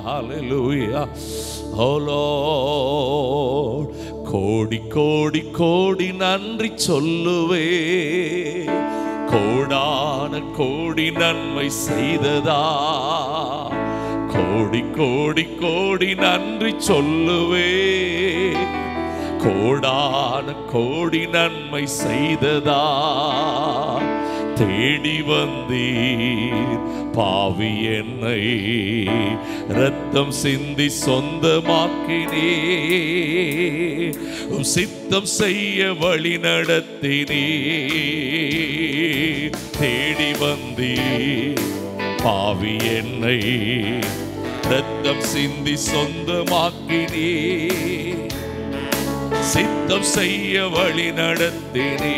hallelujah. Oh Lord, கோடி கோடி கோடி நன்றி சொல்லுவே, கோடான கோடி நன்மை செய்ததா, கோடி கோடி கோடி நன்றி சொல்லுவே, கோடான கோடி நன்மை செய்ததா, தேடி வந்தீர் பாவி என்னை, ரத்தம் சிந்தி சொந்தமாக்கினே, சித்தம் செய்ய வழி நடத்தினே, தேடி வந்தீர் பாவி என்னை, ரத்தம் சிந்தி சொந்தமாக்கினே, சித்தம் செய்ய வழி நடத்தினே,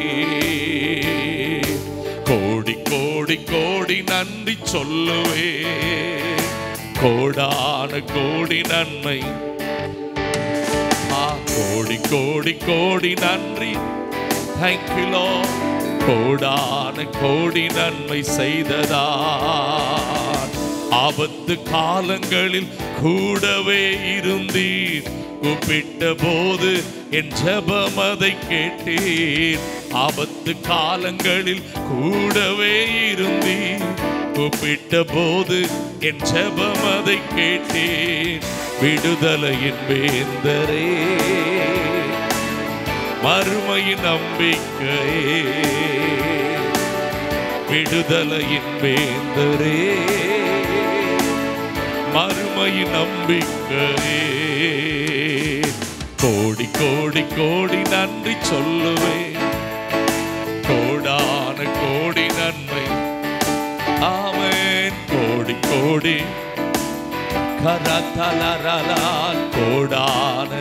கோடி கோடி கோடி நன்றி சொல்லுவே, கோடான கோடி நன்மை, கோடி கோடி கோடி நன்றி, thank you Lord, கோடான கோடி நன்மை செய்ததா, ஆபத்து காலங்களில் கூடவே இருந்தீர், கூப்பிட்ட போது என் ஜெபம் அதை கேட்டீர், ஆபத்து காலங்களில் கூடவே இருந்தீர், கூப்பிட்ட போது என் ஜெபம் அதை கேட்டீர், விடுதலையின் வேந்தரே, மறுமையின் நம்பிக்கையே, விடுதலையின் வேந்தரே, மறுமையின் நம்பிக்கையே, கோடி கோடி கோடி நன்றி சொல்லுவே, கோடான கோடி நன்மை, ஆமென், கோடி கோடி கரதலரலால் கோடான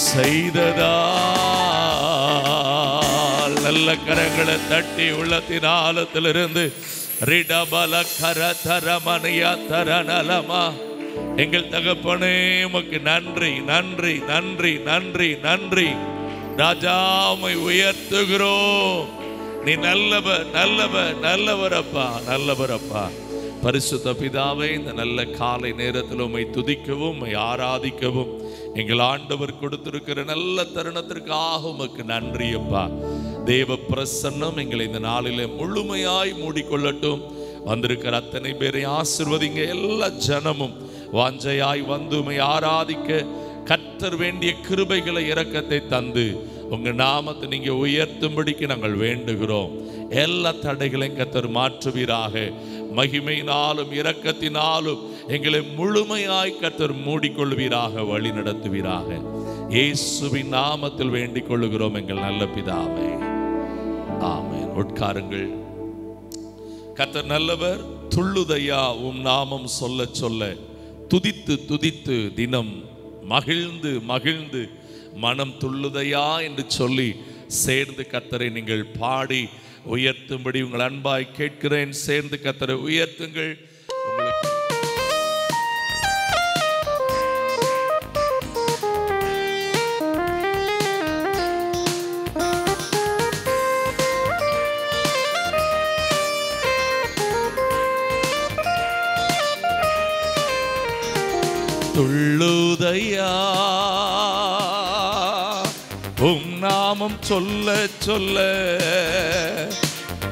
செய்ததால், நல்ல கரங்களை தட்டி உள்ளத்தின் ஆழத்திலிருந்து ரிடபல கரதரமணியா தரநலமா, எங்கள் தகப்பனே உமக்கு நன்றி நன்றி நன்றி நன்றி நன்றி ராஜா, உம்மை உயர்த்துகிறோம், நீ நல்லவர் நல்லவர் நல்லவர் அப்பா, நல்லவர் அப்பா. பரிசுத்த பிதாவே, இந்த நல்ல காலை நேரத்தில் உம்மை துதிக்கவும் உம்மை ஆராதிக்கவும் எங்கள் ஆண்டவர் கொடுத்திருக்கிற நல்ல தருணத்திற்காக உமக்கு நன்றி அப்பா. தேவ பிரசன்னம் எங்களை இந்த நாளிலே முழுமையாய் மூடிக்கொள்ளட்டும். வந்திருக்கிற அத்தனை பேரை ஆசீர்வதிங்க. எல்லா ஜனமும் வாஞ்சையாய் வந்து உம்மை ஆராதிக்க கர்த்தர் வேண்டிய கிருபைகளை இரக்கத்தை தந்து உங்க நாமத்தை நீங்க உயர்த்தும்படிக்கு நாங்கள் வேண்டுகிறோம். எல்லா தடைகளையும் கர்த்தர் மாற்றுவீராக. மகிமையினாலும் இரக்கத்தினாலும் எங்களை முழுமையாய் கர்த்தர் மூடிக்கொள்வீராக, வழி நடத்துவீராக. இயேசுவின் நாமத்தில் வேண்டிக் கொள்ளுகிறோம் எங்கள் நல்ல பிதாவே, ஆமென். உட்காருங்கள். கர்த்தர் நல்லவர், துள்ளுதையா உம் நாமம் சொல்ல சொல்ல, துதித்து துதித்து தினம் மகிழ்ந்து மகிழ்ந்து மனம் துள்ளுதையா என்று சொல்லி சேர்ந்து கர்த்தரை நீங்கள் பாடி உயர்த்தும்படி உங்கள் அன்பாய் கேட்கிறேன். சேர்ந்து கர்த்தரை உயர்த்துங்கள். துள்ளுதையா உம் நாமம் சொல்ல சொல்ல,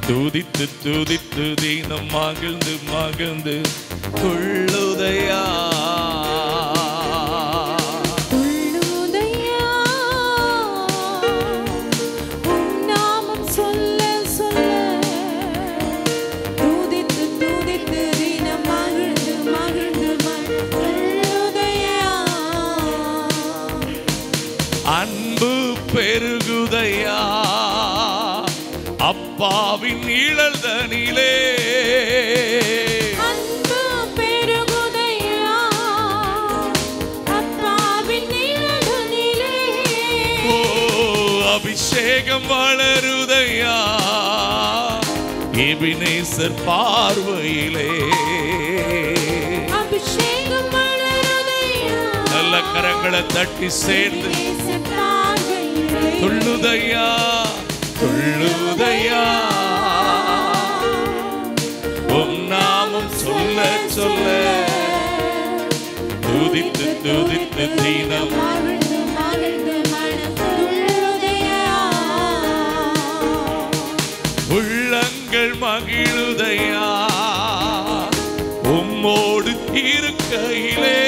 துதித்து துதித்து தினம் மகிழ்ந்து மகிழ்ந்து துள்ளுதையா பெருகுதையா அப்பாவின் நிழல் தனிலே, அன்பு பெருகுதையா அப்பாவின் நிழல் தனிலே, ஓ அபிஷேகம் வளருதையா எபினேசர் பார்வையிலே, அபிஷேகம் வளருதையா. நல்ல கரங்களை தட்டி சேர்ந்து துள்ளுதையா துள்ளுதையா உம் நாமம் சொல்ல சொல்ல, துதித்து துதித்து தினம் மகிழ்ந்து மகிழ்ந்து மனம் துள்ளுதையா. உள்ளங்கள் மகிழுதையா உம்மோடு இருக்கையிலே.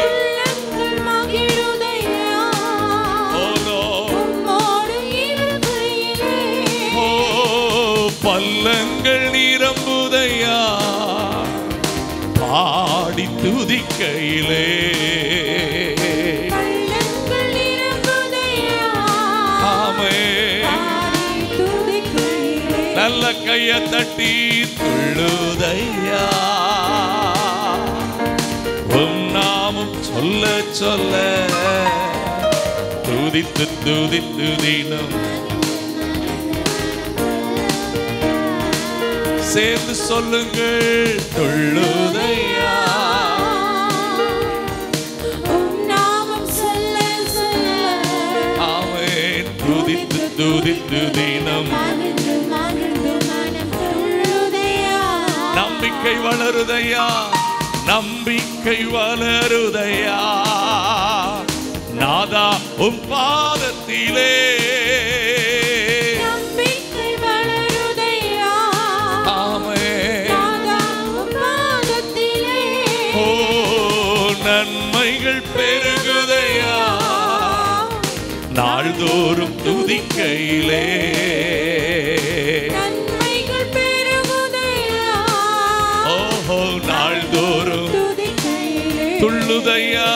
உள்ளங்கள் மகிழுதையா உம்மோடு இருக்கையிலே. பள்ளங்கள் நிரம்புதையா பாடி துதிக்கையிலே. பள்ளங்கள் நிரம்புதையா ஆமென். பாடி துதிக்கையிலே. நல்ல கைய தட்டி துள்ளுதையா உம் நாமம் சொல்ல சொல்ல துதித்து துதித்து தினம். சேர்ந்து சொல்லுங்கள் துள்ளுதையா. உம் நாமம் சொல்ல சொல்ல ஆமென். துதித்து துதித்து தினம் மகிழ்ந்து மகிழ்ந்து மனம் துள்ளுதையா. நம்பிக்கை வளருதையா நம்பிக்கை வளருதையா நாதா உம் பாதத்திலே. நம்பிக்கை வளருதையா ஆமென். நாதா உம் பாதத்திலே. ஓ நன்மைகள் பெருகுதையா நாள்தோறும் துதிக்கையிலே. நன்மைகள் பெருகுதையா ஓஹோ நாள்தோறும் துதிக்கையிலே. துள்ளுதையா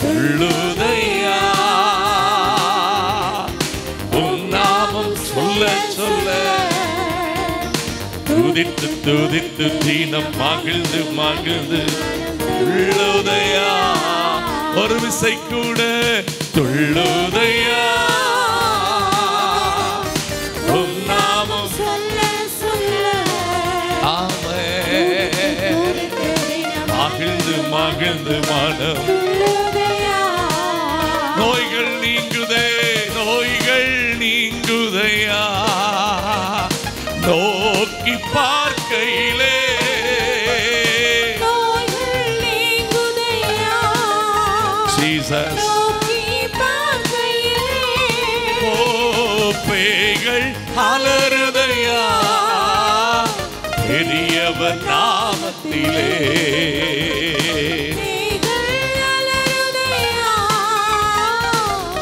துள்ளுதையா உம் நாமம் சொல்ல சொல்ல துதித்து துதித்து தீனம் மகிழ்ந்து மகிழ்ந்து துள்ளுதையா. ஒரு விசை கூட துள்ளுதையா உம் நாமம். சொல்ல சொல்ல ஆமென். மகிழ்ந்து மகிழ்ந்து மனம். துள்ளுதையா. நோய்கள் நீங்குதே நோய்கள் நீங்குதையா நோக்கி பார்க்கையிலே. நோய்கள் நீங்குதையா ஜீசஸ். நோக்கி பார்க்கையிலே. ஓ பேய்கள் அலறுதையா பெரியவர் நாமத்திலே. நீகள் அலறுதையா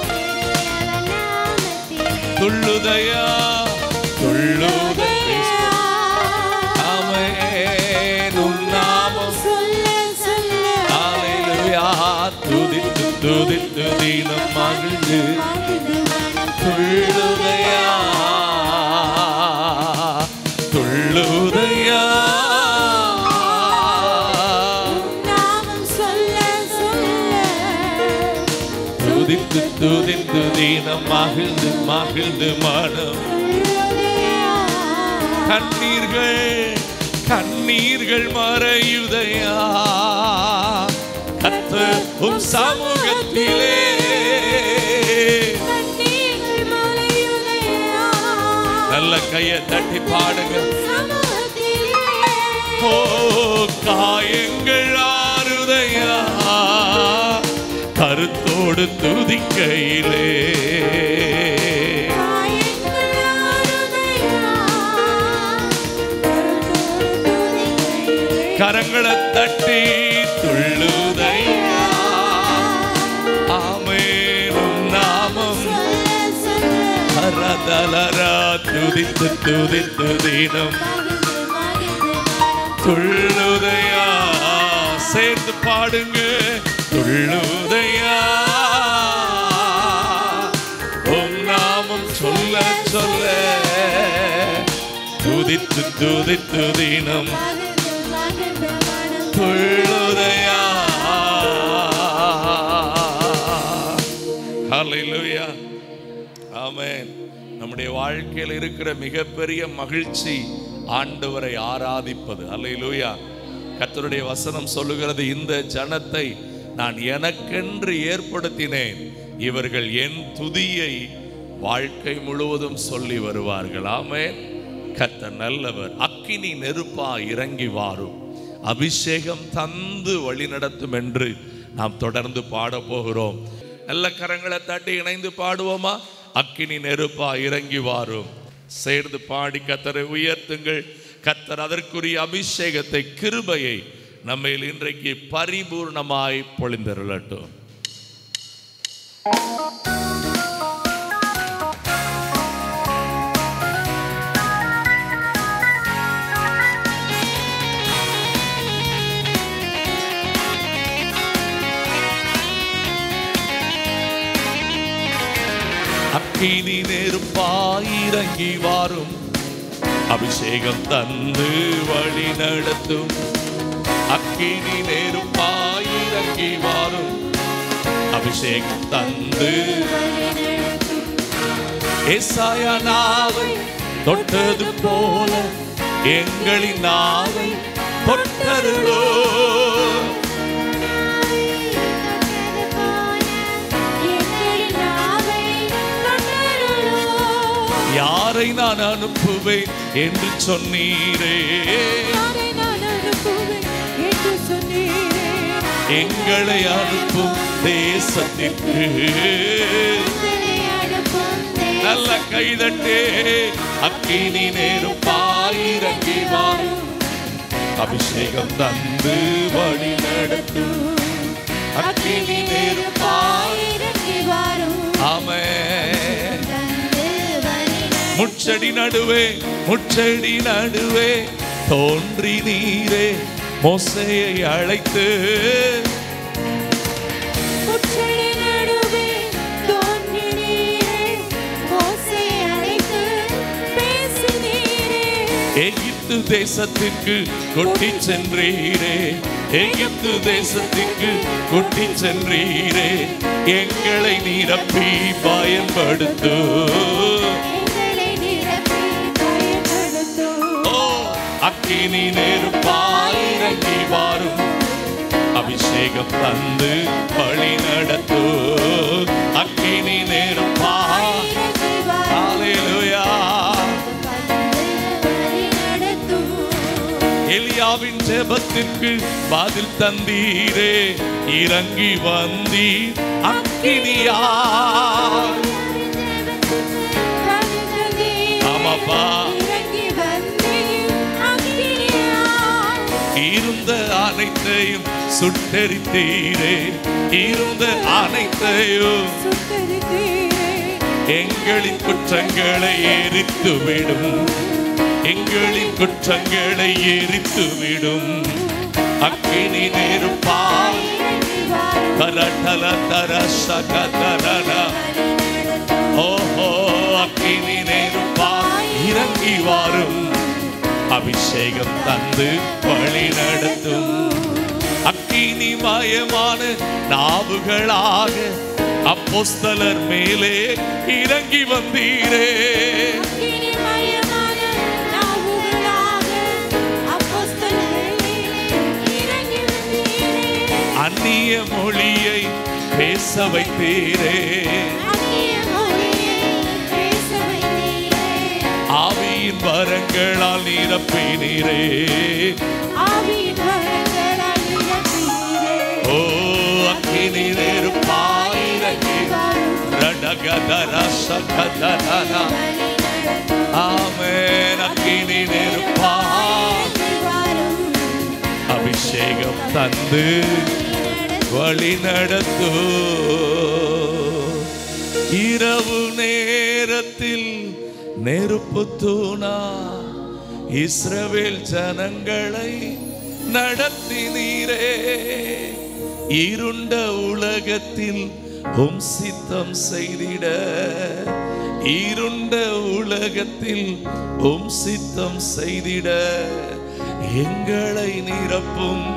பெரியவர் நாமத்திலே. துள்ளுதையா துள்ளுதையா. ஆமென். உம் நாமம் சொல்ல சொல்ல ஹalleluya துதித்து துதித்து தினம் மகிழ்ந்து மகிழ்ந்து மனம் துள்ளுதையா துள்ளுதையா. நாமம் சொல்ல சொல்ல துதித்து துதித்து தினம் மகிழ்ந்து மகிழ்ந்து மனம். துள்ளுதையா. கண்ணீர்கள் கண்ணீர்கள் மறையுதையா கர்த்தர் உம் சமூகத்திலே. கண்ணீர்கள் மலையுதையா நல்ல கையை தட்டி பாடுங்க. சமூகத்திலே. ஓ காயங்கள் ஆறுதையா கருத்தோடு துதிக்கையிலே. காயங்கள் ஆறுதையா கருத்தோடு துதிக்கையிலே. கரங்களை தட்டி துள்ளுதையா. ஆமென். நாமம் சொல்ல சொல்ல ஹரதலரா துதித்து துதித்து தினம் மகிழ்ந்து மகிழ்ந்து மனம் துள்ளுதையா. சேர்ந்து பாடுங்க துள்ளுதையா. உம் நாமம் சொல்ல சொல்ல துதித்து துதித்து தினம் மகிழ்ந்து மகிழ்ந்து மனம் துள்ளுதையா. ஹல்லேலூயா. ஆமென். நம்முடைய வாழ்க்கையில் இருக்கிற மிகப்பெரிய மகிழ்ச்சி ஆண்டவரை ஆராதிப்பது. ஹல்லேலூயா. கர்த்தருடைய வசனம் சொல்லுகிறது, இந்த ஜனத்தை நான் எனக்கென்று ஏற்படுத்தினேன், இவர்கள் என் துதியை வாழ்க்கை முழுவதும் சொல்லி வருவார்கள். ஆமென். கர்த்தர் நல்லவர். அக்கினி நெருப்பா இறங்கி வாரும், அபிஷேகம் தந்து வழி நடத்தும் என்று நாம் தொடர்ந்து பாட போகிறோம். நல்ல கரங்களை தட்டி இணைந்து பாடுவோமா? அக்கினி நெருப்பா இறங்கி வாரும். சேர்ந்து பாடி கர்த்தரை உயர்த்துங்கள். கர்த்தர் அதற்குரிய அபிஷேகத்தை, கிருபையை நம்மையில் இன்றைக்கு பரிபூர்ணமாய் பொழிந்தருளட்டும். அக்கினி நெருப்பாய் இறங்கி வாரும், அபிஷேகம் தந்து வழி நடத்தும். அக்கினி நெருப்பாய் இறங்கி வாரும், அபிஷேகம் தந்து. ஏசாயா நாவை தொட்டது போல எங்களின் நாவை தொட்டருளோ. யாரை நான் அனுப்புவேன் என்று சொன்னீரே, எங்களை அனுப்பும் தேசத்திற்கு. நல்ல கைதட்டே. அக்கினி நெருப்பாய் இறங்கி வாரும், அபிஷேகம் தந்து வழி நடத்தும். அக்கினி நெருப்பாய் இறங்கி வாரும். ஆமென். முச்செடி நடுவே, முச்செடி நடுவே தோன்றி நீரே மோசேயை அழைத்து. முச்செடி நடுவே தோன்றி நீரே மோசேயை அழைத்து பேசினீரே. எகிப்து தேசத்திற்கு கொட்டி சென்றீரே, எகிப்து தேசத்திற்கு கொட்டி சென்றீரே. எங்களை நிரப்பி பயன்படுத்து. அக்கினி நெருப்பாய் இறங்கி வாரும், அபிஷேகம் தந்து வழி நடத்து. அக்கினி நெருப்பாய். ஹல்லேலூயா. எலியாவின் ஜெபத்திற்கு பதில் தந்தீரே, இறங்கி வந்தீர் அக்கினியா. ஆமாப்பா. இருந்த அனைத்தையும் சுட்டெரித்தீரே, இருந்த அனைத்தையும். எங்களின் குற்றங்களை எரித்துவிடும், எங்களின் குற்றங்களை எரித்துவிடும். அக்கினி நெருப்பாய். தரடல தரசகதரன. ஓஹோ, அக்கினி நெருப்பாய் இறங்கி வாரும், அபிஷேகம் தந்து வழி நடத்தும். அக்கினி மயமான நாவுகளாக அப்போஸ்தலர் மேலே இறங்கி வந்தீரே. அந்நிய மொழியை பேச வைத்தீரே, ஆவியின் வரங்களால் நிரப்பினீரே. ஓ அக்கினி நெருப்பாய் இறங்கி ரடகதரசகதரன. ஆமென். அக்கினி நெருப்பாய் அபிஷேகம் தந்து வழி நடத்து. இரவு நேரத்தில் நெருப்பு தூணா இஸ்ரவேல் ஜனங்களை நடத்தினீரே. இருண்ட உலகத்தில் உம் சித்தம் செய்திட, இருண்ட உலகத்தில் உம் சித்தம் செய்திட எங்களை நிரப்பும்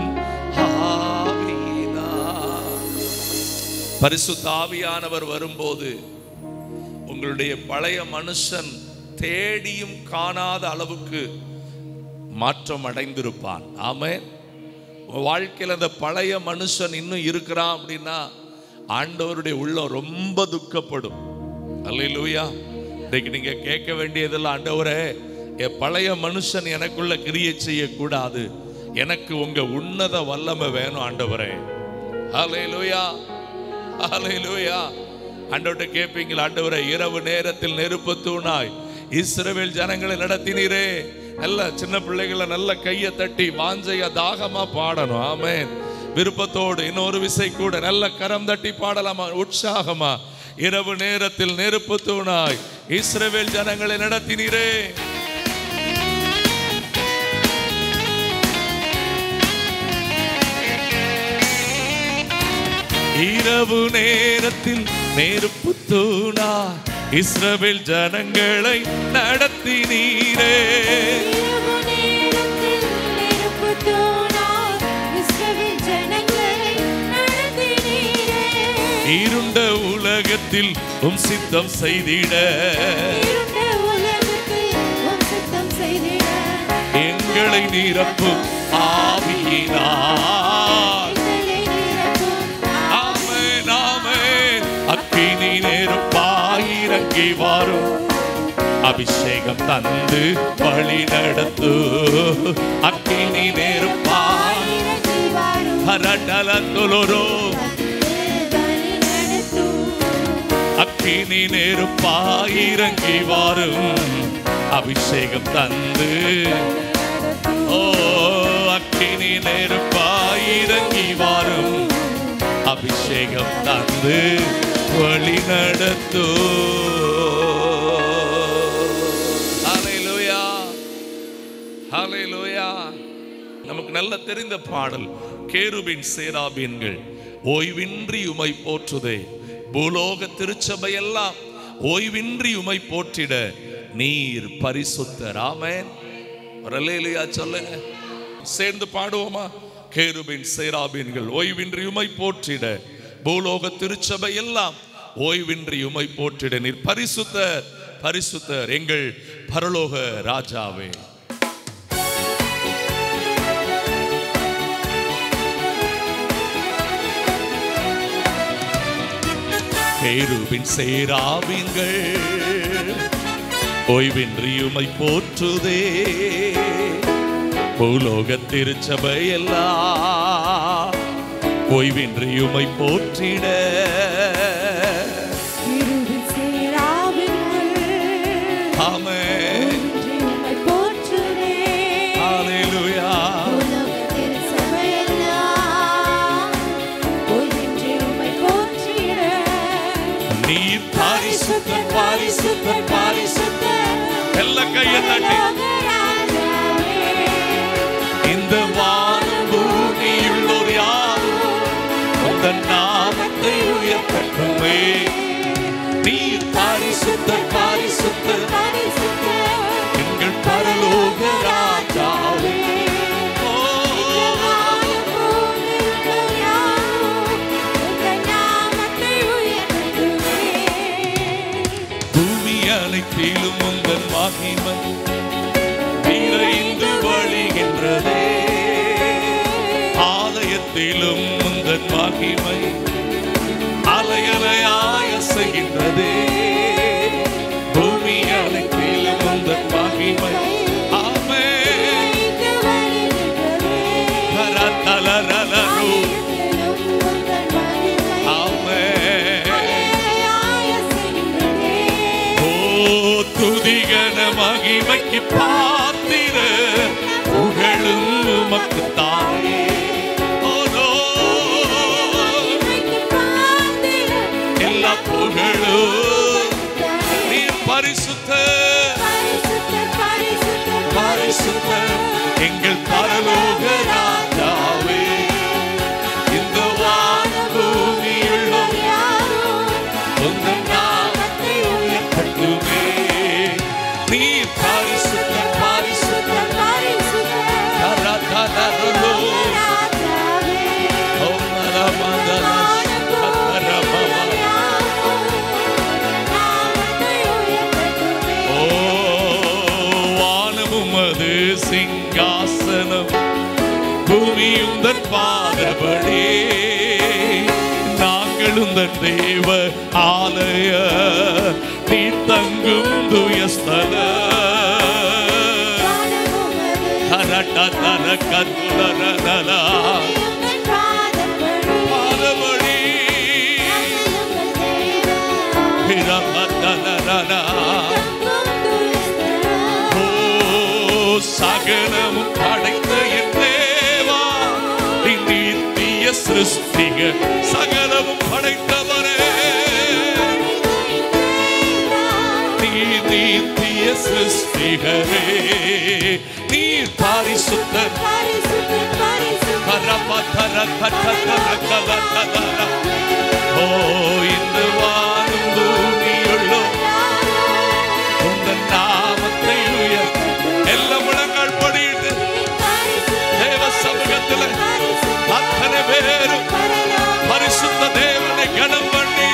ஆவியினார். பரிசுத்த ஆவியானவர் வரும்போது உங்களுடைய பழைய மனுஷன் தேடியும் காணாத அளவுக்கு மாற்றம் அடைந்திருப்பான். ஆமென். வாழ்க்கையில் அந்த பழைய மனுஷன் இன்னும் இருக்கிறான் அப்படின்னா ஆண்டவருடைய உள்ளம் ரொம்ப துக்கப்படும். அல்லேலூயா. இன்னைக்கு நீங்க கேட்க வேண்டியதெல்லாம், ஆண்டவரே என் பழைய மனுஷன் எனக்குள்ள கிரியை செய்யக்கூடாது, எனக்கு உங்க உன்னத வல்லமை வேணும் ஆண்டவரே. ஹல்லேலூயா, ஹல்லேலூயா. ஆண்டவர்கிட்ட கேட்பீங்களா, ஆண்டவரே இரவு நேரத்தில் நெருப்பு தூணாய் இஸ்ரவேல் ஜனங்களை நடத்தினீரே. நல்ல சின்ன பிள்ளைகளை நல்ல கையை தட்டி வாஞ்சையா தாகமா பாடணும். ஆமென். விருப்பத்தோடு இன்னொரு விசை கூட நல்ல கரம் தட்டி பாடலாமா, உற்சாகமா. இரவு நேரத்தில் நெருப்பு தூணாய் இஸ்ரவேல் ஜனங்களை நடத்தினீரே. இரவு நேரத்தில் நெருப்பு தூணாய் இஸ்ரவேல் ஜனங்களை நடத்தினீரே. இரவு நேரத்தில் நெருப்பு தூணாய் இஸ்ரவேல் ஜனங்களை நடத்தினீரே. இருண்ட உலகத்தில் உம் சித்தம் செய்திட, இருண்ட உலகத்தில் உம் சித்தம் செய்திட, எங்களை நிரப்பும் ஆவியினார். எங்களை நிரப்பும் ஆமென், ஆமென். அக்கினி நெருப்பாய் இறங்கி வாரும், அபிஷேகம் தந்து வழி நடத்து. அக்கினி நெருப்பாய் இறங்கி வாரும், ஹரடலந்துலோரோ. வழி நடத்தும். அக்கினி நெருப்பாய் இறங்கி வாரும், அபிஷேகம் தந்து. ஓ அக்கினி நெருப்பாய் இறங்கி வாரும், அபிஷேகம் தந்து வழி நடத்து. ஹல்லேலூயா, ஹல்லேலூயா. நமக்கு நல்ல தெரிந்த பாடல், கேருபின் சேராபீன்கள் ஓய்வின்றி உமை போற்றுதே. பூலோக திருச்சபை எல்லாம் ஓய்வின்றி உமை போற்றிட நீர் பரிசுத்தர். ஆமென். ஹல்லேலூயா சொல்லுங்க, சேர்ந்து பாடுவோமா. கேருபின் சேராபீன்கள் ஓய்வின்றி உமை போற்றிட, பூலோக திருச்சபை எல்லாம் ஓய்வின்றி உமை போற்றிட நீர் பரிசுத்தர், பரிசுத்தர் எங்கள் பரலோக ராஜாவே. கேருபின் சேராபீன்கள் ஓய்வின்றி உமை போற்றுதே. பூலோக திருச்சபை எல்லாம் ஓய்வின்றி உமை போற்றிட. இருவில் சேராபீன்கள் ஆமென். உம்மை போற்றுதே. ஹல்லேலூயா. உலகத்தில் சபையெல்லாம் ஓய்வின்றி உம்மை போற்றிட. நீர் பரிசுத்தர், பரிசுத்தர், பரிசுத்தர். எல்லா கையை தட்டி ராஜாவே, இந்த வானம் பூமியுள்ளோர் யாரும் உந்தன் நாமத்தை உயர்த்தட்டுமே. நீர் பரிசுத்தர், பரிசுத்தர் பரிசுத்தர், எங்கள் பரலோக ராஜாவே. ஓ வானம் பூமியுள்ளோர் யாரும் உங்கள் நாமத்தை உயர்த்தட்டுமே. பூமி அனைத்திலும் உந்தன் மகிமை நிறைந்து வழிகின்றதே. ஆலயத்திலும் உந்தன் மகிமை அலையலையாய் அசைகின்றதே. பூமி அனைத்திலும் உந்தன் மகிமை. ஆமென். இங்கு வருகின்றதே. ஹரதலரலரு. ஆயிரத்திலும் உங்கள் மகிமை ஆமென். அலையலையாய் அசைகின்றதே. ஓ துதிகன மகிமைக்கு பாத்திர புகழும் உமக்கு தாயே. ஓ மகிமைக்கு பாத்திரம் எல்லா புகழும் தாயே. நீ பரிசுத்த, பரிசுத்தர், பரிசுத்தர், பரிசுத்த எங்கள் பரலோக ராஜாவே. இந்த வான பூமியுள்ளோர் யாரும் உந்தன் நாமத்தை உயர்த்தட்டுமே. நீ பரிசுத்த, பரிசுத்த பரிசுத்தர், ஹரதலரலு. ராஜாவே. ஓம் நரமதல சக்கரபவ. நாமத்தை உயர்த்தட்டுமே. ஓ வானமும் அது சிங்காசனம், பூமியும் தன் பாதபடி. நாங்கள் உந்தன் தேவ ஆலய, நீ தங்கும் துயஸ்தல. வானமுமது கதர கதுலரலா எங்கள் பாதப்படி பாதவழி பிரபதலரலா ஓ சகலமும் படைத்த என் தேவா நீ நித்திய சிருஷ்டிக சகலமும் படைத்தவரே நீ நித்திய சிருஷ்டிகரே நீ பரிசுத்தர் கரபதர கதர கலகலா ஓ இந்த வானம் பூமியுள்ளோ உங்கள் நாமத்தை உயர்த்தி எல்லா முழங்கால் படியிட்டு தேவ சமூகத்தில் அத்தனை பேரும் பரிசுத்த தேவனை கனம் பண்ணி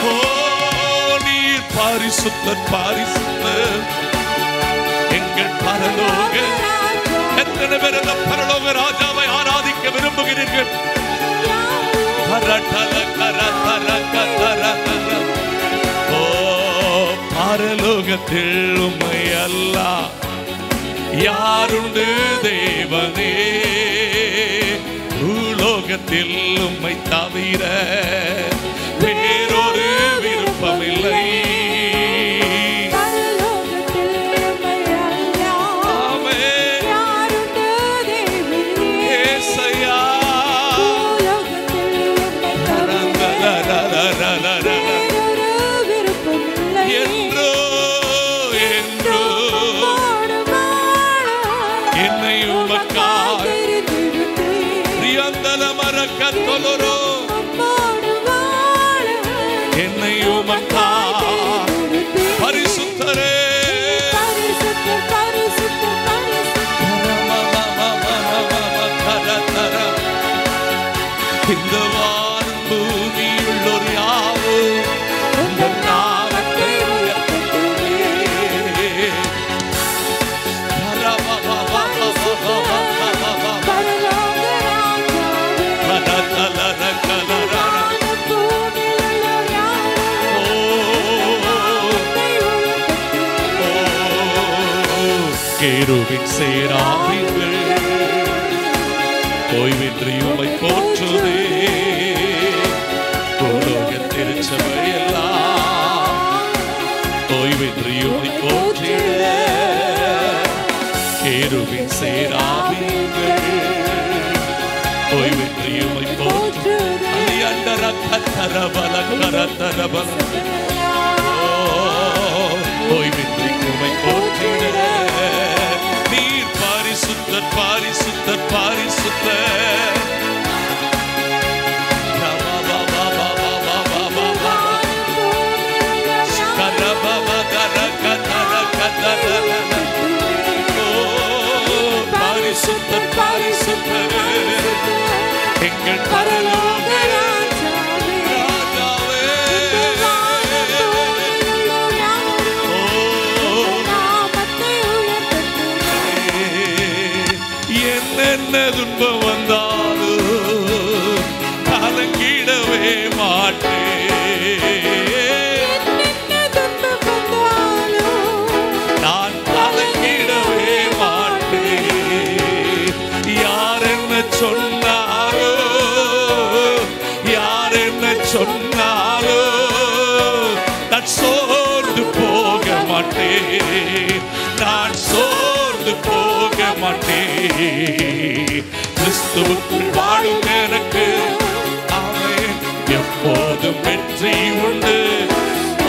ஓ நீர் பரிசுத்தர் பரிசுத்தர் எங்கள் பரலோக எத்தனை பேர் அந்த பரலோக ராஜாவை ஆராதிக்க விரும்புகிறீர்கள் கரடல கரதர கதரதர ஓ பரலோகத்தில் உம்மை அல்லாஹ் யாருண்டு தேவனே பூலோகத்தில் உம்மை தவிர வேறொரு விருப்பமில்லை என்றோ என்றோ என்னை உமக்காய் பிரியந்தல மரக்கத்தொலரோ என்னை உமக்காய் பரிசுத்தரே இந்த வானம் பூமியுள்ளோர் யாவும் உங்கள் நாமத்தை கேருவின் சேராவிகள் ஓய்வின்றி உம்மை போற்றுதே பூலோக திருச்சபையெல்லாம் ஓய்வின்றி உம்மை போற்றிட கேருவின் சேராவிகள் ஓய்வின்றி உம்மை போற்று அலியண்டர கத்தரபல கரதரபல ஓய்வின்றி உம்மை போற்றிட நீர் பரிசுத்தர் பரிசுத்தர் பரிசுத்தர் பரிசுத்தர் பரிசுத்தர் எங்கள் பரலோக ராஜாவே என்னென்ன துன்பம் வந்தாலும் கலங்கிடவே மாட்டேன் நான் கலங்கிடவே மாட்டேன் யார் என்ன சொன்னாரோ யார் என்ன சொன்னாரோ நான் சோர்ந்து போக மாட்டேன் நான் சோர்ந்து போக மாட்டேன் கிறிஸ்துவுக்குள் வாழும் எனக்கு அவன் எப்போதும் வெற்றி உண்டு ஓ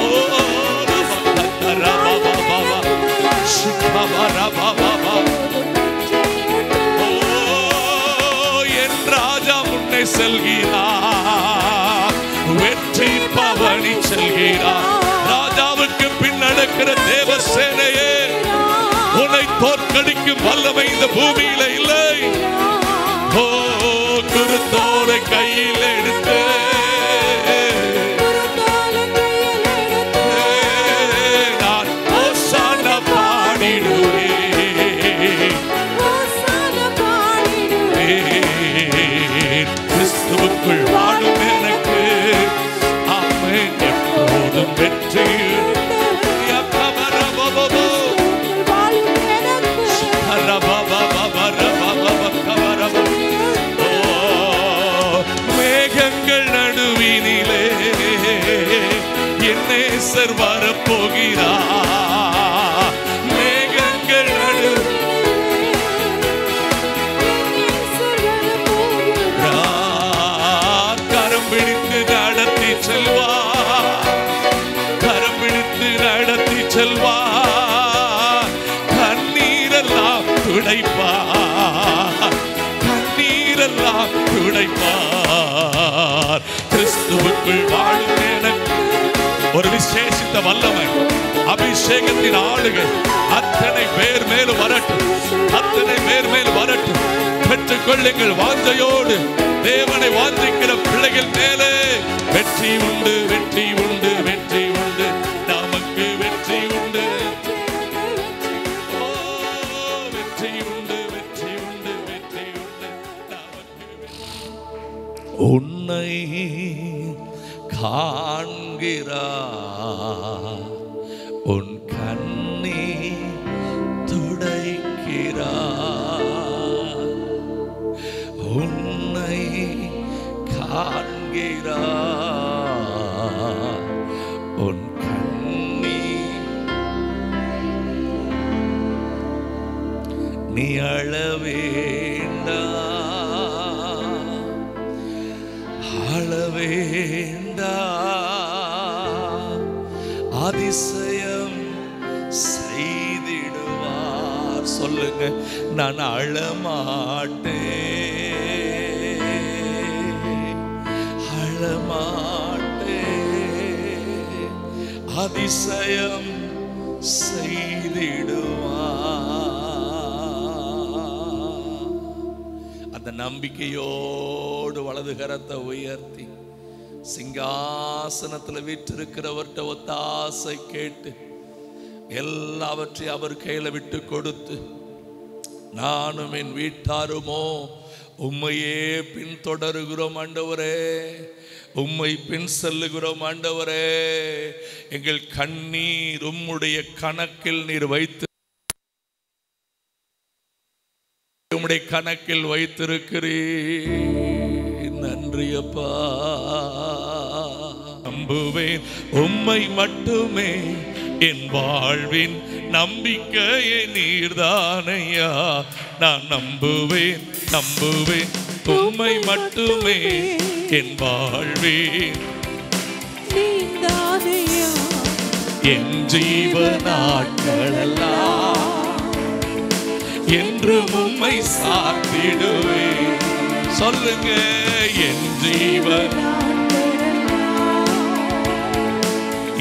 என் ராஜா முன்னே செல்கிறார் வெற்றி பவனி செல்கிறார் ராஜாவுக்கு பின் நடக்கிற தேவ சேனையே உன்னை தோற்கடிக்கும் வல்லமை இந்த பூமியில இல்லை ஓ குருத்தோலை கையில் எடுத்து நான் ஓசானா பாடிடுவேன் கிறிஸ்துவுக்குள் வாழும் எனக்கு ஆமென் எப்போதும் வெற்றி நேசர் வரப்போகிறார். மேகங்கள் நடு கரம் பிடித்து நடத்தி செல்வார். கரம் பிடித்து நடத்தி செல்வார். கண்ணீரெல்லாம் துடைப்பார். கண்ணீரெல்லாம் துடைப்பார். கிறிஸ்துவுக்குள் வாழும் எனக்கு ஒரு விசேஷித்த வல்லமை, அபிஷேகத்தின் ஆளுகை அத்தனை பேர் மேலும் வரட்டும். அத்தனை பேர் மேலும் வரட்டும். பெற்றுக் கொள்ளுங்கள் வாஞ்சையோடு. தேவனை வாஞ்சிக்கிற பிள்ளைகள் மேலே வெற்றி உண்டு, வெற்றி உண்டு, வெற்றி உண்டு. நமக்கு வெற்றி உண்டு. வெற்றி உண்டு, வெற்றி உண்டு, வெற்றி உண்டு. நமக்கு உன்னை காண்கிறார். உன் கண்ணீர் துடைக்கிறார். உன்னை காண்கிறார். உன் கண்ணீர் நீ அழ வேண்டாம், அழ வேண்டாம். அதிசயம் செய்திடுவார். சொல்லுங்க, நான் அழமாட்டேன், அழமாட்டேன். அதிசயம் செய்திடுவார். அந்த நம்பிக்கையோடு வலது கரத்தை உயர்த்தி சிங்காசனத்தில் வீற்றிருக்கிறவர்கிட்ட ஒத்தாசை கேட்டு எல்லாவற்றையும் அவர் கையில விட்டு கொடுத்து, நானும் என் வீட்டாருமோ உம்மையே பின்தொடருகிறோம் ஆண்டவரே, உம்மை பின் செல்லுகிறோம் ஆண்டவரே. எங்கள் கண்ணீர் உம்முடைய கணக்கில் நீர் வைத்து, உம்முடைய கணக்கில் வைத்திருக்கிறீர். நன்றி அப்பா. நம்புவேன் உம்மை மட்டுமே, என் வாழ்வின் நம்பிக்கையே நீர்தானையா. நான் நம்புவேன், நம்புவேன் உம்மை மட்டுமே, என் வாழ்வின் நீர்தானையா. என் ஜீவ நாட்களெல்லாம் என்றும் உம்மை சாத்திடுவேன். சொல்லுங்க, என் ஜீவன்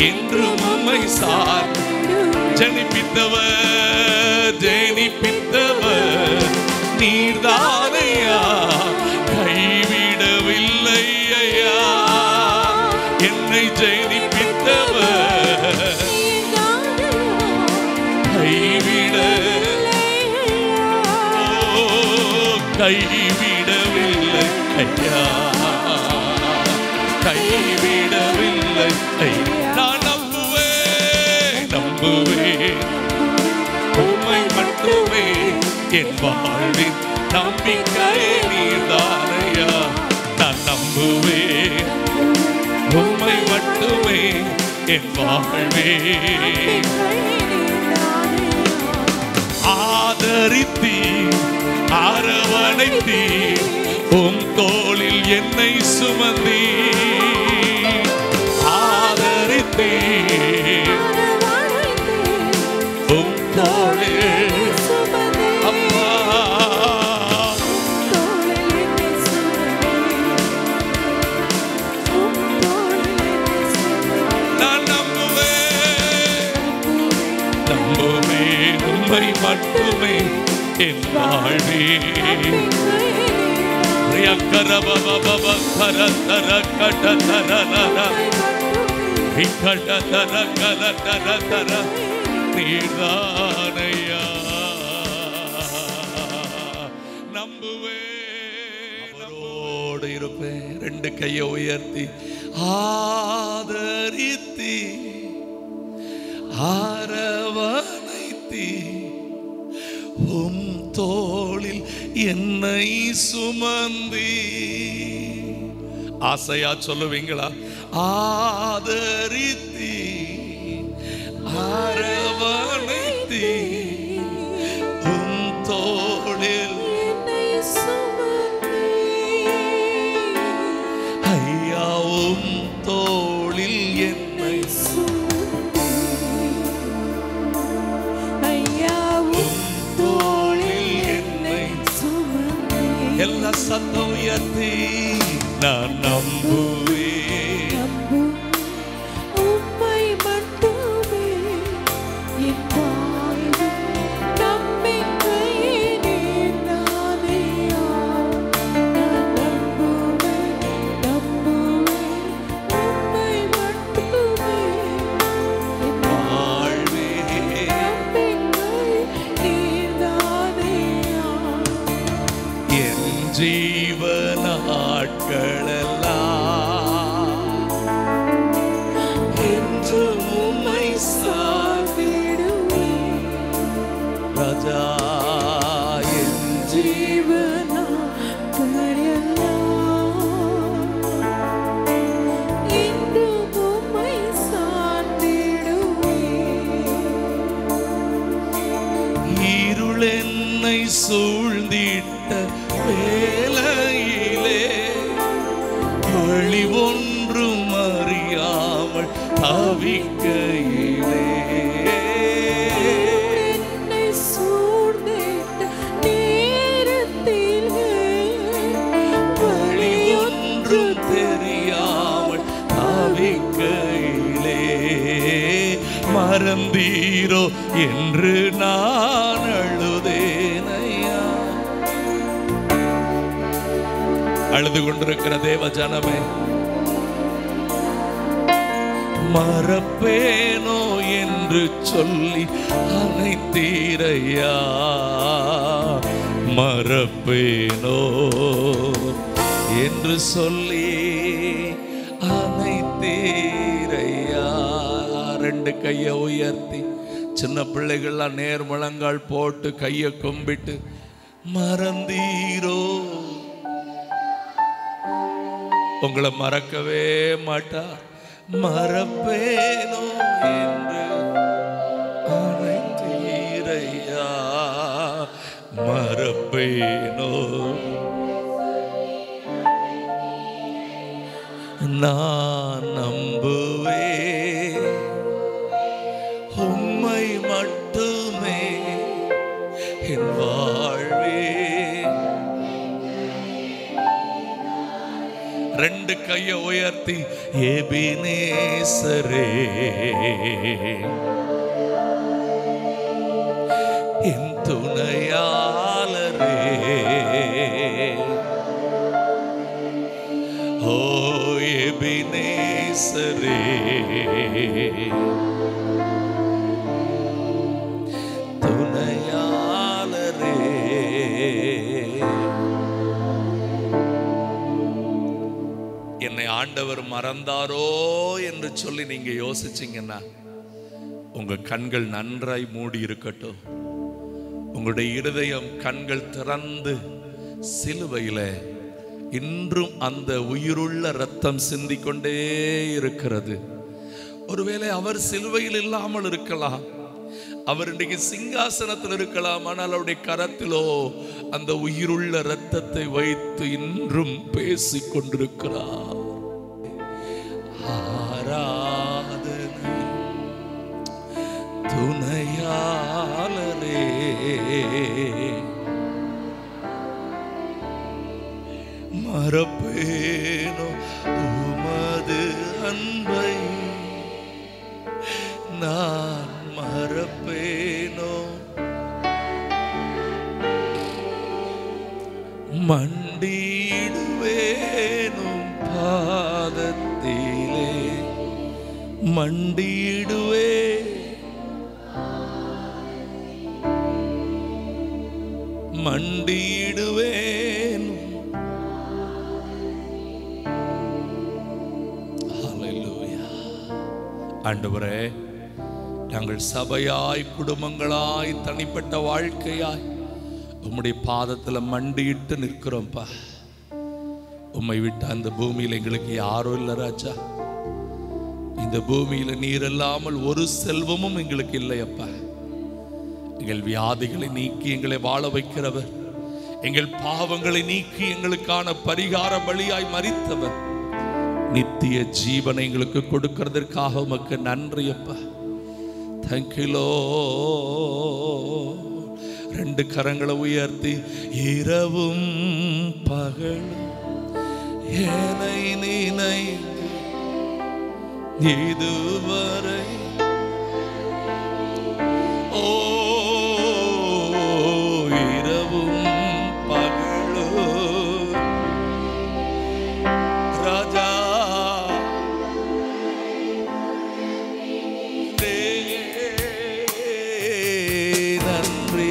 என்றும் உம்மை சார். ஜனிப்பித்தவர், ஜனிப்பித்தவர் நீர்தானையா. கைவிடவில்லை ஐயா என்னை. ஜனிப்பித்தவர் கைவிட கைவிடவில்லை ஐயா, கைவிடவில்லை ஐயா. நான் நம்புவேன், நம்புவேன் உம்மை மட்டுமே, என் வாழ்வின் நம்பிக்கை நீர்தானையா. நான் நம்புவேன் உம்மை மட்டுமே, என் வாழ்வின் ஆதரித்தீர், அரவணைத்தீர், உம் தோளில் என்னை சுமந்தீர். ஆதரித்தீர், உம் தோளில் அம்மா நான் நம்புவேன், நம்புவேன் உம்மை மட்டுமே, என் வாழ்வே. நீர்தானையா. நம்புவேன், அவரோடு இருப்பேன். ரெண்டு கையை உயர்த்தி ஆதரித்தி, அரவணைத்தி, உம் தோளில் என்னை சுமந்தி. ஆசையா சொல்லுவீங்களா? ஆதரித்தி எல்லா சத்தம் உயர்த்தி நான் நம்புவேன். உம்மை மட்டுமே என் வாழ்வின் நம்பிக்கையே நீர்தானையா. நான் நம்புவேன், உம்மை மட்டுமே என் வாழ்வே நம்பிக்கை நீர்தானையா. என் ஜீவ நாட்களெல்லாம் என்றும் உம்மை சார்ந்திடுவேன். ராஜா என் இருள் என்னை சூழ்ந்திட்ட வேளையிலே வழி ஒன்றும் அறியாமல் தவிக்கையிலே வழி ஒன்றும் தெரியாமல் தவிக்கையிலே மறந்தீரோ என்று நான் அழுதேனையா. அழுது கொண்டிருக்கிற தேவ ஜனமே, மறப்பேனோ என்று சொல்லி அனைத்தீரையா. மறப்பேனோ என்று சொல்லி அனைத்தீரையா. ரெண்டு கையை உயர்த்தி சின்ன பிள்ளைகள்லாம் நேர் முழங்கால் போட்டு கையை கும்பிட்டு மறந்தீரோ, உங்களை மறக்கவே மாட்டார். மறப்பேனோ என்று அனைத்தீரையா. மறப்பேனோ நான் நம்புவேன் உம்மை மட்டுமே என் வாழ்வே. ரெண்டு கையை உயர்த்தி எபினேசரே என் துணையாளரே, ஓ எபினேசரே துணையாளரே. என்னை ஆண்டவர் மறந்தாரோ என்று சொல்லி நீங்க யோசிச்சீங்கன்னா உங்க கண்கள் நன்றாய் மூடி இருக்கட்டும். உங்களுடைய இருதயம் கண்கள் திறந்து சிலுவையில இன்றும் அந்த உயிருள்ள இரத்தம் சிந்திக்கொண்டே இருக்கிறது. ஒருவேளை அவர் சிலுவையில் இல்லாமல் இருக்கலாம், அவர் இன்றைக்கு சிங்காசனத்தில் இருக்கலாம், ஆனால் அவருடைய கரத்திலோ அந்த உயிருள்ள இரத்தத்தை வைத்து இன்றும் பேசிக் கொண்டிருக்கிறார். ஆராதனை துணையாளரே, மறப்பேனோ உமது அன்பை, நான் மறப்பேனோ மண்டியிடுவேனும் பாதத்திலே. மண்டியிடுவே மண்டியிடுவேனும். ஹல்லேலூயா. ஆண்டவரே, நாங்கள் சபையாய் குடும்பங்களாய் தனிப்பட்ட வாழ்க்கையாய் உம்முடைய பாதத்தில் மண்டியிட்டு நிற்கிறோம்ப்பா. உம்மை விட்டு அந்த பூமியில் எங்களுக்கு யாரும் இல்லை ராஜா. இந்த பூமியில நீர் இல்லாமல் ஒரு செல்வமும் எங்களுக்கு இல்லையப்பா. எங்கள் வியாதிகளை நீக்கி எங்களை வாழ வைக்கிறவர், எங்கள் பாவங்களை நீக்கி எங்களுக்கான பரிகார பலியாய் மரித்தவர், நித்திய ஜீவனை எங்களுக்கு கொடுக்கிறதற்காக உமக்கு நன்றி அப்பா. Thank you lord. ரெண்டு கரங்களை உயர்த்தி இரவும் பகலும் என்னை நினைந்து இதுவரை ஓ இரவும் பகலும் ராஜா நன்றி.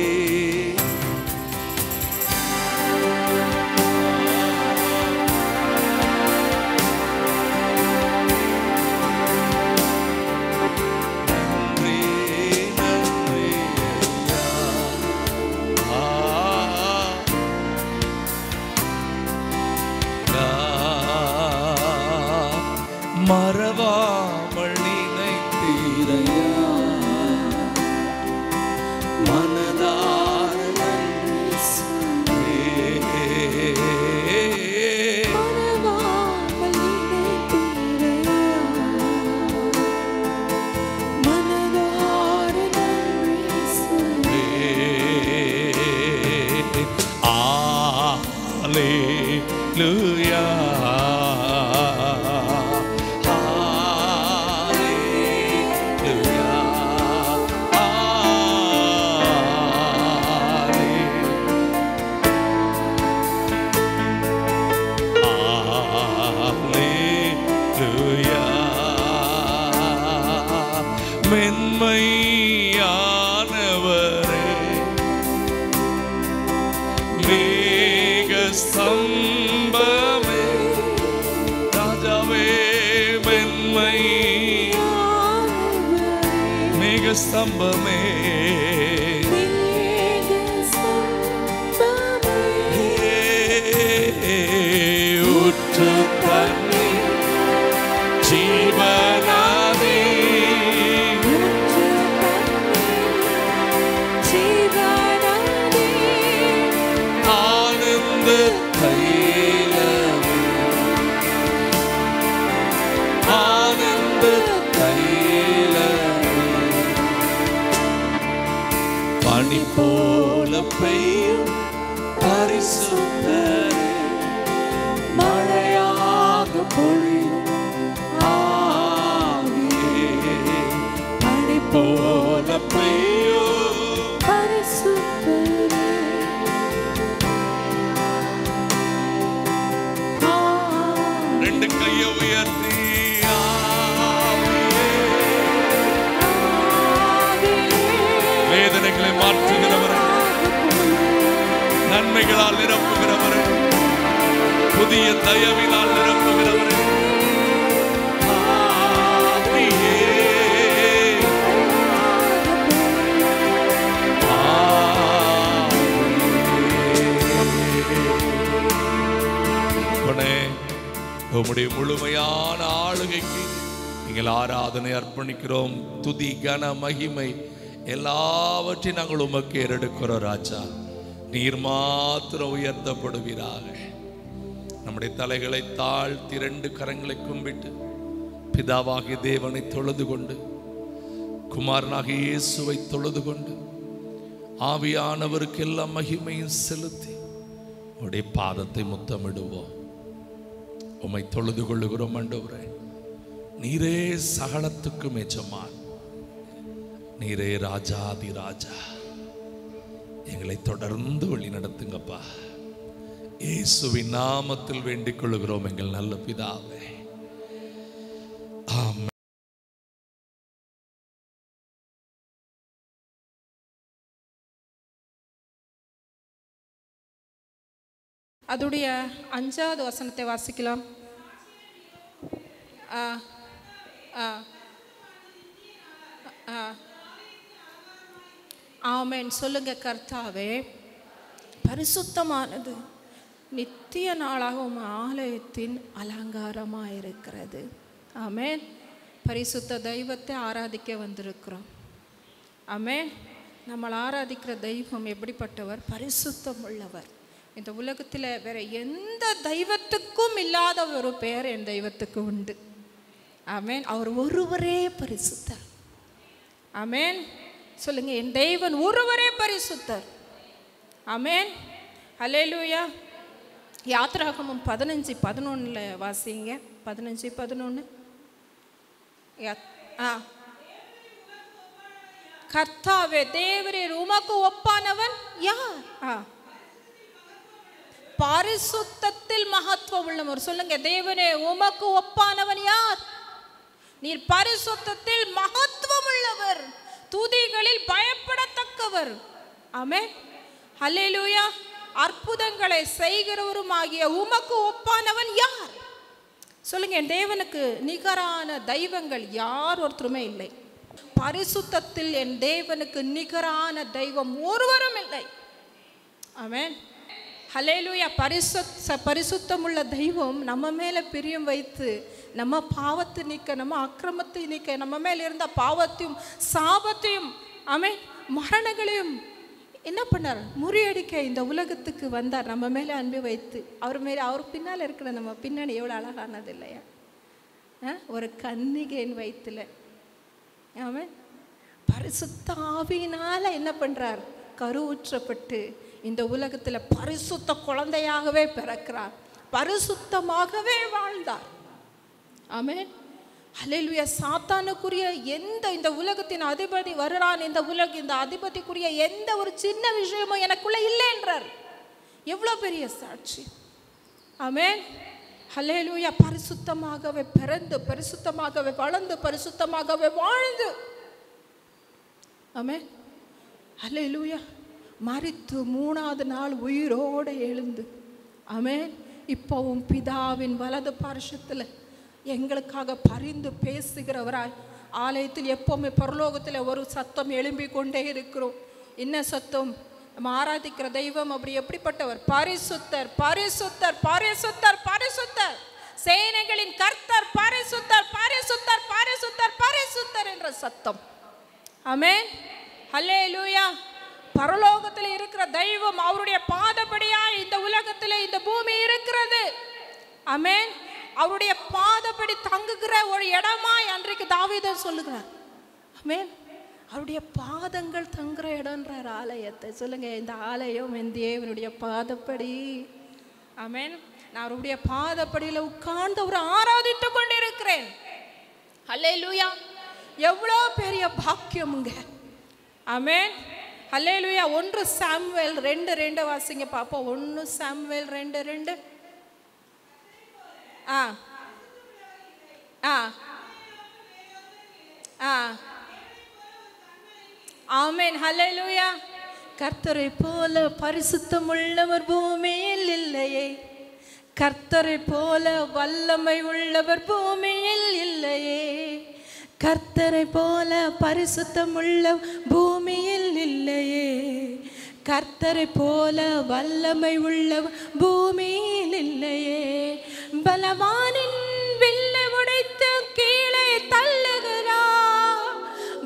மறவாமல் நினைத்தீரையா மனதார நன்றி மறவாமல் நினைத்தீரையா மனதார நன்றி ஹல்லேலூயா மென்மையானவரே மேக ஸ்தம்பமே ராஜாவே மென்மை மேக ஸ்தம்பமே ஊற்று தண்ணீர் ஜீவனாதே ஆனந்த தைலமே ஆனந்த தைலமே பனி போல பெய்யும் பரிசுத்தரே மழையாக பொழியும் ஆவியே பனி போல பெய்யும் பரிசுத்தரே ரெண்டு கையை உயர்த்தி ஆவியே வேதனைகளை மாற்றுகிறவரே நன்மைகளால் நிரப்புகிறவரே புதிய தயவினால் நிரப்புகிறவரே ஆவியே ஆவியே உம்முடைய முழுமையான ஆளுகைக்கு நீங்கள் ஆராதனை அர்ப்பணிக்கிறோம். துதி கன மகிமை எல்லாவற்றையும் நாங்கள் உமக்கு ஏறெடுக்கிறோம் ராஜா. நீர் மாத்திரம் உயர்த்தப்படுவீராக. நம்முடைய தலைகளை தாழ்த்தி இரண்டு கரங்களை கும்பிட்டு பிதாவாகிய தேவனை தொழுது கொண்டு குமாரனாகிய இயேசுவை தொழுது கொண்டு ஆவியானவருக்கு எல்லா மகிமையும் செலுத்தி உடைய பாதத்தை முத்தமிடுவோம். உம்மை தொழுது கொள்ளுகிறோம் ஆண்டவரே. நீரே சகலத்துக்கும் எஜமான், நீரே ராஜாதி ராஜா. எங்களை தொடர்ந்து வழி நடத்துங்கப்பா. இயேசுவின் நாமத்தில் வேண்டிக் கொள்ளுகிறோம் எங்கள் நல்ல பிதாவே. ஆமென். அதுடைய 5வது வசனத்தை வாசிக்கலாம். ஆமென். சொல்லுங்க. கர்த்தாவே, பரிசுத்தமானது நித்திய நாளாக உம் ஆலயத்தின் அலங்காரமாக இருக்கிறது. ஆமென். பரிசுத்த தெய்வத்தை ஆராதிக்க வந்திருக்கிறோம். ஆமென். நம்மளை ஆராதிக்கிற தெய்வம் எப்படிப்பட்டவர்? பரிசுத்தம் உள்ளவர். இந்த உலகத்தில் வேற எந்த தெய்வத்துக்கும் இல்லாத ஒரு பெயர் என் தெய்வத்துக்கு உண்டு. ஆமென். அவர் ஒருவரே பரிசுத்தர். ஆமென். சொல்லுங்க. என் தெய்வன் ஒருவரே பரிசுத்தர். ஆமென். ஹல்லேலூயா. யாத்திராகமம் 15:11 வாசிங்க. 15:11. கர்த்தாவே தேவரீர் உமக்கு ஒப்பானவன் யார்? பரிசுத்தத்தில் மகத்துவம் உள்ளவர். சொல்லுங்க, தேவனே உமக்கு ஒப்பானவன் யார்? நீர் பரிசுத்தத்தில் மகத்துவம் உள்ளவர், துதிகளில் பயப்படத்தக்கவர். ஆமென், ஹல்லேலூயா. அற்புதங்களை செய்கிறவருமாகிய உமக்கு ஒப்பானவன் யார்? சொல்லுங்க, என் தேவனுக்கு நிகரான தெய்வங்கள் யார் ஒருத்தருமே இல்லை. பரிசுத்தத்தில் என் தேவனுக்கு நிகரான தெய்வம் ஒருவரும் இல்லை. ஆமென், ஹல்லேலூயா. பரிசுத்தமுள்ள தெய்வம் நம்ம மேலே பிரியம் வைத்து நம்ம பாவத்தை நீக்க, நம்ம அக்கிரமத்தை நீக்க, நம்ம மேலே இருந்த பாவத்தையும் சாபத்தையும், ஆமென், மரணங்களையும் என்ன பண்ணார்? முறியடிக்க இந்த உலகத்துக்கு வந்தார். நம்ம மேலே அன்பு வைத்து அவர் மேலே, அவர் பின்னால் இருக்கிற நம்ம பின்னணி எவ்வளோ அழகானது இல்லையா? ஒரு கன்னிகையின் வயிற்றுல, ஆமென், பரிசுத்த ஆவியினால என்ன பண்றார்? கருவுற்றப்பட்டு இந்த உலகத்தில் பரிசுத்த குழந்தையாகவே பிறக்கிறார், பரிசுத்தமாகவே வாழ்ந்தார். ஆமென், ஹல்லேலூயா. சாத்தானுக்குரிய இந்த உலகத்தின் அதிபதி வருறான், இந்த அதிபதிக்குரிய எந்த ஒரு சின்ன விஷயமும் எனக்குள்ள இல்லை என்றார். எவ்வளோ பெரிய சாட்சி! ஆமென், ஹல்லேலூயா. பரிசுத்தமாகவே பிறந்து, பரிசுத்தமாகவே வளர்ந்து, பரிசுத்தமாகவே வாழ்ந்து, ஆமென், ஹல்லேலூயா, மரித்து 3ஆவது நாள் உயிரோடு எழுந்து, ஆமென், இப்போவும் பிதாவின் வலது பார்சத்தில் எங்களுக்காக பரிந்து பேசுகிறவராய் ஆலயத்தில் எப்போவுமே பரலோகத்தில் ஒரு சத்தம் எழும்பி கொண்டே இருக்கிறோம். என்ன சத்தம்? நம்ம ஆராதிக்கிற தெய்வம் அப்படி எப்படிப்பட்டவர்? பரிசுத்தர், பரிசுத்தர், பரிசுத்தர், பரிசுத்தர், சேனைகளின் கர்த்தர், பரிசுத்தர், பரிசுத்தர், பரிசுத்தர், பரிசுத்தர் என்ற சத்தம். ஆமென், ஹல்லேலூயா. பரலோகத்தில் இருக்கிற தெய்வம் அவருடைய பாதப்படியா இந்த உலகத்தில் இந்த பூமி இருக்கிறது. ஆமென், அவருடைய பாதப்படி தங்குகிற ஒரு இடமாய் அன்றைக்கு தாவீது சொல்லுகிறார். ஆமென், அவருடைய பாதங்கள் தங்குற இடம்ன்றார் ஆலயத்தை. சொல்லுங்க, இந்த ஆலயம் என் தேவனுடைய பாதப்படி. ஆமென், நான் அவருடைய பாதப்படியில் உட்கார்ந்து அவரை ஆராதித்து கொண்டிருக்கிறேன். ஹல்லேலூயா. எவ்வளோ பெரிய பாக்கியமுங்க. ஆமென், ஹல்லேலூயா. 1 சாமுவேல் 2:2 வாசிங்க பாப்போம். 1 சாமுவேல் 2:2. ஆமென், ஹல்லேலூயா. கர்த்தரை போல பரிசுத்தமுள்ளவர் பூமியில் இல்லையே, கர்த்தரை போல வல்லமை உள்ளவர் பூமியில் இல்லையே, கர்த்தரை போல பரிசுத்தமுள்ள பூமியில் இல்லையே, கர்த்தரை போல வல்லமை உள்ளவர் பூமியில் இல்லையே. பலவானின் வில்லை உடைத்து கீழே தள்ளுகிறார்,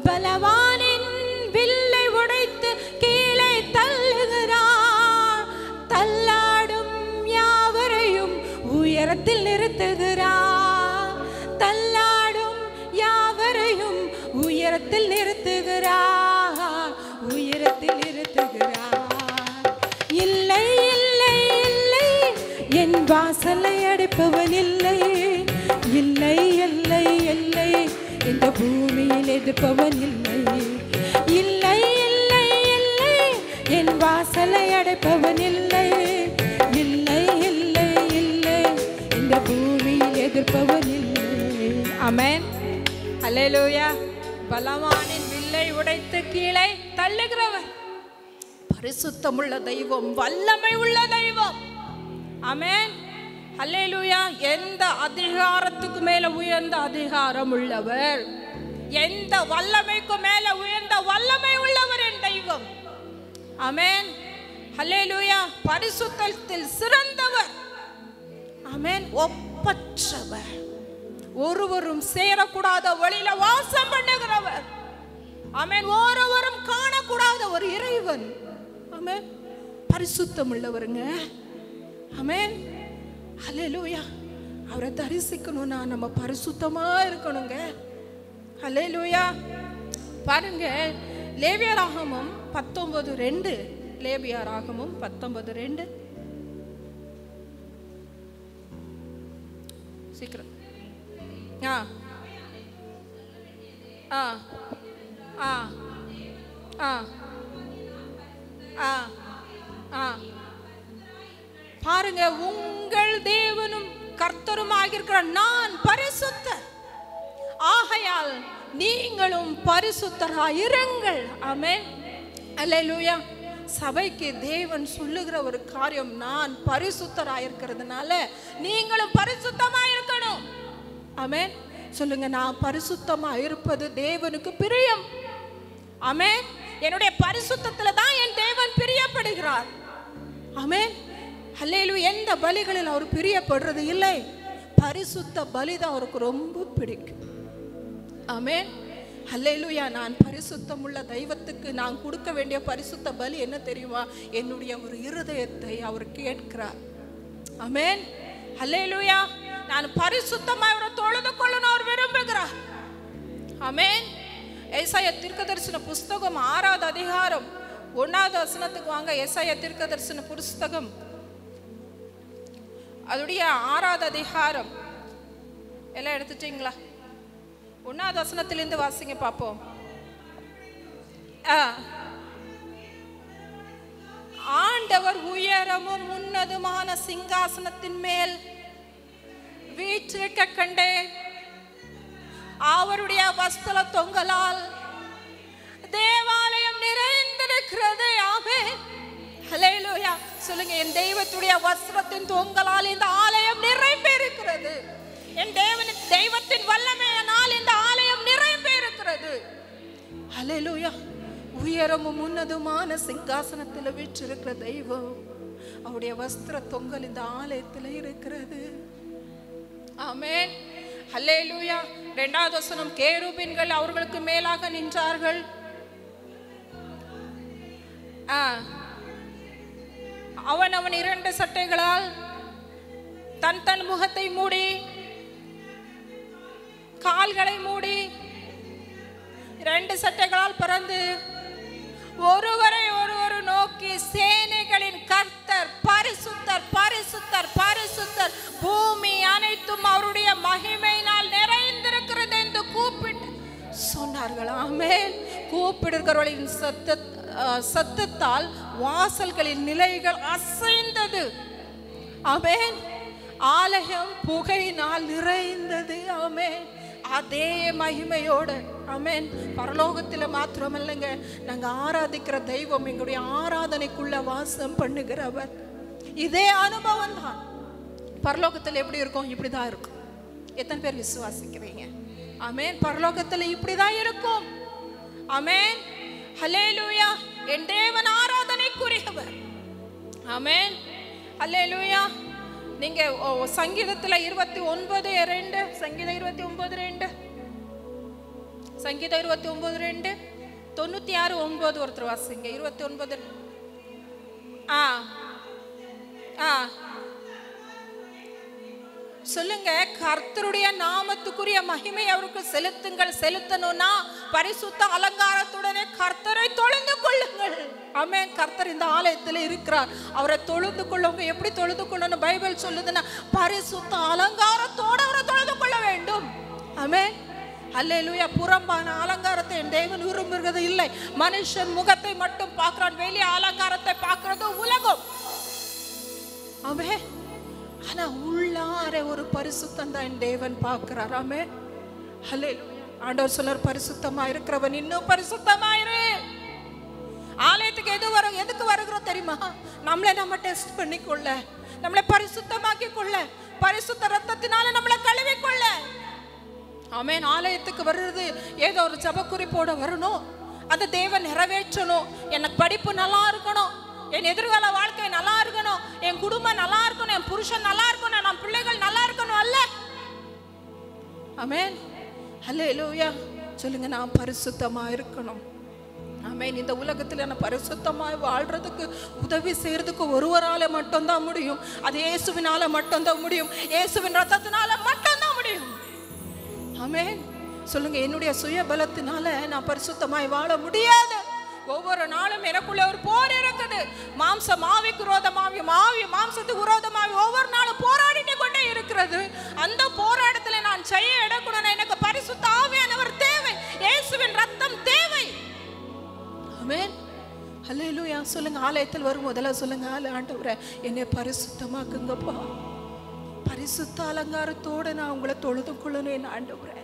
பலவானின் வில்லை உடைத்து கீழே தள்ளுகிறார், தள்ளாடும் யாவரையும் உயரத்தில் நிறுத்துகிறார், தள்ளாடும் யாவரையும் உயரத்தில் நிறுத்துகிறார், உயரத்தில் நிறுத்துகிறார். இல்லை இல்லை இல்லை, என் வாசலை அடைப்பவன் இல்லை, இல்லை இல்லை இல்லை, இந்த பூமியில் எதிர்ப்பவன் இல்லை, இல்லை இல்லை இல்லை, என் வாசலை அடைப்பவன் இல்லை, இல்லை இல்லை இல்லை, இந்த பூமியில் எதிர்ப்பவன் இல்லை. ஆமென், ஹல்லேலூயா. பலவானின் வில்லை உடைத்து கீழே தள்ளுகிறவர், பரிசுத்தமுள்ள தெய்வம், வல்லமை உள்ள தெய்வம். ஆமென், ஹல்லேலூயா. எந்த அதிகாரத்துக்கு மேல உயர்ந்த அதிகாரம் உள்ளவர், எந்த வல்லமைக்கு மேல உயர்ந்த வல்லமை உள்ளவர் என் தெய்வம். ஆமென், ஹல்லேலூயா. பரிசுத்தத்தில் சிறந்தவர். ஆமென், ஒப்பற்றவர், ஒருவரும் சேரக்கூடாத வழியில வாசம் பண்ணுகிறவர். ஆமென், ஒருவரும் காணக்கூடாத ஒரு இறைவன். ஆமென், பரிசுத்தம் உள்ளவருங்க. ஆமென், ஹல்லேலூயா. அவரை தரிசிக்கணும்னா நம்ம பரிசுத்தமா இருக்கணுங்க. ஹல்லேலூயா. பாருங்க, லேவியராகமம் 19:2, லேவியராகமம் 19:2. சீக்கிரம். ஆ ஆ ஆ ஆ ஆ ஆ பாருங்க, உங்கள் தேவனும் கர்த்தருமாகியிருக்கிற நான் பரிசுத்தர், ஆகையால் நீங்களும் பரிசுத்தராயிருங்கள். ஆமென். அல்லேலூயா. சபைக்கு தேவன் சொல்லுகிற ஒரு காரியம், நான் பரிசுத்தராயிருக்கிறதுனால நீங்களும் பரிசுத்தமாயிருக்கணும். ஆமென். சொல்லுங்க, நான் பரிசுத்தமா இருப்பது தேவனுக்கு பிரியம். ஆமென். என்னுடைய பரிசுத்தத்துல தான் என் தேவன் பிரியப்படுகிறார். ஆமென். அல்லேலூயா. எந்த பலிகளில் அவர் பிரியப்படுறது இல்லை, பரிசுத்த பலி தான் அவருக்கு ரொம்ப பிடிக்கும். ஆமென். அல்லேலூயா. நான் பரிசுத்தம் உள்ள தெய்வத்துக்கு நான் கொடுக்க வேண்டிய பரிசுத்த பலி என்ன தெரியுமா? என்னுடைய ஒரு இருதயத்தை அவர் கேட்கிறார். ஆமென். அல்லேலூயா. நான் பரிசுத்தமா அவரை தொழுது கொள்ளணும் அவர் விரும்புகிறார். ஆமென். ஏசாயா தீர்க்கதரிசன புஸ்தகம் 6வது அதிகாரம் 1வது வசனத்துக்கு வாங்க. ஏசாயா தீர்க்கதரிசன புஸ்தகம் அதோடைய 6வது அதிகாரம். எல்லாம் எடுத்துட்டீங்களா? 1வது வசனத்திலிருந்து வாசிங்க பார்ப்போம். ஆண்டவர் உயரமும் உன்னதமான சிங்காசனத்தின் மேல் வீற்றிருக்க கண்டேன். அவருடைய வஸ்திர தொங்கலால் தேவாலயம் நிறைந்திருக்கிறது. ஆமென். ஹல்லேலூயா. சொல்லுங்க, என் தெய்வத்துடைய வஸ்திரத்தின் தொங்கலால் இந்த ஆலயம் நிறைந்திருக்கிறது. என் தெய்வத்தின் வல்லமையினால் இந்த ஆலயம் நிறைந்திருக்கிறது. ஹல்லேலூயா. உயரமும் உன்னதமான சிங்காசனத்தில் வீற்றிருக்கிற தெய்வம், அவருடைய வஸ்திர தொங்கல் இந்த ஆலயத்தில் இருக்கிறது. ஆமென். ஹல்லேலூயா. 2வது வசனம், கேருபீன்கள் அவர்களுக்கு மேலாக நின்றார்கள். அவன் 2 சட்டைகளால் தன் முகத்தை மூடி கால்களை மூடி 2 சட்டைகளால் பறந்து ஒருவரை ஒருவர் நோக்கி, சேனைகளின் கர்த்தர் பரிசுத்தர் பரிசுத்தர் பரிசுத்தர், பூமி அனைத்தும் அவருடைய மகிமையினால் நிறைந்திருக்கிறது என்று கூப்பிட்டு சொன்னார்கள். ஆமென். கூப்பிடுகிறவர்களின் சத்தத்தால் வாசல்களின் நிலைகள் அசைந்தது. ஆமென். ஆலயம் புகையினால் நிறைந்தது. ஆமென். அதே மகிமையோடு. ஆமென். பரலோகத்தில் மாத்திரமல்லங்க, நாங்கள் ஆராதிக்கிற தெய்வம் எங்களுடைய ஆராதனைக்குள்ள வாசம் பண்ணுகிறவர். இதே அனுபவம் தான் பரலோகத்தில் எப்படி இருக்கும்? இப்படிதான் இருக்கும். எத்தனை பேர் விசுவாசிக்கிறீங்க? ஆமென். பரலோகத்தில் இப்படிதான் இருக்கும். ஆமென். ஹல்லேலூயா. என் தேவன் ஆராதனைக்குரியவர். ஆமென். ஹல்லேலூயா. நீங்க சங்கீதத்துல 29:2, சங்கீதம் 29:2, சங்கீதம் 29:2, 96:9 ஒருத்தர் வாசிங்க. 29. சொல்லுங்க, கர்த்தருடைய நாமத்துக்குரிய மகிமை அவருக்கு செலுத்துங்கள். செலுத்தணும்னா பரிசுத்த அலங்காரத்துடனே கர்த்தரை தொழுது கொள்ளுங்கள். ஆமென். கர்த்தர் இந்த ஆலயத்தில் இருக்கிறார். அவரை தொழுது கொள்ளுங்க. எப்படி தொழுது கொள்ளணும்? பைபிள் சொல்லுதுன்னா பரிசுத்த அலங்காரத்தோடு அவரை தொழுது கொள்ள வேண்டும். ஆமென். அல்லேலூயா. புறம்பான அலங்காரத்தை என் தேவன் விரும்புகிறது இல்லை. மனுஷன் முகத்தை மட்டும் பார்க்கிறான், வெளிய அலங்காரத்தை பார்க்கிறது உலகம். ஆமென். ஆனா உள்ளார ஒரு பரிசுத்தம் தான் என் தேவன் பார்க்கிறார். ஆமென். ஹல்லேலூயா. ஆண்டவர் சொல்றார், பரிசுத்தமா இருக்கிறவன் இன்னும் பரிசுத்தமாயிரு. ஆலயத்துக்கு எதுக்கு வருகிறோம் தெரியுமா? நம்ம டெஸ்ட் பண்ணிக்கொள்ள, நம்மளை பரிசுத்தமாக்கி கொள்ள, பரிசுத்த ரத்தத்தினால நம்மளை கழுவி கொள்ள. ஆமென். ஆலயத்துக்கு வர்றது ஏதோ ஒரு ஜபக்குறிப்போட வரணும், அந்த தேவன் நிறைவேற்றணும், எனக்கு படிப்பு நல்லா இருக்கணும், என் எதிர்கால வாழ்க்கை நல்லா இருக்கணும், என் குடும்பம் நல்லா இருக்கணும், என் புருஷன் நல்லா இருக்கணும், நம் பிள்ளைகள் நல்லா இருக்கணும் அல்ல. ஆமென். ஹல்லேலூயா. சொல்லுங்க, நான் பரிசுத்தமா இருக்கணும். ஆமென். இந்த உலகத்தில் நான் பரிசுத்தமாய் வாழ்றதுக்கு உதவி செய்யறதுக்கு ஒருவரால மட்டும்தான் முடியும். அது இயேசுவினால மட்டும்தான் முடியும். இயேசுவின் ரத்தத்தினால மட்டும்தான் முடியும். ஆமென். சொல்லுங்க, என்னுடைய சுய பலத்தினால நான் பரிசுத்தமாய் வாழ முடியாது. ஒவ்வொரு நாளும் எனக்குள்ள ஒரு போர் இருக்குது. மாம்சம் ஆவிக்கு விரோதமாவி, ஆவி மாம்சத்துக்கு விரோதமாவி ஒவ்வொரு நாளும் போராடிட்டு கொண்டே இருக்கு. இருக்கிறது. அந்த போராட்டத்தில் நான் ஜெயம் எடுக்கணும். எனக்கு பரிசுத்த ஆவியானவர் தேவை. இயேசுவின் ரத்தம் தேவை. ஆமென். ஹல்லேலூயா. சொல்லுங்க, ஆலயத்தில் வரும் முதல்ல சொல்லுங்க, ஆண்டவரே என்னை பரிசுத்தமாக்குங்கப்பா. பரிசுத்த அலங்காரத்தோட நான் உங்களை தொழுது கொள்ளணும் ஆண்டவரே.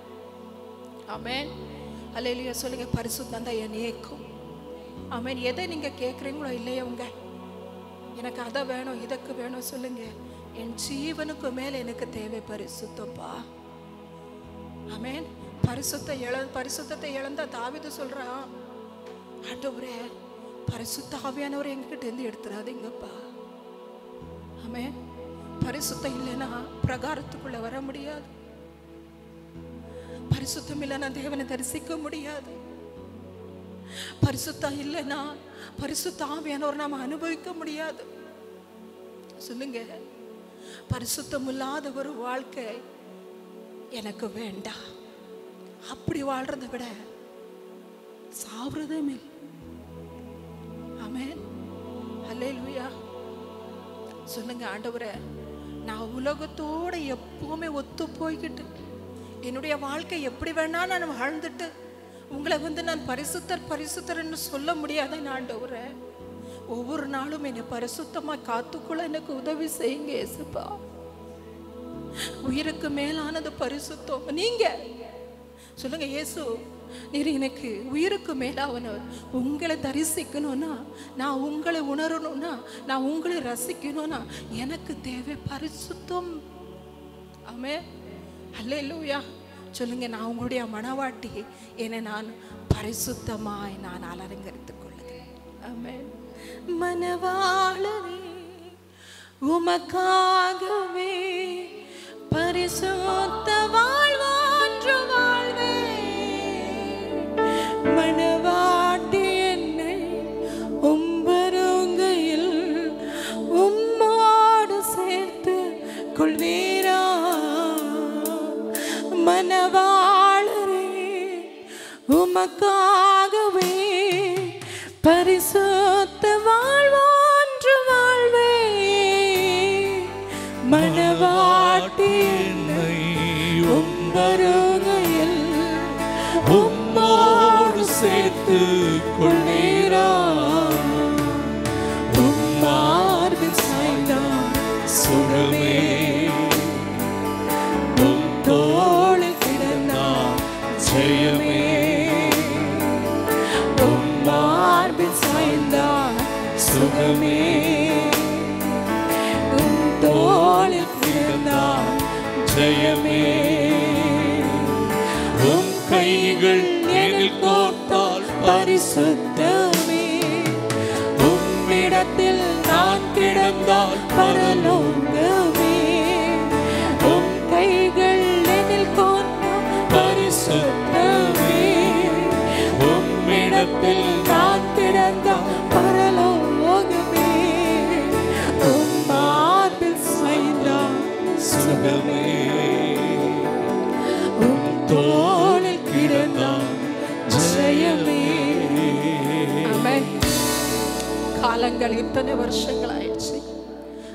ஆமென். ஹல்லேலூயா. சொல்லுங்க, பரிசுத்தம் தான் என்னை ஏக்கும். ஆமென். எதை நீங்க கேட்குறீங்களோ இல்லையா, உங்க எனக்கு அதை வேணும் இதுக்கு வேணும் சொல்லுங்க, என் ஜீவனுக்கு மேல எனக்கு தேவை பரிசுத்தப்பா. ஆமென். பரிசுத்தத்தை இழந்த தாவீது சொல்றான், ஆண்டவரே பரிசுத்த ஆவியானவர் எங்ககிட்ட இருந்து எடுத்துறாதீங்கப்பா. ஆமென். பரிசுத்தம் இல்லைன்னா பிரகாரத்துக்குள்ள வர முடியாது. பரிசுத்தம் இல்லைன்னா தேவனை தரிசிக்க முடியாது. பரிசுத்தம் இல்லைன்னா பரிசுத்த ஆவியானவர் நாம அனுபவிக்க முடியாது. சொல்லுங்க, பரிசுத்தம் இல்லாத ஒரு வாழ்க்கை எனக்கு வேண்டாம். அப்படி வாழ்றதை விட சாவுறதே மேல். ஆமென். ஹல்லேலூயா. சொல்லுங்க, ஆண்டவரே நான் உலகத்தோட எப்பவுமே ஒத்து போய்கிட்டு என்னுடைய வாழ்க்கை எப்படி வேணா நான் வாழ்ந்துட்டு உங்களை நான் பரிசுத்தர்ன்னு சொல்ல முடியாத ஆண்டவரே. ஒவ்வொரு நாளும் என்னை பரிசுத்தமா காத்துக்குள்ள எனக்கு உதவி செய்யுங்க இயேசுப்பா. உயிருக்கு மேலானது பரிசுத்தம். நீங்க சொல்லுங்க, இயேசு நீர் எனக்கு உயிருக்கு மேலாவனவர். உங்களை தரிசிக்கணும்னா, நான் உங்களை உணரணும்னா, நான் உங்களை ரசிக்கணும்னா எனக்கு தேவை பரிசுத்தம். ஆமென். ஹல்லேலூயா. சொல்லுங்க, நான் உங்களுடைய மனவாட்டி, என்னை நான் பரிசுத்தமாய் நான் அலங்கரித்துக் கொள்ளுகிறேன். ஆமென். மனவாளனே உமக்காகவே பரிசுத்த வாழ்வான்று வாழ்வே. மனவாட்டி என்னை உம்பருங்கையில் உம்மோடு சேர்த்து கொள்வீரா. மனவாளரே உமக்காகவே பரிசுத்த வாழ்வான்று வாழ்வே. மனவாட்டி என்னை உம்பருங்கையில் உம்மோடு சேர்த்து கொள்வீரா. உம்மார்பில் சாய்ந்தால் சுகமே, உம் தோளில் கிடந்தால் ஜெயமே. உம்மார்பில் சாய்ந்தால் சுகமே, உம் தோளில் கிடந்தால் ஜெயமே. உம் கைகள் எனில் கோர்த்தால் பரிசுத்தமே. உம்மிடத்தில் நான் கிடந்தால் பரலோகமே. உம் கைகள் எனில் கோர்த்தால் பரிசுத்தமே. உம்மிடத்தில் நான் கிடந்தால் பரலோகமே. உம் மார்பில் சாய்ந்தால் சுகமே, உம் தோளில் கிடந்தால் ஜெயமே. ஆமென். காலங்கள் இத்தனை வருஷங்கள் ஆயிடுச்சு.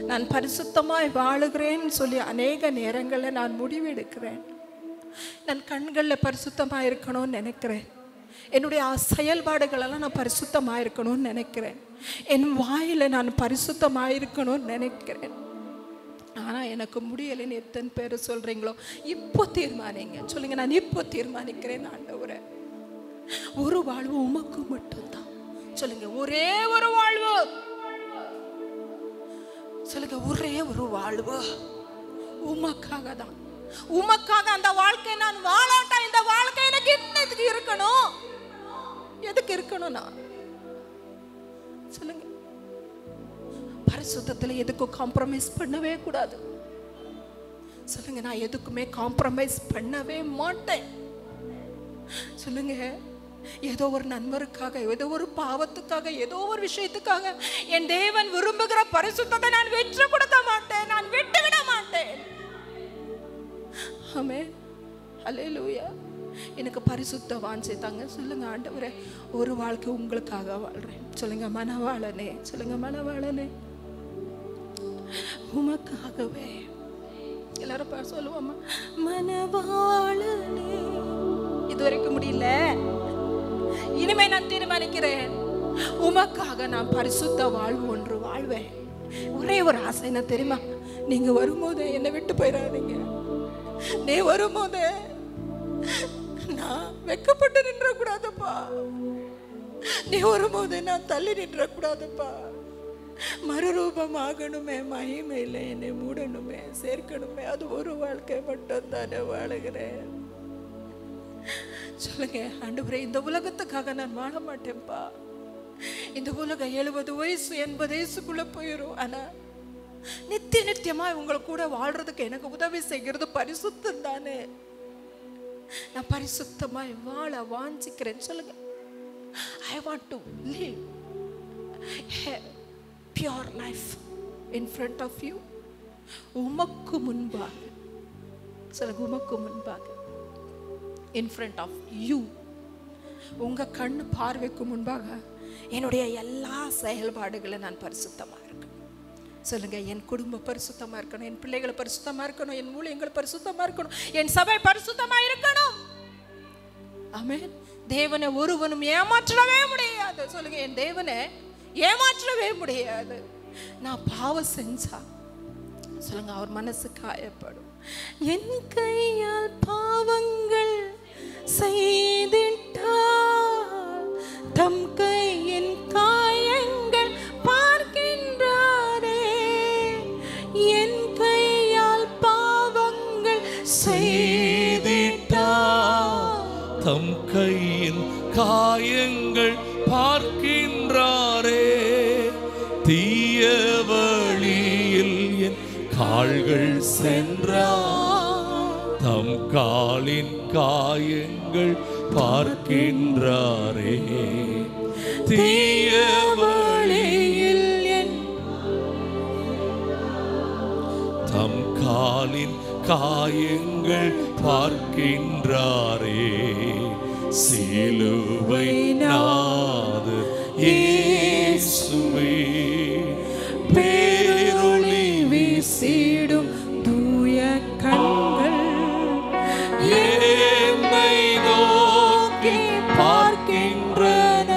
நான் பரிசுத்தமாய் வாழுகிறேன்னு சொல்லி அநேக நேரங்களில் நான் முடிவெடுக்கிறேன். நான் கண்களில் பரிசுத்தமாக இருக்கணும்னு நினைக்கிறேன். என்னுடைய செயல்பாடுகளெல்லாம் நான் பரிசுத்தமாக இருக்கணும்னு நினைக்கிறேன். என் வாயில் நான் பரிசுத்தமாக இருக்கணும்னு நினைக்கிறேன். ஆனால் எனக்கு முடியலைன்னு எத்தனை பேர் சொல்கிறீங்களோ, இப்போ தீர்மானிங்க. சொல்லுங்க, நான் இப்போ தீர்மானிக்கிறேன் ஆண்டவரே, ஒரு வாழ்வு உமக்கு மட்டும்தான். சொல்லுங்க, ஒரே ஒரு வாழ்வு. சொல்லுங்க, ஒரே ஒரு வாழ்வு உமக்காக தான். உமக்காக அந்த வாழ்க்கை நான் வாழாட்டா இந்த வாழ்க்கை எனக்கு என்னதுக்கு இருக்கணும்? எதுக்கு இருக்கணும்? நான் சொல்லுங்க, பரிசுத்தத்தில் எதுக்கும் காம்ப்ரமைஸ் பண்ணவே கூடாது. சொல்லுங்க, நான் எதுக்குமே காம்ப்ரமைஸ் பண்ணவே மாட்டேன். சொல்லுங்க, ஏதோ ஒரு நண்பருக்காக, ஏதோ ஒரு பாவத்துக்காக, ஏதோ ஒரு விஷயத்துக்காக என் தேவன் விரும்புகிற பரிசுத்தத்தை நான் விட்டு கொடுக்க மாட்டேன், நான் விட்டு விட மாட்டேன். ஆமென். ஹல்லேலூயா. எனக்கு பரிசுத்த வாஞ்சை தாங்க. சொல்லுங்க, ஆண்டவரே ஒரு வாழ்க்கை உங்களுக்காக வாழ்றேன். சொல்லுங்க, மனவாளனே. சொல்லுங்க, மனவாளனே, உமக்காகவே எல்லாரும் சொல்லுவோமா? மனவாளனே. இதுவரைக்கும் முடியல. இனிமே நான் தீர்மானிக்கிறேன், உமக்காக நான் பரிசுத்த வாழ்வு ஒன்று வாழ்வேன். ஒரே ஒரு ஆசை என்ன தெரியுமா? நீங்க வரும்போது என்னை விட்டு போயிடாதீங்க. நீ வரும்போது நான் வெக்கப்பட்டு நின்ற கூடாதுப்பா. நீ வரும்போது நான் தள்ளி நின்ற கூடாதுப்பா. மறுரூபம் ஆகணுமே, மகிமையில என்னை மூடணுமே, சேர்க்கணுமே. அது ஒரு வாழ்க்கை மட்டும் தானே வாழுகிறேன். சொல்லுங்க, ஆண்டவரே, இந்த உலகத்துக்காக நான் வாழ மாட்டேன்ப்பா. இந்த உலகம் 70 வயசு 80 வயசுக்குள்ள போயிடும். ஆனா நித்தியமா உங்களை கூட வாழ்றதுக்கு எனக்கு உதவி செய்கிறது பரிசுத்தம் தானே. நான் பரிசுத்தமாய் வாழ வாஞ்சிக்கிறேன். சொல்லுங்க, I want to live a pure life in front of you. உமக்கு முன்பாக, சொல்லுங்க, உமக்கு முன்பாக, in front of you. உங்க கண்ணு பார்வைக்கு முன்பாக என்னுடைய எல்லா செயல்பாடுகளை நான் பரிசுத்தமா இருக்கணும். சொல்லுங்க, என் குடும்பம் பரிசுத்தமா இருக்கணும், என் பிள்ளைகளை பரிசுத்தமா இருக்கணும், என் ஊழியங்கள் பரிசுத்தமா இருக்கணும், என் சபை பரிசுத்தமா இருக்கணும். ஆமென். தேவனை ஒருவனும் ஏமாற்றவே முடியாது. சொல்லுங்க, என் தேவனை ஏமாற்றவே முடியாது. நான் பாவம் செஞ்சா சொல்லுங்க, அவர் மனசு காயப்படும். என் கையால் பாவங்கள் செய்திட்டால் தம் கையின் காயங்கள் பார்க்கின்றாரே. என் கையால் பாவங்கள் செய்திட்டால் தம் கையின் காயங்கள் பார்க்கின்றாரே. தீய வழியில் என் கால்கள் சென்றார், தம் காலின் காயங்கள் பார்க்கின்றாரே. தீய வழியில் என் தம் காலின் காயங்கள் பார்க்கின்றாரே. சிலுவை நாதர் இயேசுவே, பேரொளி வீசிடும் தூய கண்கள் என்னை நோக்கி பார்க்கின்றன,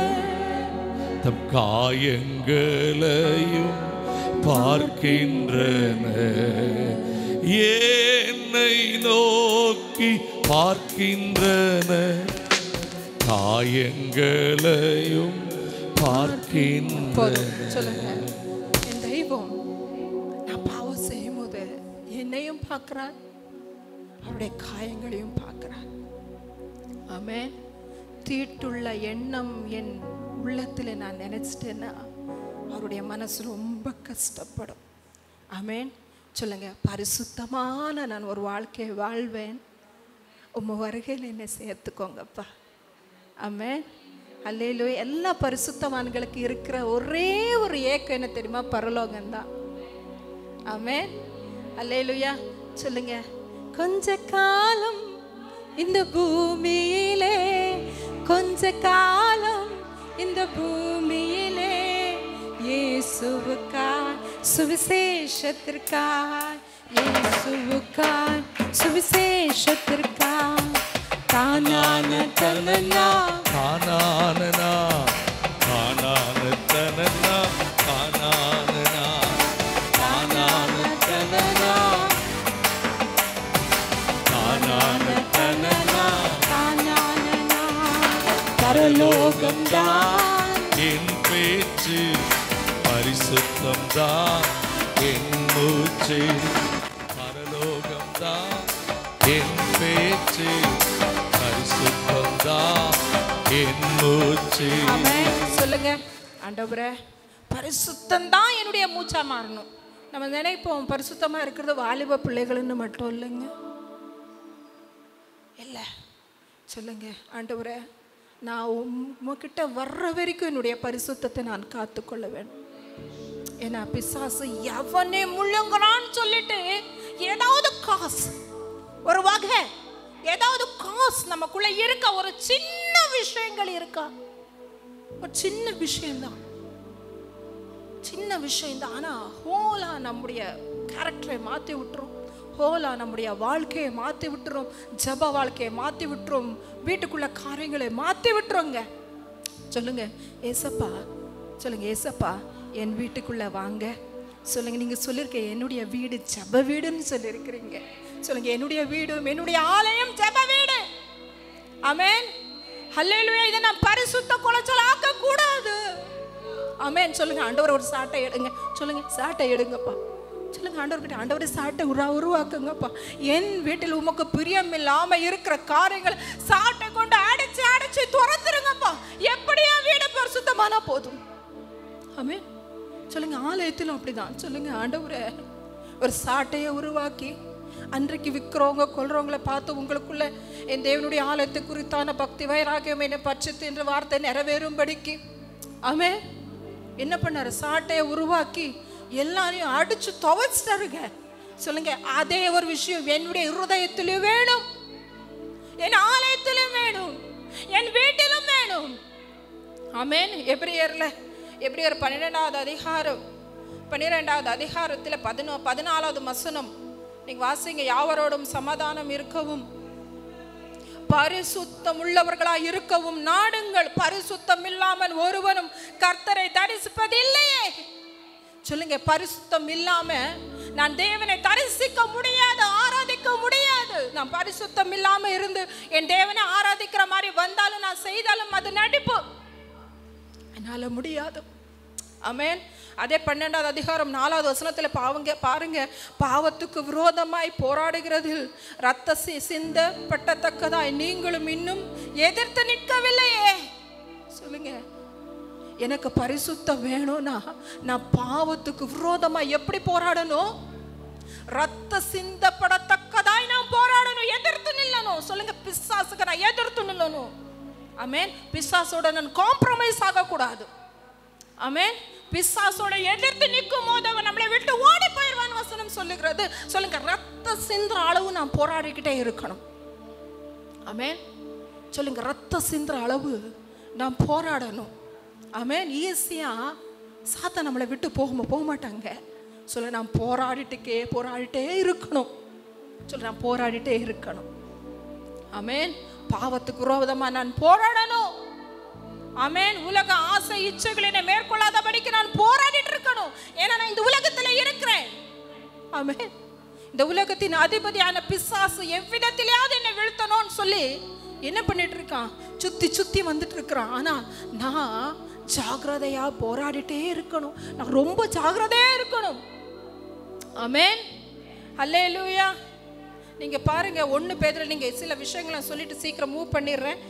தம் காயங்களையும் பார்க்கின்றன. என்னை நோக்கி பார்க்கின்றன, காயங்களையும் பார்க்கின்றன. சொல்லுங்க, என் தெய்வம் நான் பாவம் செய்யும் போது என்னையும் பார்க்கிறார், அவருடைய காயங்களையும் பார்க்கிறார். ஆமென். தீட்டுள்ள எண்ணம் என் உள்ளத்தில் நான் நினைச்சிட்டேன்னா அவருடைய மனசு ரொம்ப கஷ்டப்படும். ஆமென். சொல்லுங்க, பரிசுத்தமான நான் ஒரு வாழ்க்கையை வாழ்வேன். உம்ம வருகையில் என்னை சேர்த்துக்கோங்கப்பா. ஆமென். அல்லேலூயா. எல்லா பரிசுத்தவான்களுக்கு இருக்கிற ஒரே ஒரு ஏக்கம் என்ன தெரியுமா? பரலோகம்தான். ஆமென். அல்லேலூயா. சொல்லுங்க, கொஞ்ச காலம் இந்த பூமியிலே, கொஞ்ச காலம் இந்த பூமியிலே இயேசுவுக்காய் சுவிசேஷத்திற்காய், இயேசுவுக்காய் சுவிசேஷத்திற்காய் தானான தனனா கானானனா கானான தனனா கானானனா கானான தனனா கானான தனனா தானானனா பரலோகம்தான் என் பேச்சு, பரிசுத்தம்தான் என் மூச்சு. பரலோகம்தான் என் பேச்சு, பரிசுத்தம்தான் என் மூச்சு. ஆமென். சொல்லுங்க, ஆண்டவரே, பரிசுத்தம் தான் என்னுடைய மூச்சா மாறணும். நம்ம நினைப்போம் பரிசுத்தமா இருக்கிறது வாலிப பிள்ளைகள்னு மட்டும் இல்லைங்க. இல்லை, சொல்லுங்க, ஆண்டவரே, நான் உங்ககிட்ட வர்ற வரைக்கும் என்னுடைய பரிசுத்தத்தை நான் காத்துக்கொள்ள வேண்டும். ஏன்னா பிசாசு எவனே முள்ளுங்கிறான்னு சொல்லிட்டு ஏதாவது காசு, ஒரு வகை, ஏதாவது காசு நமக்குள்ள இருக்க, ஒரு சின்ன விஷயங்கள் இருக்கா, ஒரு சின்ன விஷயம்தான், சின்ன விஷயம்தான். ஆனா ஹோலா நம்முடைய கேரக்டரை மாற்றி விட்டுரும், ஹோலா நம்முடைய வாழ்க்கையை மாற்றி விட்டுரும், ஜப வாழ்க்கையை மாற்றி விட்டுரும், வீட்டுக்குள்ள காரியங்களை மாற்றி விட்டுருங்க. சொல்லுங்க ஏசப்பா, சொல்லுங்க ஏசப்பா என் வீட்டுக்குள்ள வாங்க. சொல்லுங்க, நீங்க சொல்லிருக்க என்னுடைய வீடு ஜப வீடுன்னு சொல்லியிருக்கிறீங்க. சொல்லுங்க என்னுடைய வீடும் என்னுடைய ஆலயம் ஜப வீடு. ஆமென், ஹல்லேலூயா. இதை நான் பரிசுத்த குலைச்சல் ஆக்க கூடாது. ஆமென். சொல்லுங்க ஆண்டவர் ஒரு சாட்டை எடுங்க. சொல்லுங்க சாட்டை எடுங்கப்பா. சொல்லுங்க ஆண்டவர்கிட்ட, ஆண்டவரை சாட்டை உருவாக்குங்கப்பா. என் வீட்டில் உமக்கு பிரியம் இல்லாம இருக்கிற காரியங்களை சாட்டை கொண்டு அடிச்சு அடிச்சு துரத்துருங்கப்பா. எப்படியா வீடு பரிசுத்தமானா போதும். ஆமென். சொல்லுங்க ஆலயத்திலும் அப்படிதான். சொல்லுங்க ஆண்டவரே ஒரு சாட்டையை உருவாக்கி அன்றைக்கு விற்கிறவங்க கொள்றவங்களை பார்த்து உங்களுக்குள்ள என் தேவனுடைய ஆலயத்தை குறித்தான பக்தி வைராகியம் என்னை பட்சித்து என்ற வார்த்தை நிறைவேறும்படிக்கு ஆமென் என்ன பண்ணாரு? சாட்டையை உருவாக்கி எல்லாரையும் அடிச்சு துவைச்சிட்டாருங்க. சொல்லுங்க அதே ஒரு விஷயம் என்னுடைய இருதயத்திலும் வேணும், என் ஆலயத்திலும் வேணும், என் வீட்டிலும் வேணும். ஆமென். எபிரேயர் 12வது அதிகாரத்தில் 14வது வசனம் நீங்க வாசிங்க. யாவரோடும் சமாதானம் இருக்கவும் பரிசுத்தம் உள்ளவர்களாய் இருக்கவும் நாடுங்கள், பரிசுத்தம் இல்லாமல் ஒருவனும் கர்த்தரை தரிசிப்பதில்லையே. சொல்லுங்க பரிசுத்தம் இல்லாம நான் தேவனை தரிசிக்க முடியாது, ஆராதிக்க முடியாது. நான் பரிசுத்தம் இல்லாம இருந்து என் தேவனை ஆராதிக்கிற மாதிரி வந்தாலும் நான் செய்தாலும் அது நடிப்பு, என்னால முடியாது. ஆமென். அதே 12வது அதிகாரம் 4வது வசனத்துல பாருங்க, பாவத்துக்கு விரோதமாய் போராடுகிறதில் ரத்த சிந்தப்பட்டத்தக்கதாய் நீங்களும் இன்னும் எதிர்த்து நிற்கவில்லையே. சொல்லுங்க எனக்கு பரிசுத்தம் வேணும்னா நான் பாவத்துக்கு விரோதமா எப்படி போராடணும்? ரத்த சிந்தப்படத்தக்கதாய் நான் போராடணும், எதிர்த்து நில்லணும். சொல்லுங்க பிசாசுக்கு நான் எதிர்த்து நில்லணும். ஆமென். பிசாசோட நான் காம்ப்ரமைஸ் ஆகக்கூடாது. ஆமென். பிசாசோட எதிர்த்து நிற்கும் போது அவன் நம்மளை விட்டு ஓடி போயிடுவான் வசனம் சொல்லுகிறது. சொல்லுங்க ரத்த சிந்துற அளவு நான் போராடிக்கிட்டே இருக்கணும். ஆமென். சொல்லுங்க ரத்த சிந்துற அளவு நான் போராடணும். ஆமென். ஈஸியா சாத்தா நம்மளை விட்டு போக மாட்டாங்க. சொல்ல நான் போராடிட்டே இருக்கணும். சொல்ல நான் போராடிட்டே இருக்கணும். ஆமென். பாவத்துக்கு விரோதமா நான் போராடணும். ஆமென். உலக ஆசை இச்சைகளை மேற்கொள்ளாதபடிக்கு நான் போராடிட்டு இருக்கணும். ஏன்னா நான் இந்த உலகத்துல இருக்கிறேன். ஆமென். இந்த உலகத்தின் அதிபதியான பிசாசு எவ்விதத்திலேயாவது என்னை வீழ்த்தணும்னு சொல்லி என்ன பண்ணிட்டு இருக்கான்? சுத்தி வந்துட்டு இருக்கிறான். ஆனா நான் ஜாக்கிரதையா போராடிட்டே இருக்கணும். நான் ரொம்ப ஜாக்கிரதையா இருக்கணும். ஆமென். ஹல்லேலூயா. நீங்க பாருங்க 1 பேதுரு, நீங்க சில விஷயங்களை சொல்லிட்டு சீக்கிரம் மூவ் பண்ணிடுறேன்.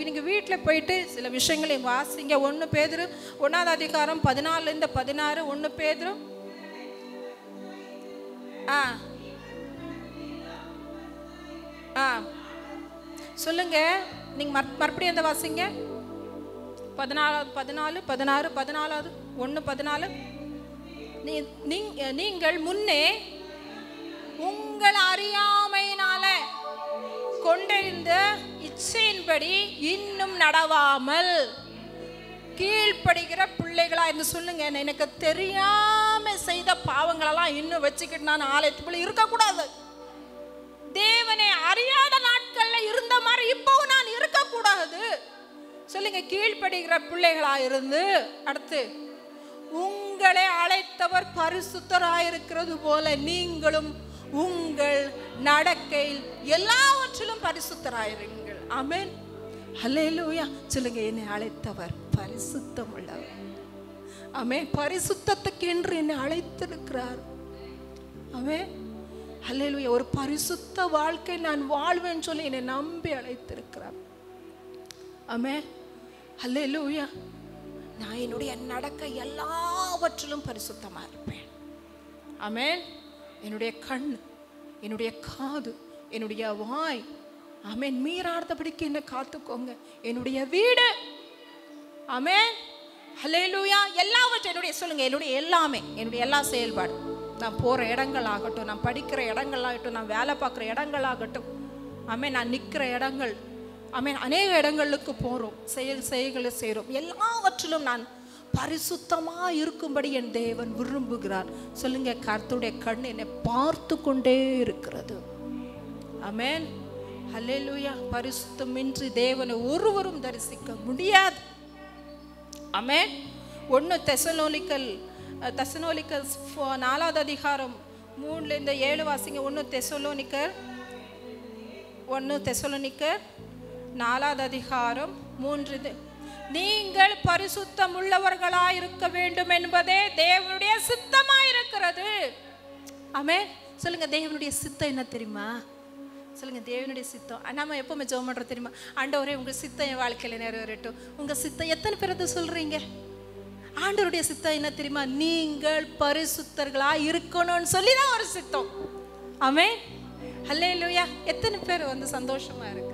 நீங்க வீட்டில் போயிட்டு சில விஷயங்களையும் வாசிங்க. 1 பேதுரு 1வது அதிகாரம் 14 16. 1 பேதுரு சொல்லுங்க. நீங்க மறுபடியும் எந்த வாசிங்க? 14 16 14. 1:14. நீங்கள் முன்னே உங்கள் அறியாமையினால கொண்டிருந்த இச்சையின்படி இன்னும் நடவாமல் கீழ்ப்படுகிற பிள்ளைகளா என்று சொல்லுங்க. எனக்கு தெரியாம செய்த பாவங்களெல்லாம் இன்னும் வச்சுக்கிட்டு நான் ஆலயத்துக்குள்ள இருக்கக்கூடாது. தேவனை அறியாத நாட்கள்ல இருந்த மாதிரி இப்பவும் நான் இருக்கக்கூடாது. சொல்லுங்க கீழ்ப்படுகிற பிள்ளைகளா இருந்து, அடுத்து உங்களை அழைத்தவர் பரிசுத்தராயிருக்கிறது போல நீங்களும் உங்கள் நடக்கையில் எல்லாவற்றிலும் பரிசுத்தராயிருங்கள். ஆமென். ஹல்லேலூயா. சொல்லுங்க என்னை அழைத்தவர் பரிசுத்தம் உள்ளவர். ஆமென். பரிசுத்தத்துக்கு என்று என்னை அழைத்திருக்கிறார். ஆமென். ஹல்லேலூயா. ஒரு பரிசுத்த வாழ்க்கை நான் வாழ்வேன்னு சொல்லி என்னை நம்பி அழைத்திருக்கிறார். ஆமென். ஹல்லேலூயா. நான் என்னுடைய நடக்கை எல்லாவற்றிலும் பரிசுத்தமா இருப்பேன். ஆமென். என்னுடைய கண், என்னுடைய காது, என்னுடைய வாய், ஆமென், மீறாதபடிக்கு என்ன காத்துக்கோங்க. என்னுடைய வீடு, ஆமென், ஹல்லேலூயா, எல்லாவற்றும் என்னுடைய, சொல்லுங்க என்னுடைய எல்லாமே, என்னுடைய எல்லா செயல்பாடு, நான் போகிற இடங்கள் ஆகட்டும், நான் படிக்கிற இடங்கள் ஆகட்டும், நான் வேலை பார்க்குற இடங்கள் ஆகட்டும், ஆமென், நான் நிற்கிற இடங்கள், ஆமென், அநேக இடங்களுக்கு போகிறோம், செயல்களை செய்கிறோம், எல்லாவற்றிலும் நான் பரிசுத்தமா இருக்கும்படி என் தேவன் விரும்புகிறார். சொல்லுங்க, கர்த்தருடைய கண் என்னை பார்த்து கொண்டே இருக்கிறது. ஆமென், ஹல்லேலூயா. பரிசுத்தமின்றி தேவனை ஒருவரும் தரிசிக்க முடியாது. ஆமென். 1 தெசலோனிக்கல் 4வது அதிகாரம் 3-7 வாசிங்க. 1 தெசலோனிக்கர் 4வது அதிகாரம் 3. நீங்கள் பரிசுத்தம் உள்ளவர்களாய் இருக்க வேண்டும் என்பதே தேவனுடைய சித்தமாய் இருக்கிறது. ஆமென். சொல்லுங்க, தேவனுடைய சித்தம் என்ன தெரியுமா? சொல்லுங்க, தேவனுடைய சித்தம். நம்ம எப்பவுமே ஜெபம் பண்றோம் தெரியுமா? ஆண்டவரே, உங்க சித்தம் என் வாழ்க்கையில நிறைவேறட்டும். உங்க சித்தம் எத்தனை பேர் அதை சொல்றீங்க? ஆண்டவருடைய சித்தம் என்ன தெரியுமா? நீங்கள் பரிசுத்தர்களா இருக்கணும்னு சொல்லிதான் ஒரு சித்தம். ஆமென், ஹல்லேலூயா. எத்தனை பேர் சந்தோஷமா இருக்குது?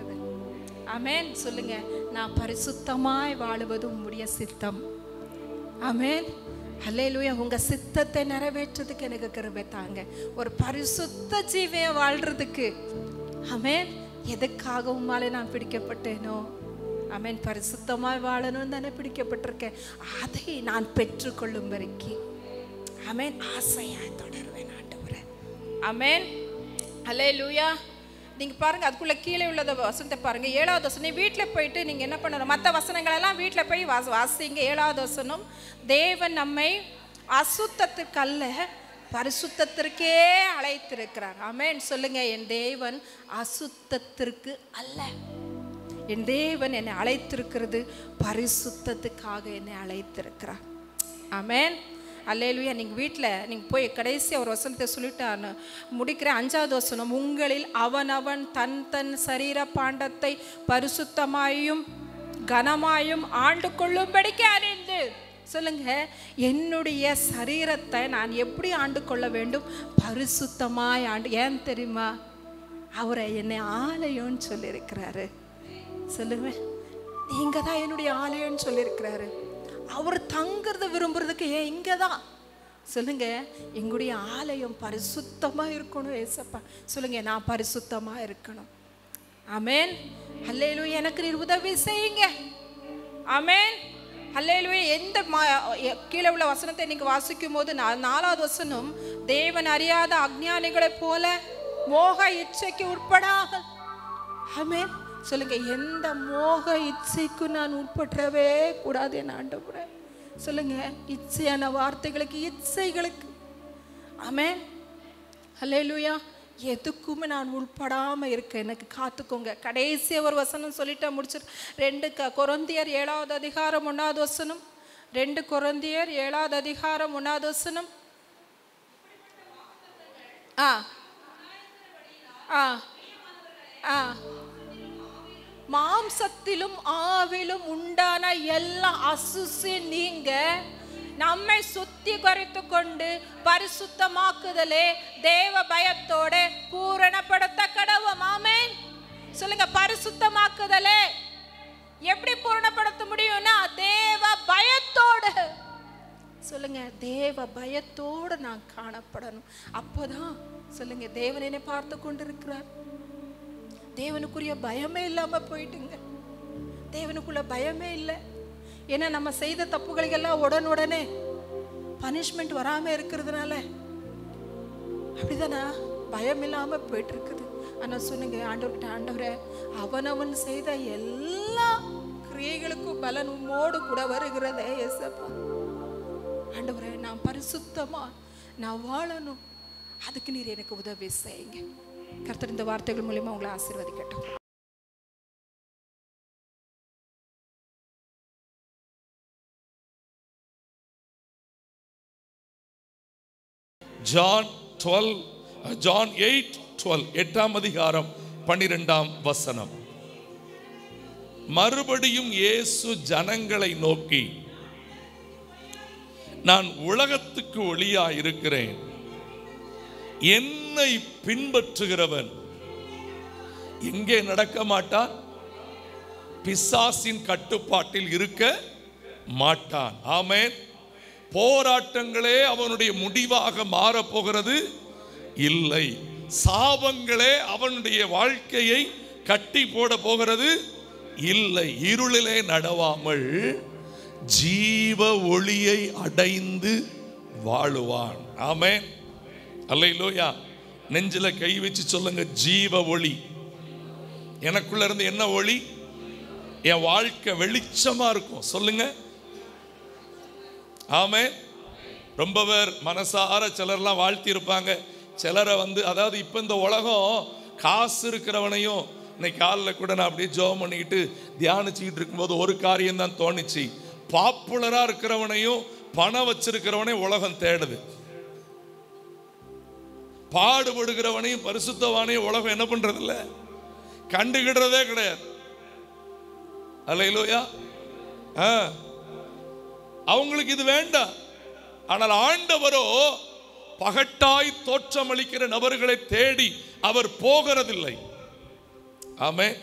ஆமென். சொல்லுங்க, நான் பரிசுத்தமாய் வாழுவது உம்முடைய சித்தம். ஆமென், ஹல்லேலூயா. உங்க சித்தத்தை நிறைவேற்றதுக்கு எனக்கு கிருபை தாங்க. ஒரு பரிசுத்த ஜீவியை வாழ்றதுக்கு. ஆமென். எதுக்காக உம்மாலே நான் பிடிக்கப்பட்டேனோ? ஆமென். பரிசுத்தமாய் வாழணும்னு தானே பிடிக்கப்பட்டிருக்கேன். அதை நான் பெற்றுக்கொள்ளும் வரைக்கும் ஆமென் ஆசையாய் தொடருவேன் ஆண்டவரே. ஆமென், ஹல்லேலூயா. நீங்க பாருங்க, அதுக்குள்ள கீழே உள்ளத வசனத்தை பாருங்க. 7வது வசனம். வீட்டில் போயிட்டு நீங்க என்ன பண்ணணும்? மற்ற வசனங்கள் எல்லாம் வீட்டில் போய் வாசிங்க. 7வது வசனம், தேவன் நம்மை அசுத்தத்திற்கல்ல பரிசுத்தத்திற்கே அழைத்திருக்கிறார். ஆமென். சொல்லுங்க, என் தேவன் அசுத்தத்திற்கு அல்ல. என் தேவன் என்னை அழைத்திருக்கிறது பரிசுத்தத்துக்காக என்னை அழைத்திருக்கிறார். ஆமென், அல்லேலூயா. நீங்கள் வீட்டில் நீங்கள் போய் கடைசி ஒரு வசனத்தை சொல்லிட்டு முடிக்கிற 5வது வசனம், உங்களில் அவனவன் தன் தன் சரீர பாண்டத்தை பரிசுத்தமாயும் கனமாயும் ஆண்டு கொள்ளும்படிக்கு அறிந்து. சொல்லுங்க, என்னுடைய சரீரத்தை நான் எப்படி ஆண்டு கொள்ள வேண்டும்? பரிசுத்தமாய் ஆண்டு. ஏன் தெரியுமா? அவரை என்னை ஆலயம்னு சொல்லியிருக்கிறாரு. சொல்லுங்க, நீங்க தான் என்னுடைய ஆலயம்னு சொல்லியிருக்கிறாரு. அவர் தங்குறத விரும்புறதுக்கு இங்க தான். சொல்லுங்க, எங்களுடைய ஆலயம் பரிசுத்தமா இருக்கணும் ஏசப்பா. சொல்லுங்க, நான் பரிசுத்தமா இருக்கணும். ஆமென், ஹல்லேலூயா. எனக்கு நீர் உதவி செய்யுங்க. ஆமென், ஹல்லேலூயா. எந்த கீழே உள்ள வசனத்தை நீங்க வாசிக்கும் போது 4வது வசனம், தேவன் அறியாத அஞ்ஞானிகளை போல மோக இச்சைக்கு உட்படாக. ஆமென். சொல்லுங்க, எந்த மோக இச்சைக்கும் நான் உட்பற்றவே கூடாது என் ஆண்டவரே. சொல்லுங்க, இச்சையான வார்த்தைகளுக்கு, இச்சைகளுக்கு. ஆமென், ஹல்லேலூயா. எதுக்குமே நான் உள்படாம இருக்க எனக்கு காத்துக்கோங்க. கடைசி ஒரு வசனம் சொல்லிட்டு முடிச்சிரு. 2 கொரிந்தியர் 7வது அதிகாரம் 1வது வசனம். 2 கொரிந்தியர் 7வது அதிகாரம் 1வது வசனம். மாம்சத்திலும் ஆவிலும் உண்டான எல்லா அசுசி நீங்க நம்மை சுத்திகரித்து கொண்டு பரிசுத்தமாக்குதலே தேவ பயத்தோட பூரணப்படுத்த கடவும். ஆமென். சொல்லுங்க, பரிசுத்தமாக்குதலே எப்படி பூரணப்படுத்த முடியும்னா தேவ பயத்தோடு. சொல்லுங்க, தேவ பயத்தோடு நான் காணப்படணும். அப்போதான் சொல்லுங்க, தேவன் என்னை பார்த்து கொண்டிருக்கிறார். தேவனுக்குரிய பயமே இல்லாம போயிட்டுங்க. தேவனுக்குள்ள பயமே இல்லை. ஏன்னா நம்ம செய்த தப்புகளுக்கெல்லாம் உடனே பனிஷ்மெண்ட் வராம இருக்கிறதுனால அப்படிதானா பயம் இல்லாம போயிட்டு இருக்குது. ஆனா சொன்னுங்க, ஆண்டவர்கிட்ட, ஆண்டவரே, அவனவன் செய்த எல்லா கிரியைகளுக்கும் பலன் உம்மோடு கூட வருகிறதே ஏசப்பா. ஆண்டவரே, நான் பரிசுத்தமா நான் வாழணும். அதுக்கு நீர் எனக்கு உதவி செய்யுங்க. கர்த்தர் இந்த வார்த்தைகள் மூலமா உங்களை ஆசீர்வதிக்கட்டும். ஜான் 8:12 8ஆம் அதிகாரம் 12ஆம் வசனம். மறுபடியும் இயேசு ஜனங்களை நோக்கி, நான் உலகத்துக்கு ஒளியாய் இருக்கிறேன். என்னை பின்பற்றுகிறவன் எங்கே நடக்க மாட்டான்? பிசாசின் கட்டுப்பாட்டில் இருக்க மாட்டான். ஆமென். போராட்டங்களே அவனுடைய முடிவாக மாறப்போகிறது இல்லை. சாபங்களே அவனுடைய வாழ்க்கையை கட்டி போட போகிறது இல்லை. இருளிலே நடவாமல் ஜீவ ஒளியை அடைந்து வாழுவான். ஆமென். அல்லேலூயா. நெஞ்சில கை வச்சு சொல்லுங்க, ஜீவ ஒளி. எனக்குள்ள இருந்து என்ன ஒளி? என் வாழ்க்கை வெளிச்சமா இருக்கும். சொல்லுங்க. ஆமென். ரொம்ப பேர் மனசார சிலர்லாம் வாழ்த்தி இருப்பாங்க. சிலரை அதாவது இப்போ இந்த உலகம் காசு இருக்கிறவனையும், இன்னைக்கு காலில் கூட நான் அப்படியே ஜெபம் பண்ணிக்கிட்டு தியானிச்சுக்கிட்டு இருக்கும்போது ஒரு காரியம் தான் தோணுச்சு. பாப்புலரா இருக்கிறவனையும் பணம் வச்சிருக்கிறவனையும் உலகம் தேடுது. பாடுபடுகிறவனையும் பரிசுத்தவானையும் உலகம் என்ன பண்றது இல்ல, கண்டுகிடுறதே கிடையாது. அல்லேலூயா. அவங்களுக்கு இது வேண்டாம். ஆனால் ஆண்டவரோ பகட்டாய் தோற்றமளிக்கிற நபர்களை தேடி அவர் போகிறதில்லை. ஆமென்.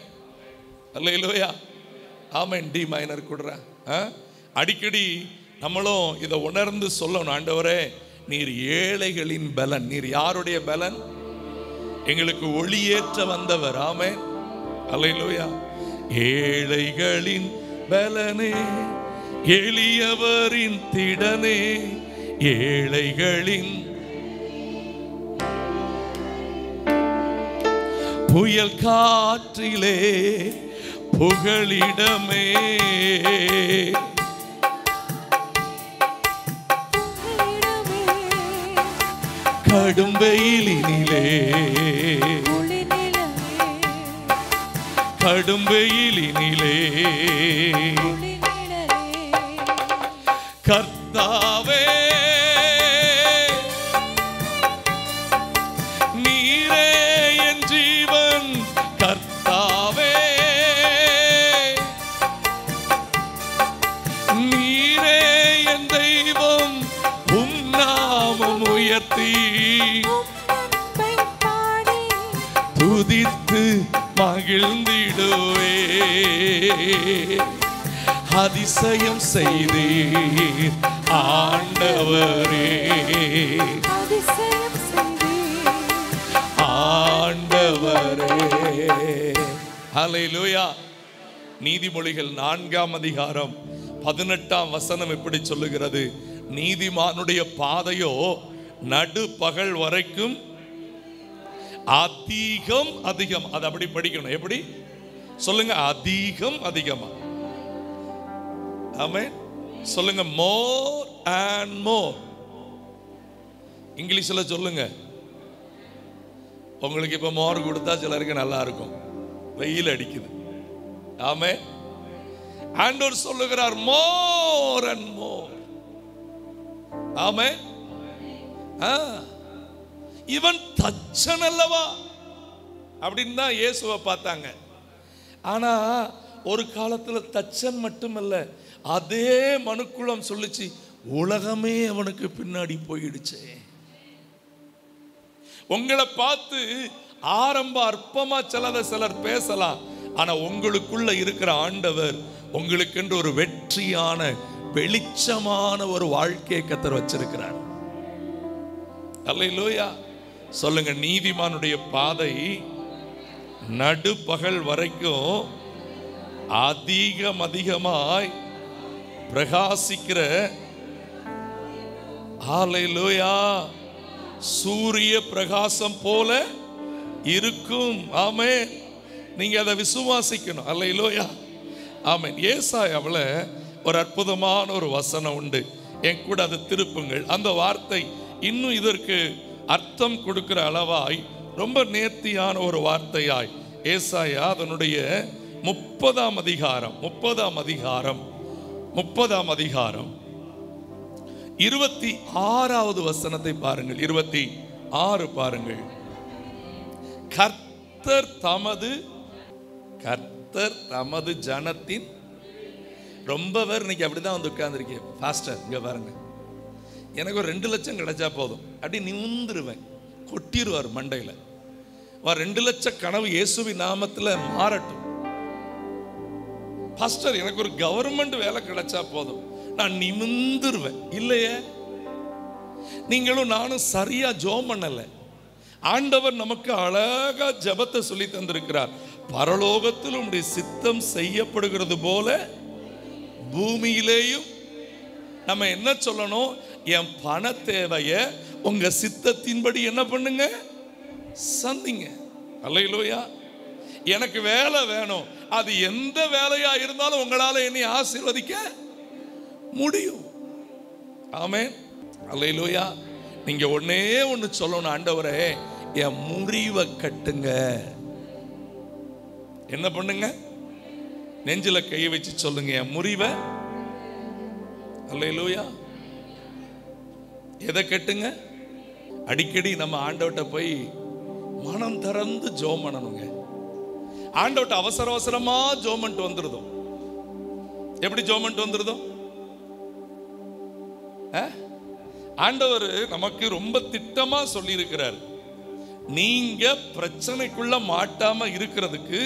அல்லேலூயா. ஆமென். டி மைனர் கொடுற அடிக்கடி நம்மளும் இதை உணர்ந்து சொல்லணும். ஆண்டவரே, நீர் ஏழைகளின் பலன். நீர் யாருடைய பலன்? எங்களுக்கு ஒளியேற்ற வந்தவர். ஆமென். அல்லேலூயா. ஏழைகளின் பலனே, எளியவரின் திடனே, ஏழைகளின் புயல் காற்றிலே புகழிடமே, கடும் வெயிலினிலே, கடும் வெயிலினிலே கர்த்தாவே நீரே என் ஜீவன். கர்த்தாவே நீரே என் தெய்வம். உம் நாமம் உயர்த்தி துதித்து மகிழ்ந்திடுவே. அதிசயம் செய்தீர் ஆண்டவரே, ஆண்டவரே. ஹல்லேலூயா. நீதிமொழிகள் 4ஆம் அதிகாரம் 18ஆம் வசனம் இப்படி சொல்லுகிறது, நீதிமானுடைய பாதையோ நடு பகல் வரைக்கும் அதிகம் அதிகம். அது அப்படி படிக்கணும். எப்படி சொல்லுங்க? அதிகம் அதிகமா. ஆமென். சொல்லுங்க, மோர் அண்ட் மோர். இங்கிலீஷ்ல சொல்லுங்க. உங்களுக்கு இப்ப மோர் கொடுத்தா சிலருக்கு நல்லா இருக்கும், வெயில் அடிக்குது. ஆமென். ஆண்டவர் சொல்லுகிறார், மோர் அண்ட் மோர். ஆமென். இவன் தச்சன் அல்லவா அப்படின்னு தான் இயேசுவை பார்த்தாங்க. ஆனா ஒரு காலத்துல தச்சன் மட்டுமல்ல, அதே மனுக்குளம் சொல்லுச்சு, உலகமே அவனுக்கு பின்னாடி போயிடுச்சு. உங்களை பார்த்து ஆரம்ப அற்பமா சிலர் பேசலாம், ஆனா உங்களுக்குள்ள இருக்கிற ஆண்டவர் உங்களுக்கென்று ஒரு வெற்றியான வெளிச்சமான ஒரு வாழ்க்கையை கர்த்தர் வச்சிருக்கிறார். அல்லேலூயா. சொல்லுங்க, நீதிமானுடைய பாதை நடு பகல் வரைக்கும் அதிகமாய் பிரகாசிக்கிற, ஹல்லேலூயா, சூரிய பிரகாசம் போல இருக்கும். ஆமென். நீங்க அதை விசுவாசிக்கணும். அல்லேலூயா. ஆமென். ஏசாயாவுல ஒரு அற்புதமான ஒரு வசனம் உண்டு. என் கூட அதை திருப்புங்கள். அந்த வார்த்தை இன்னும் இதற்கு அர்த்தம் கொடுக்கிற அளவாய் ரொம்ப நேர்த்தியான ஒரு வார்த்தையாய் ஏசாயா அதனுடைய 30ஆம் அதிகாரம் 26வது வசனத்தை பாருங்கள். 26 பாருங்கள். கர்த்தர் தமது ஜனத்தின், ரொம்ப பேர் இன்னைக்கு அப்படிதான் வந்து உட்கார்ந்துருக்கேன். பாஸ்டர் இங்க பாருங்க, எனக்கு ஒரு 2 லட்சம் கிடைச்சா போதும், அப்படி நிமிந்துருவேன், கொட்டிடுவார் மண்டையில. 2 லட்சம் கனவு இயேசுவின் நாமத்துல மாறட்டும். பாஸ்டர் எனக்கு ஒரு கவர்மெண்ட் வேலை கிடைச்சா போதும், நான் நிமிந்துருவேன். இல்லையே, நீங்களும் நானும் சரியா ஜெபம் பண்ணல. ஆண்டவர் நமக்கு அழகா ஜெபத்தை சொல்லி தந்திருக்கிறார். பரலோகத்தில் உம்முடைய சித்தம் செய்யப்படுகிறது போல பூமியிலேயும் நம்ம என்ன சொல்லணும்? என் பண தேவையை உங்க சித்தத்தின்படி என்ன பண்ணுங்க, சந்திங்க. அல்லேலூயா. எனக்கு வேலை வேணும், அது எந்த வேலையா இருந்தாலும் உங்களால என்னை ஆசீர்வதிக்க முடியும். ஆமென். அல்லேலூயா. நீங்க ஒன்னே ஒன்னு சொல்லணும், ஆண்டவரே என் முறிவை கட்டுங்க. என்ன பண்ணுங்க? நெஞ்சில கையை வச்சு சொல்லுங்க, என் முறிவை. அல்லேலூயா. எதை கட்டுங்க? அடிக்கடி நம்ம ஆண்டவர்கிட்ட போய் மனம் திறந்து ஜெபம் பண்ணணுங்க. ஆண்டவர்கிட்ட அவசர அவசரமா ஜெபம் பண்ணிட்டு வந்துருதோ. எப்படி ஜெபம் பண்ணிட்டு வந்துருதோ? ஆண்டவர் நமக்கு ரொம்ப திட்டமா சொல்லி இருக்கிறார், நீங்க பிரச்சனைக்குள்ள மாட்டாம இருக்கிறதுக்கு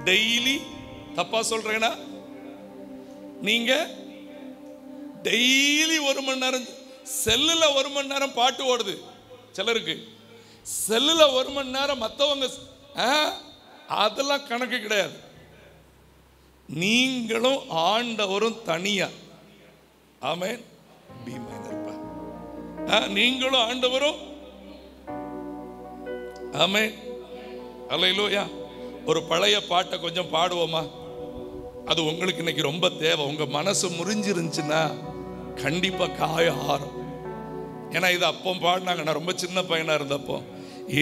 டெய்லி தப்பா சொல்றேனா? நீங்க டெய்லி 1 மணி நேரம் செல்லுல 1 மணி நேரம் பாட்டு ஓடுது சிலருக்கு. செல்லுல 1 மணி நேரம் மற்றவங்க அதெல்லாம் கணக்கு கிடையாது. நீங்களும் ஆண்டவரும் தனியா. ஆமென். பி மைனர்ப்பா. நீங்களும் ஆண்டவரும். ஆமென். அல்லேலூயா. ஒரு பழைய பாட்டை கொஞ்சம் பாடுவோமா? அது உங்களுக்கு இன்னைக்கு ரொம்ப தேவை. உங்க மனசு முறிஞ்சிருந்துச்சுன்னா கண்டிப்பா காய ஆறும். ஏன்னா இது அப்போ பாடினாங்க, நான் ரொம்ப சின்ன பையனா இருந்தப்போ.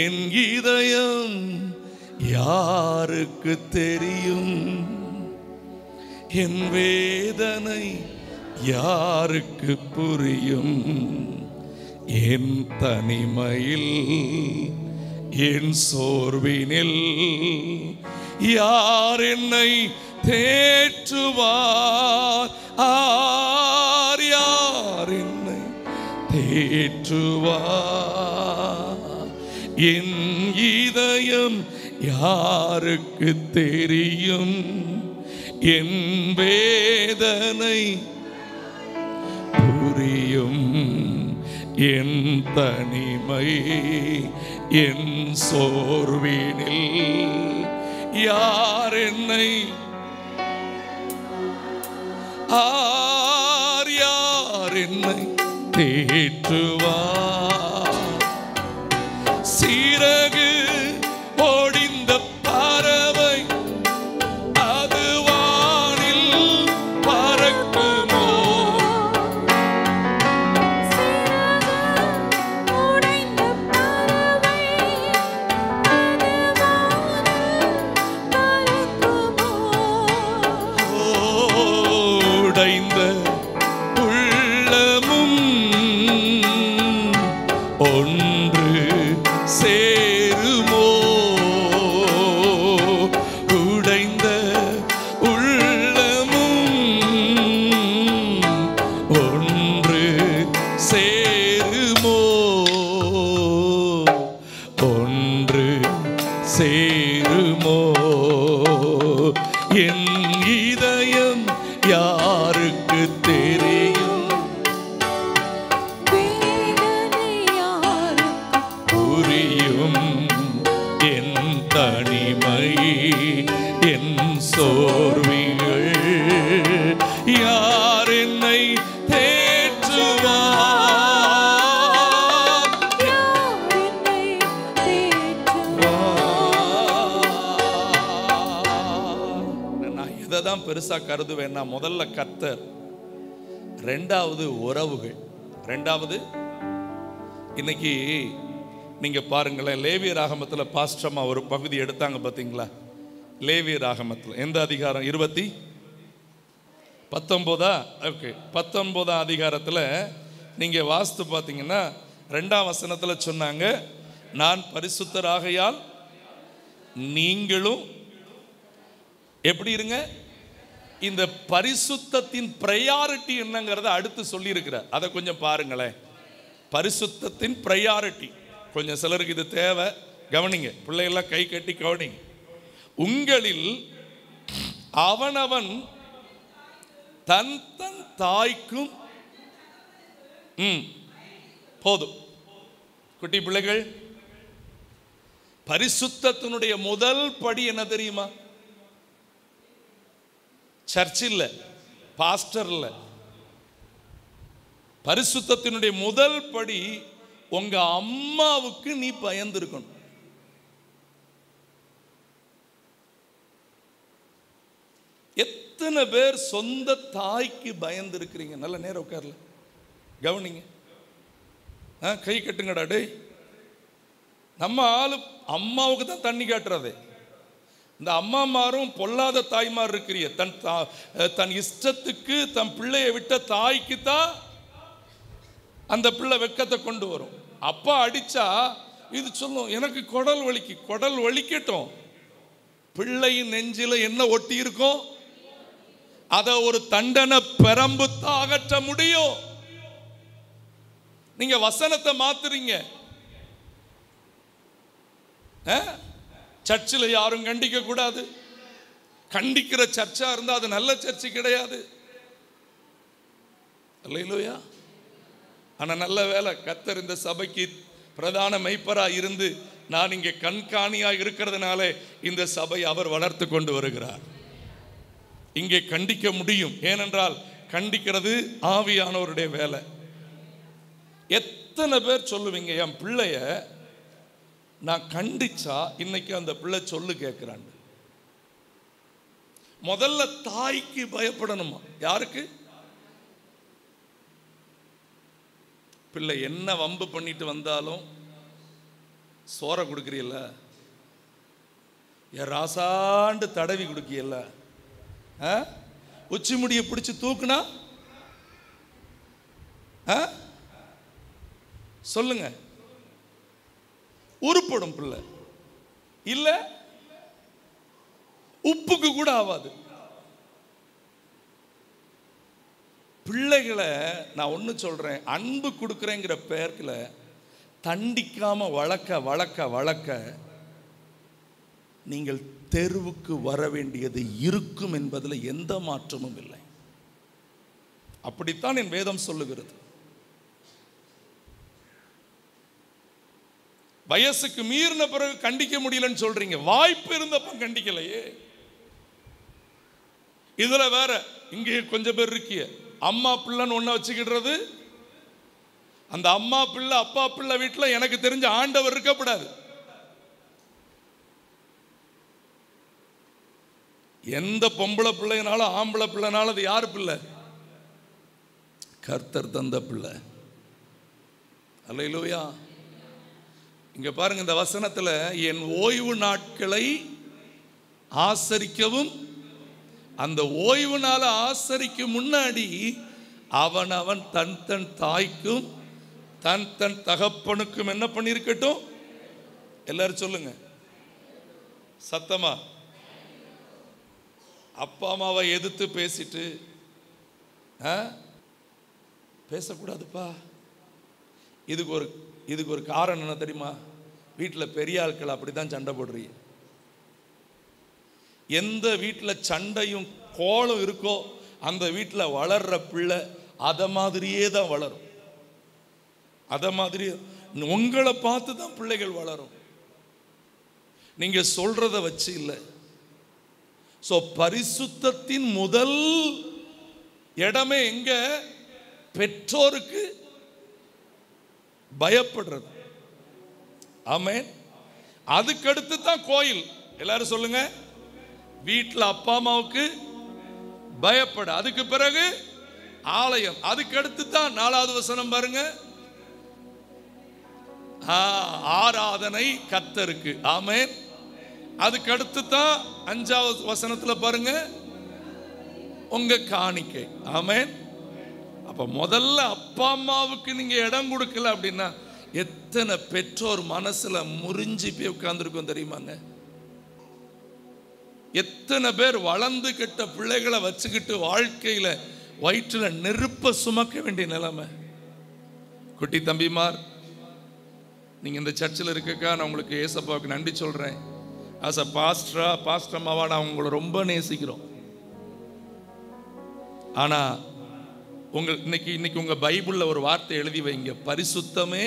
என் இதயம் யாருக்கு தெரியும், என் வேதனை யாருக்கு புரியும், என் தனிமையில் என் சோர்வினில் யார் என்னை தேற்றுவார், யார் என்னை தேற்றுவார். என் இதயம் யாருக்கு தெரியும், என் வேதனை புரியும், என் தனிமை என் சோர்வினில் யார் என்னை யார் என்னை தேற்றுவார். சிறகு ஒடிந்த பறவை அது வானில் பறக்குமோ, உடைந்த உள்ளமும் ஒன்று சேருமோ, உடைந்த உள்ளமும் ஒன்று சேருமோ, ஒன்று சேருமோ. என் இதயம் யாருக்கு தெரியும், புரியும், என் தனிமை என் சோர்விகள் யார் என்னை தேற்றுவார். நான் இதை தான் பெருசா கருதுவேன்னா, முதல்ல கர்த்தர், ரெண்டாவது உறவுகள். ரெண்டாவது இன்னைக்கு நீங்க பாருங்களேன், லேவிய ராகமத்துல பாஸ்டர்மா ஒரு பகுதி எடுத்தாங்க பாத்தீங்களா? லேவிய ராகமத்துல எந்த அதிகாரம்? 19 ஓகே 19 அதிகாரத்துல நீங்க வாஸ்து பார்த்தீங்கன்னா 2ஆம் வசனத்துல சொன்னாங்க, நான் பரிசுத்தராகையால் நீங்களும் எப்படி இருங்க. இந்த பரிசுத்தத்தின் பிரையாரிட்டி என்னங்கிறத அடுத்து சொல்லி இருக்கிறார். அதை கொஞ்சம் பாருங்களேன். பரிசுத்தத்தின் பிரையாரிட்டி கொஞ்சம் சிலருக்கு இது தேவை. கவனிங்க, பிள்ளைகள்லாம் கை கட்டி கவனிங்க. உங்களில் அவனவன் தன் தன் தாய்க்கும் போதும். குட்டி பிள்ளைகள், பரிசுத்தத்தினுடைய முதல் படி என்ன தெரியுமா? சர்ச் இல்ல, பாஸ்டர் இல்ல. பரிசுத்தத்தினுடைய முதல் படி உங்க அம்மாவுக்கு நீ பயந்திருக்கணும். எத்தனை பேர் சொந்த தாய்க்கு பயந்து இருக்கிறீங்க? நல்ல நேரம் உட்கார்ல, கவனிங்க. கை கட்டுங்கடா டே. நம்ம ஆளு அம்மாவுக்கு தான் தண்ணி காட்டுறதே. இந்த அம்மாமாரும் பொல்லாத தாய்மார் இருக்கிறிய, தன் இஷ்டத்துக்கு தன் பிள்ளையை விட்ட தாய்க்கு தான் அந்த பிள்ளை வெக்கத்தை கொண்டு வரும். அப்பா அடிச்சா இது சொல்லும், எனக்கு குடல் வலிக்கு. குடல் வலிக்கட்டும், பிள்ளையின் நெஞ்சில என்ன ஒட்டி இருக்கும் அதை ஒரு தண்டனை பெரம்பு தான் அகற்ற முடியும். நீங்க வசனத்தை மாத்துறீங்க. சர்ச்சில் யாரும் கண்டிக்க கூடாது. கண்டிக்கிற சர்ச்சா இருந்தா அது நல்ல சர்ச்சு கிடையாது. அல்லேலூயா. ஆனா நல்ல வேலை, கர்த்தர் இந்த சபைக்கு பிரதான மெய்ப்பரா இருந்து நான் இங்கே கண்காணியா இருக்கிறதுனால இந்த சபை அவர் வளர்த்து கொண்டு வருகிறார். இங்கே கண்டிக்க முடியும், ஏனென்றால் கண்டிக்கிறது ஆவியானவருடைய வேலை. எத்தனை பேர் சொல்லுவீங்க, என் பிள்ளைய நான் கண்டிச்சா இன்னைக்கு அந்த பிள்ளை சொல்லு கேட்கிறான். முதல்ல தாய்க்கு பயப்படணுமா? யாருக்கு? பிள்ளை என்ன வம்பு பண்ணிட்டு வந்தாலும் சோற கொடுக்குறீல்ல, என் ராசாண்டு தடவி கொடுக்கியல்ல, உச்சி முடியை பிடிச்சு தூக்குனா சொல்லுங்க, உருப்படும் பிள்ளை. இல்ல உப்புக்கு கூட ஆகாது. பிள்ளைகளை நான் ஒன்று சொல்றேன், அன்பு கொடுக்குறேங்கிற பேர்ல தண்டிக்காம வளர்க்க வளர்க்க வளர்க்க நீங்கள் தெருவுக்கு வர வேண்டியது இருக்கும் என்பதில் எந்த மாற்றமும் இல்லை. அப்படித்தான் என் வேதம் சொல்லுகிறது. வயசுக்கு மீறின பிறகு கண்டிக்க முடியலன்னு சொல்றீங்க, வாய்ப்பு இருந்தப்ப கண்டிக்கலையே. இதுல வேற இங்கே கொஞ்சம் பேர் இருக்கிய, அம்மா பிள்ளைன்னு ஒண்ண வச்சுக்கிடுறது. அந்த அம்மா பிள்ளை அப்பா பிள்ளை வீட்டில் எனக்கு தெரிஞ்ச ஆண்டவர் இருக்கப்படாது. எந்த பொம்பளை பிள்ளைனாலும் ஆம்பளை பிள்ளைனாலும் அது யாரு பிள்ளை? கர்த்தர் தந்த பிள்ளை. அல்லேலூயா. இங்க பாருங்க, இந்த வசனத்துல என் ஓய்வு நாட்களை ஆசரிக்கவும், அந்த ஓய்வு நாளை ஆசரிக்கும் முன்னாடி அவன் அவன் தன் தன் தாய்க்கும் தன் தன் தகப்பனுக்கும் என்ன பண்ணிருக்கட்டும். எல்லாரும் சொல்லுங்க சத்தமா. அப்பா அம்மாவை எதிர்த்து பேசிட்டு பேசக்கூடாதுப்பா. இதுக்கு ஒரு காரணம் என்ன தெரியுமா? வீட்டில் பெரிய ஆட்கள் அப்படிதான் சண்டை போடுறீங்க. எந்த வீட்டில் சண்டையும் கோலம் இருக்கோ அந்த வீட்டில் வளர்ற பிள்ளை அதை மாதிரியே தான் வளரும். அதை மாதிரி உங்களை பார்த்து தான் பிள்ளைகள் வளரும், நீங்க சொல்றத வச்சு இல்லை. சோ பரிசுத்தத்தின் முதல் இடமே எங்க? பெற்றோருக்கு பயப்படுறது. ஆமென். அதுக்கடுத்து தான் கோயில். எல்லாரும் சொல்லுங்க, வீட்டில் அப்பா அம்மாவுக்கு பயப்பட, அதுக்கு பிறகு ஆலயம், அதுக்கடுத்து தான் 4வது வசனம் பாருங்க, ஆராதனை கர்த்தருக்கு. ஆமென். அதுக்கடுத்து தான் 5வது வசனத்துல பாருங்க, உங்க காணிக்கை. ஆமென். அப்ப முதல்ல அப்பா அம்மாவுக்கு நீங்க இடம் கொடுக்கல அப்படின்னா எத்தனை பெற்றோர் மனசுல முறிஞ்சி போய் உட்கார்ந்துருக்கும் தெரியுமாங்க? எத்தனை பேர் வளர்ந்து கிட்ட பிள்ளைகளை வச்சுக்கிட்டு வாழ்க்கையில வயிற்றுல நெருப்ப சுமக்க வேண்டிய நிலைமை. குட்டி தம்பிமார், நீங்க இந்த சர்ச்சில் இருக்கக்கா நான் உங்களுக்கு ஏசப்பாவுக்கு நன்றி சொல்றேன். ஆஸ் அ பாஸ்டர்மாவா நான் உங்களை ரொம்ப நேசிக்கிறோம். ஆனா இன்னைக்கு உங்க பைபிள்ல ஒரு வார்த்தை எழுதி வைங்க, பரிசுத்தமே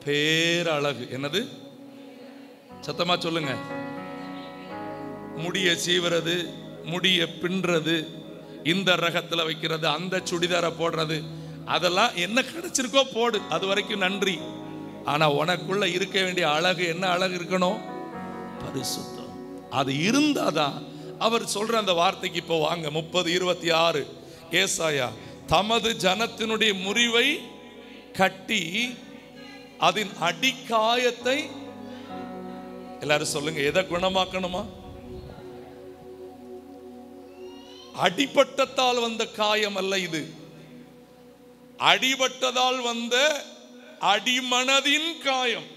பேரழகு. என்னது? சத்தமா சொல்லுங்க. முடிய சீவுறது, முடிய பின்றது, இந்த ரகத்துல வைக்கிறது, அந்த சுடிதாரை போடுறது, அதெல்லாம் என்ன கிடைச்சிருக்கோ போடு, அது வரைக்கும் நன்றி. ஆனா உனக்குள்ள இருக்க வேண்டிய அழகு என்ன அழகு இருக்கணும்? பரிசுத்தம். அது இருந்தாதான் அவர் சொல்ற அந்த வார்த்தைக்கு இப்போ வாங்க 30:26 ஏசாயா, தமது ஜனத்தினுடைய முறிவை கட்டி அதன் அடிக்காயத்தை, எல்லாரும் சொல்லுங்க, எதை குணமாக்கணுமா? அடிபட்டத்தால் வந்த காயம் அல்ல இது, அடிபட்டதால் வந்த அடிமனதின் காயம்.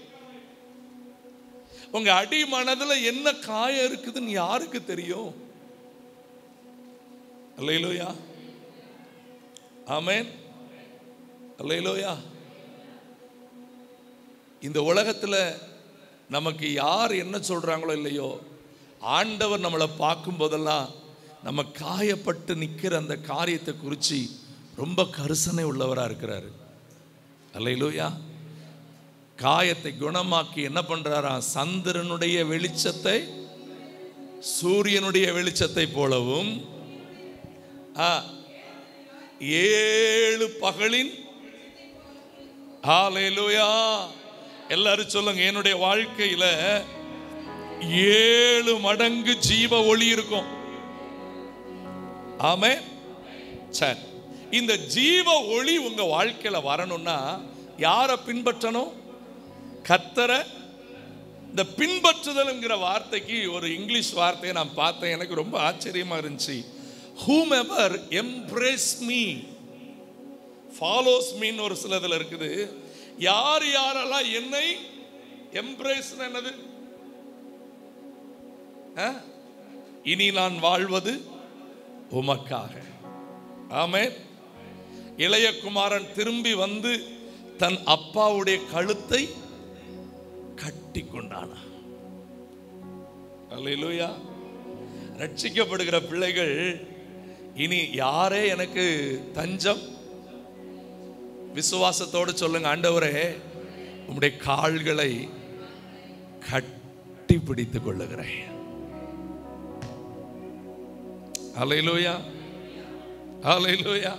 உங்க அடிமனதுல என்ன காயம் இருக்குதுன்னு யாருக்கு தெரியும்? அல்லேலூயா, ஆமென், அல்லேலூயா. இந்த உலகத்துல நமக்கு யார் என்ன சொல்றாங்களோ இல்லையோ, ஆண்டவர் நம்மளை பார்க்கும் போதெல்லாம் நம்ம காயப்பட்டு நிற்கிற அந்த காரியத்தை குறித்து ரொம்ப கரிசனை உள்ளவராக இருக்கிறாரு. அல்லேலூயா. காயத்தை குணமாக்கி என்ன பண்றாரா? சந்திரனுடைய வெளிச்சத்தை சூரியனுடைய வெளிச்சத்தை போலவும் 7 பகலின், ஹல்லேலூயா, எல்லாரும் சொல்லுங்க, என்னுடைய வாழ்க்கையில 7 மடங்கு ஜீவ ஒளி இருக்கும். ஆமென். சரி, இந்த ஜீவ ஒளி உங்க வாழ்க்கையில வரணும்னா யாரை பின்பற்றணும்? கர்த்தரை. இந்த பின்பற்றுதல்ங்கிற வார்த்தைக்கு ஒரு இங்கிலீஷ் வார்த்தையை நான் பார்த்தேன், எனக்கு ரொம்ப ஆச்சரியமா இருந்துச்சு. whomever embrace me follows me ஒரு சிலதுல இருக்குது. யார் யாரெல்லாம் என்னை எம்ப்ரேஸ், என்னது? இனி நான் வாழ்வது உமக்காக. ஆமென். இளைய குமாரன் திரும்பி வந்து தன் அப்பாவுடைய கழுத்தை கட்டி கொண்டானா. அல்லேலூயா. ரட்சிக்கப்படுகிற பிள்ளைகள் இனி யாரே எனக்கு தஞ்சம்? விசுவாசத்தோடு சொல்லுங்க, ஆண்டவரே உம்முடைய கால்களை கட்டி பிடித்துக் கொள்ளுகிறேன். அல்லேலூயா, அல்லேலூயா.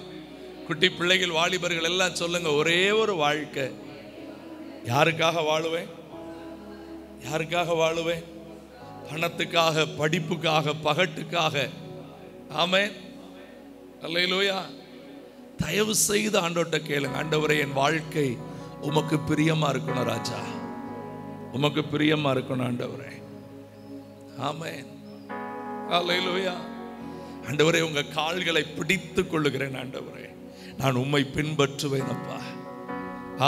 குட்டி பிள்ளைகள், வாலிபர்கள் எல்லாம் சொல்லுங்க, ஒரே ஒரு வாழ்க்கை. யாருக்காக வாழுவேன்? யாருக்காக வாழுவேன்? பணத்துக்காக, படிப்புக்காக, பகட்டுக்காக? ஆமென், அல்லேலூயா. தயவு செய்து ஆண்டவர்கிட்ட கேளுங்க, ஆண்டவரே என் வாழ்க்கை உமக்கு பிரியமா இருக்கணும் ராஜா, உமக்கு பிரியமா இருக்கணும் ஆண்டவரே. ஆமென், அல்லேலூயா. ஆண்டவரே உங்க கால்களை பிடித்துக் கொள்ளுகிறேன் ஆண்டவரே, நான் உம்மை பின்பற்றுவேன் அப்பா.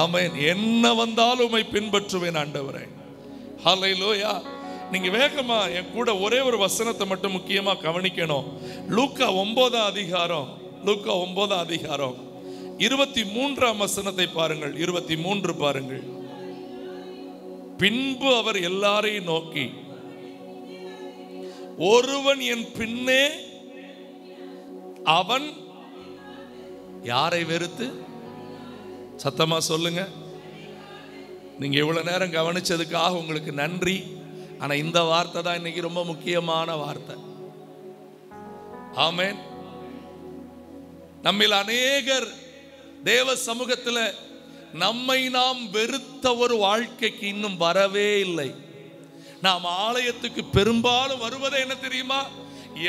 ஆமென். என்ன வந்தாலும் உம்மை பின்பற்றுவேன் ஆண்டவரே. ஹல்லேலூயா. நீங்க வேகமா என் கூட ஒரே ஒரு வசனத்தை மட்டும் முக்கியமா கவனிக்கணும். லூக்கா 9 அதிகாரம், லூக்கா 9 அதிகாரம் 23 வசனத்தை பாருங்கள். 23 பாருங்கள். பின்பு அவர் எல்லாரையும் நோக்கி, ஒருவன் என் பின்னே, அவன் யாரை வெறுத்து? சத்தமா சொல்லுங்க. நீங்க இவ்வளவு நேரம் கவனிச்சதுக்காக உங்களுக்கு நன்றி. ஆனா இந்த வார்த்தை தான் இன்னைக்கு ரொம்ப முக்கியமான வார்த்தை. ஆமென். நம்மில் அநேகர் தேவ சமூகத்தில் நம்மை நாம் வெறுத்த ஒரு வாழ்க்கைக்கு இன்னும் வரவே இல்லை. நாம் ஆலயத்துக்கு பெரும்பாலும் வருவதே என்ன தெரியுமா?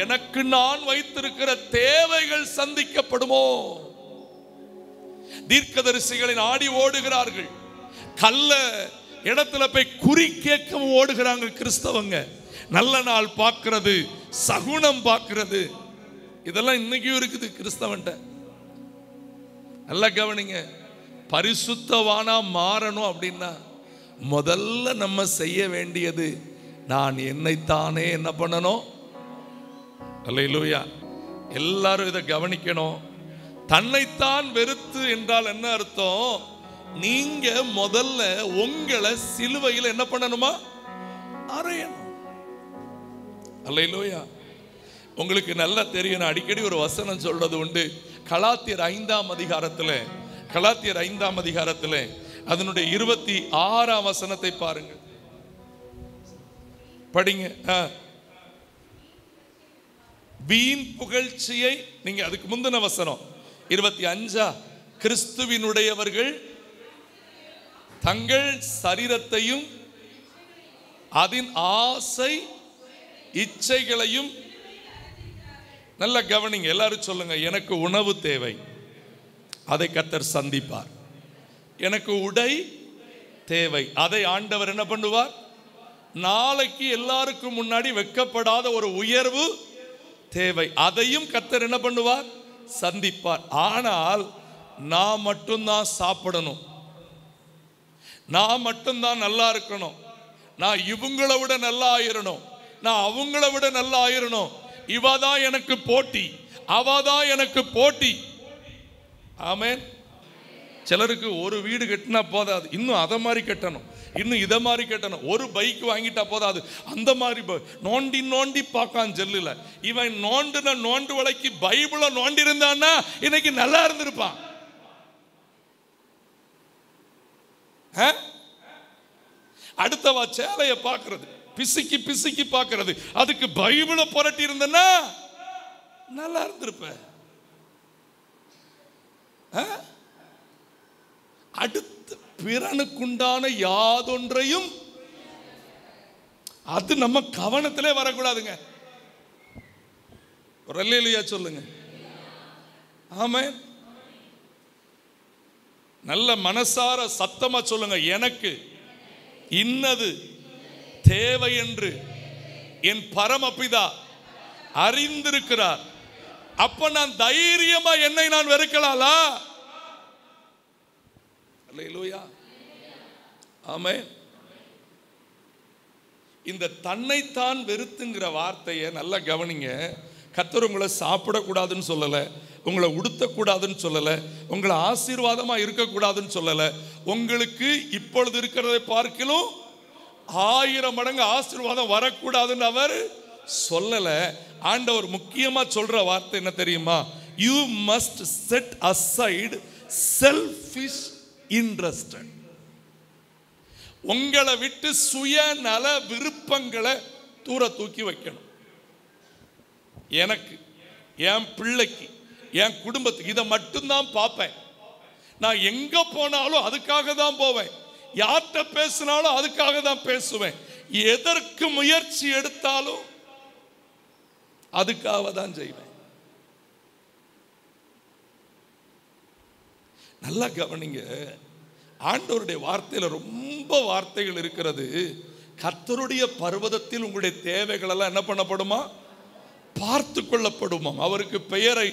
எனக்கு நான் வைத்திருக்கிற தேவைகள் சந்திக்கப்படுமோ. தீர்க்கதரிசிகளின் ஆடி ஓடுகிறார்கள், கல்ல இடத்துல போய் குறி கேட்கவும் ஓடுகிறாங்க கிறிஸ்தவங்க. நல்ல நாள் பார்க்கிறது, சகுனம் பார்க்கிறது, இதெல்லாம் இன்னைக்கும் இருக்குது கிறிஸ்தவன்ட்ட. நல்லா கவனிங்க. பரிசுத்தவானா மாறணும் அப்படின்னா முதல்ல நம்ம செய்ய வேண்டியது, நான் என்னைத்தானே என்ன பண்ணணும்? அல்லேலூயா. எல்லாரும் இதை கவனிக்கணும். தன்னைத்தான் வெறுத்து என்றால் என்ன அர்த்தம்? நீங்க முதல்ல உங்களை சிலுவையில் என்ன பண்ணணுமா? அறையணும். அல்லேலூயா. உங்களுக்கு நல்லா தெரியும், அடிக்கடி ஒரு வசனம் சொல்றது உண்டு. கலாத்தியர் 5 அதிகாரத்தில், கலாத்தியர் 5 அதிகாரத்தில் அதனுடைய 26 வசனத்தை பாருங்க, படிங்க. வீண் புகழ்ச்சியை, நீங்க அதுக்கு முந்தின வசனம் 25, கிறிஸ்துவினுடையவர்கள் தங்கள் சரீரத்தையும் அதன் ஆசை இச்சைகளையும், நல்ல கவனிங்க, எல்லாரும் சொல்லுங்க, எனக்கு உணவு தேவை, அதை கர்த்தர் சந்திப்பார். எனக்கு உடை தேவை, அதை ஆண்டவர் என்ன பண்ணுவார்? நாளைக்கு எல்லாருக்கும் முன்னாடி வெட்கப்படாத ஒரு உயர்வு தேவை, அதையும் கர்த்தர் என்ன பண்ணுவார்? சந்திப்பார். ஆனால் நான் மட்டும்தான் சாப்பிடணும், நான் மட்டும்தான் நல்லா இருக்கணும், நான் இவங்களை விட நல்லா ஆயிரணும், நான் அவங்கள விட நல்லா ஆயிரணும், இவதான் எனக்கு போட்டி, அவதான் எனக்கு போட்டி. ஆமென். சிலருக்கு ஒரு வீடு கட்டினா போதாது, இன்னும் அதை மாதிரி கட்டணும், இன்னும் இதை மாதிரி கட்டணும். ஒரு பைக் வாங்கிட்டா போதாது, அந்த மாதிரி நோண்டி நோண்டி பார்க்கான் ஜெல்லுல. இவன் நோண்டுன நோண்டு வலைக்கு பைபிளை நோண்டி இருந்தான்னா இன்னைக்கு நல்லா இருந்திருப்பான். அடுத்தவா சேலைய பார்க்கிறது, பிசுக்கி பிசுக்கி பார்க்கிறது, அதுக்கு பைபிளை புரட்டி இருந்தனா நல்லா இருந்திருப்ப. அடுத்த பிறனுக்குண்டான யாதொன்றையும், அது நம்ம கவனத்திலே வரக்கூடாதுங்க. ஒரு அல்லேலூயா சொல்லுங்க. ஆமென். நல்ல மனசார சத்தமா சொல்லுங்க, எனக்கு இன்னது தேவை என்று என் பரமபிதா அறிந்திருக்கிறார். அப்ப நான் தைரியமா என்னை நான் வெறுக்கலாம்ல. அல்லேலூயா. ஆமென். இந்த தன்னைத்தான் வெறுத்துங்கிற வார்த்தையை நல்லா கவனிங்க. கர்த்தர் உங்களை சாப்பிடக்கூடாதுன்னு சொல்லலை, உங்களை உடுத்தக்கூடாதுன்னு சொல்லலை, உங்களை ஆசீர்வாதமா இருக்கக்கூடாதுன்னு சொல்லலை. உங்களுக்கு இப்பொழுது இருக்கிறதை பார்க்கிலும் 1000 மடங்கு ஆசீர்வாதம் வரக்கூடாதுன்னு அவர் சொல்லலை. ஆண்டவர் முக்கியமா சொல்ற வார்த்தை என்ன தெரியுமா? You must set aside selfish interest. உங்களை விட்டு சுயநல விருப்பங்களை தூர தூக்கி வைக்கணும். எனக்கு, என் பிள்ளைக்கு, என் குடும்பத்துக்கு இதை மட்டும்தான் பார்ப்பேன். நான் எங்க போனாலும் அதுக்காக தான் போவேன், யார்கிட்ட பேசினாலும் அதுக்காக தான் பேசுவேன், எதற்கு முயற்சி எடுத்தாலும் அதுக்காக தான் செய்வேன். நல்லா கவனிங்க. ஆண்டவருடைய வார்த்தையில ரொம்ப வார்த்தைகள் இருக்கிறது. கர்த்தருடைய பர்வதத்தில் உங்களுடைய தேவைகள் எல்லாம் என்ன பண்ணப்படுமா? பார்த்து கொள்ளப்படுமா. அவருக்கு பெயரை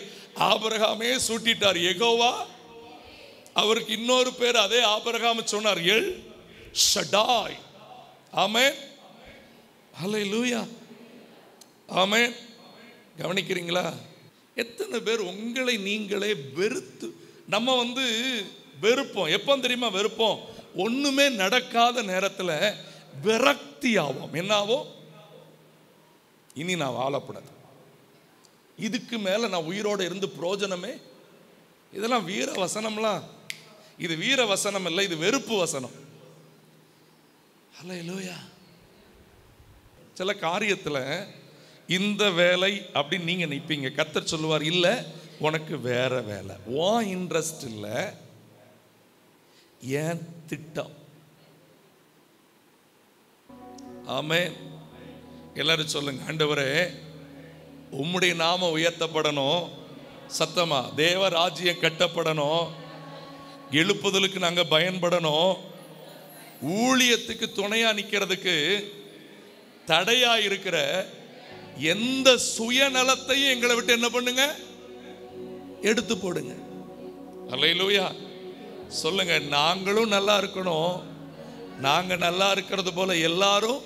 ஆபிரகாமே சூட்டிட்டார், யெகோவா. அவருக்கு இன்னொரு பேர் அதே ஆபிரகாம் சொன்னார், எல் ஷடாய். ஆமென். ஹல்லேலூயா. ஆமென். கவனிக்கிறீங்களா? எத்தனை பேர் உங்களை நீங்களே வெறுத்து, நம்ம வெறுப்போம். எப்போ தெரியுமா வெறுப்போம்? ஒண்ணுமே நடக்காத நேரத்தில் விரக்தி ஆகும். என்னாவோ? இனி நான் வாழப்படாது, இதுக்கு மேல நான் உயிரோடு இருந்து பிரயோஜனமே. இதெல்லாம் வீர வசனம்லாம். இது வீர வசனம் இல்லை, இது வெறுப்பு வசனம். ஹல்லேலூயா. சில காரியத்தில் இந்த வேலை அப்படின்னு நீங்க நிற்பீங்க, கர்த்தர் சொல்லுவார், இல்லை உனக்கு வேற வேலை, உன் இன்ட்ரெஸ்ட் இல்லை, ஏன் திட்டம். ஆமென். எல்லாரும் சொல்லுங்க, ஆண்டவரே உம்முடைய நாமம் உயர்த்தப்படணும், சத்தமா தேவ ராஜ்யம் கட்டப்படணும், எழுப்புதலுக்கு நாங்க பயன்படணும், ஊழியத்துக்கு துணையா நிக்கிறதுக்கு தடையா இருக்கிற எந்த சுயநலத்தையும் எங்களை விட்டு என்ன பண்ணுங்க? எடுத்து போடுங்க. அல்லேலூயா. சொல்லுங்க, நாங்களும் நல்லா இருக்கணும், நாங்க நல்லா இருக்கிறது போல எல்லாரும்.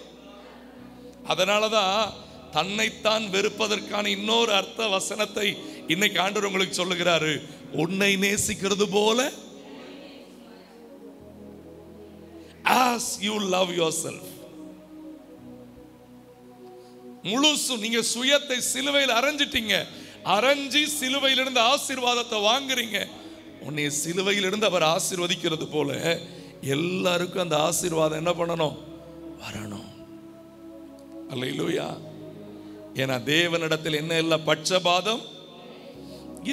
அதனாலதான் தன்னைத்தான் வெறுப்பதற்கான இன்னொரு அர்த்த வசனத்தை இன்னைக்கு ஆண்டவர் உங்களுக்கு சொல்லுகிறாரு. உன்னை நேசிக்கிறது போல, as you love yourself. முழுசும் நீங்க சுயத்தை சிலுவையில் அரைஞ்சிட்டீங்க, அரைஞ்சி சிலுவையிலிருந்து ஆசீர்வாதத்தை வாங்குறீங்க. உன்னை சிலுவையிலிருந்து அவர் ஆசீர்வதிக்கிறது போல எல்லாருக்கும் அந்த ஆசீர்வாதம் என்ன பண்ணணும்? வரணும். அல்லேலூயா. ஏன்னா தேவனிடத்தில் என்ன இல்லை, பட்சபாதம்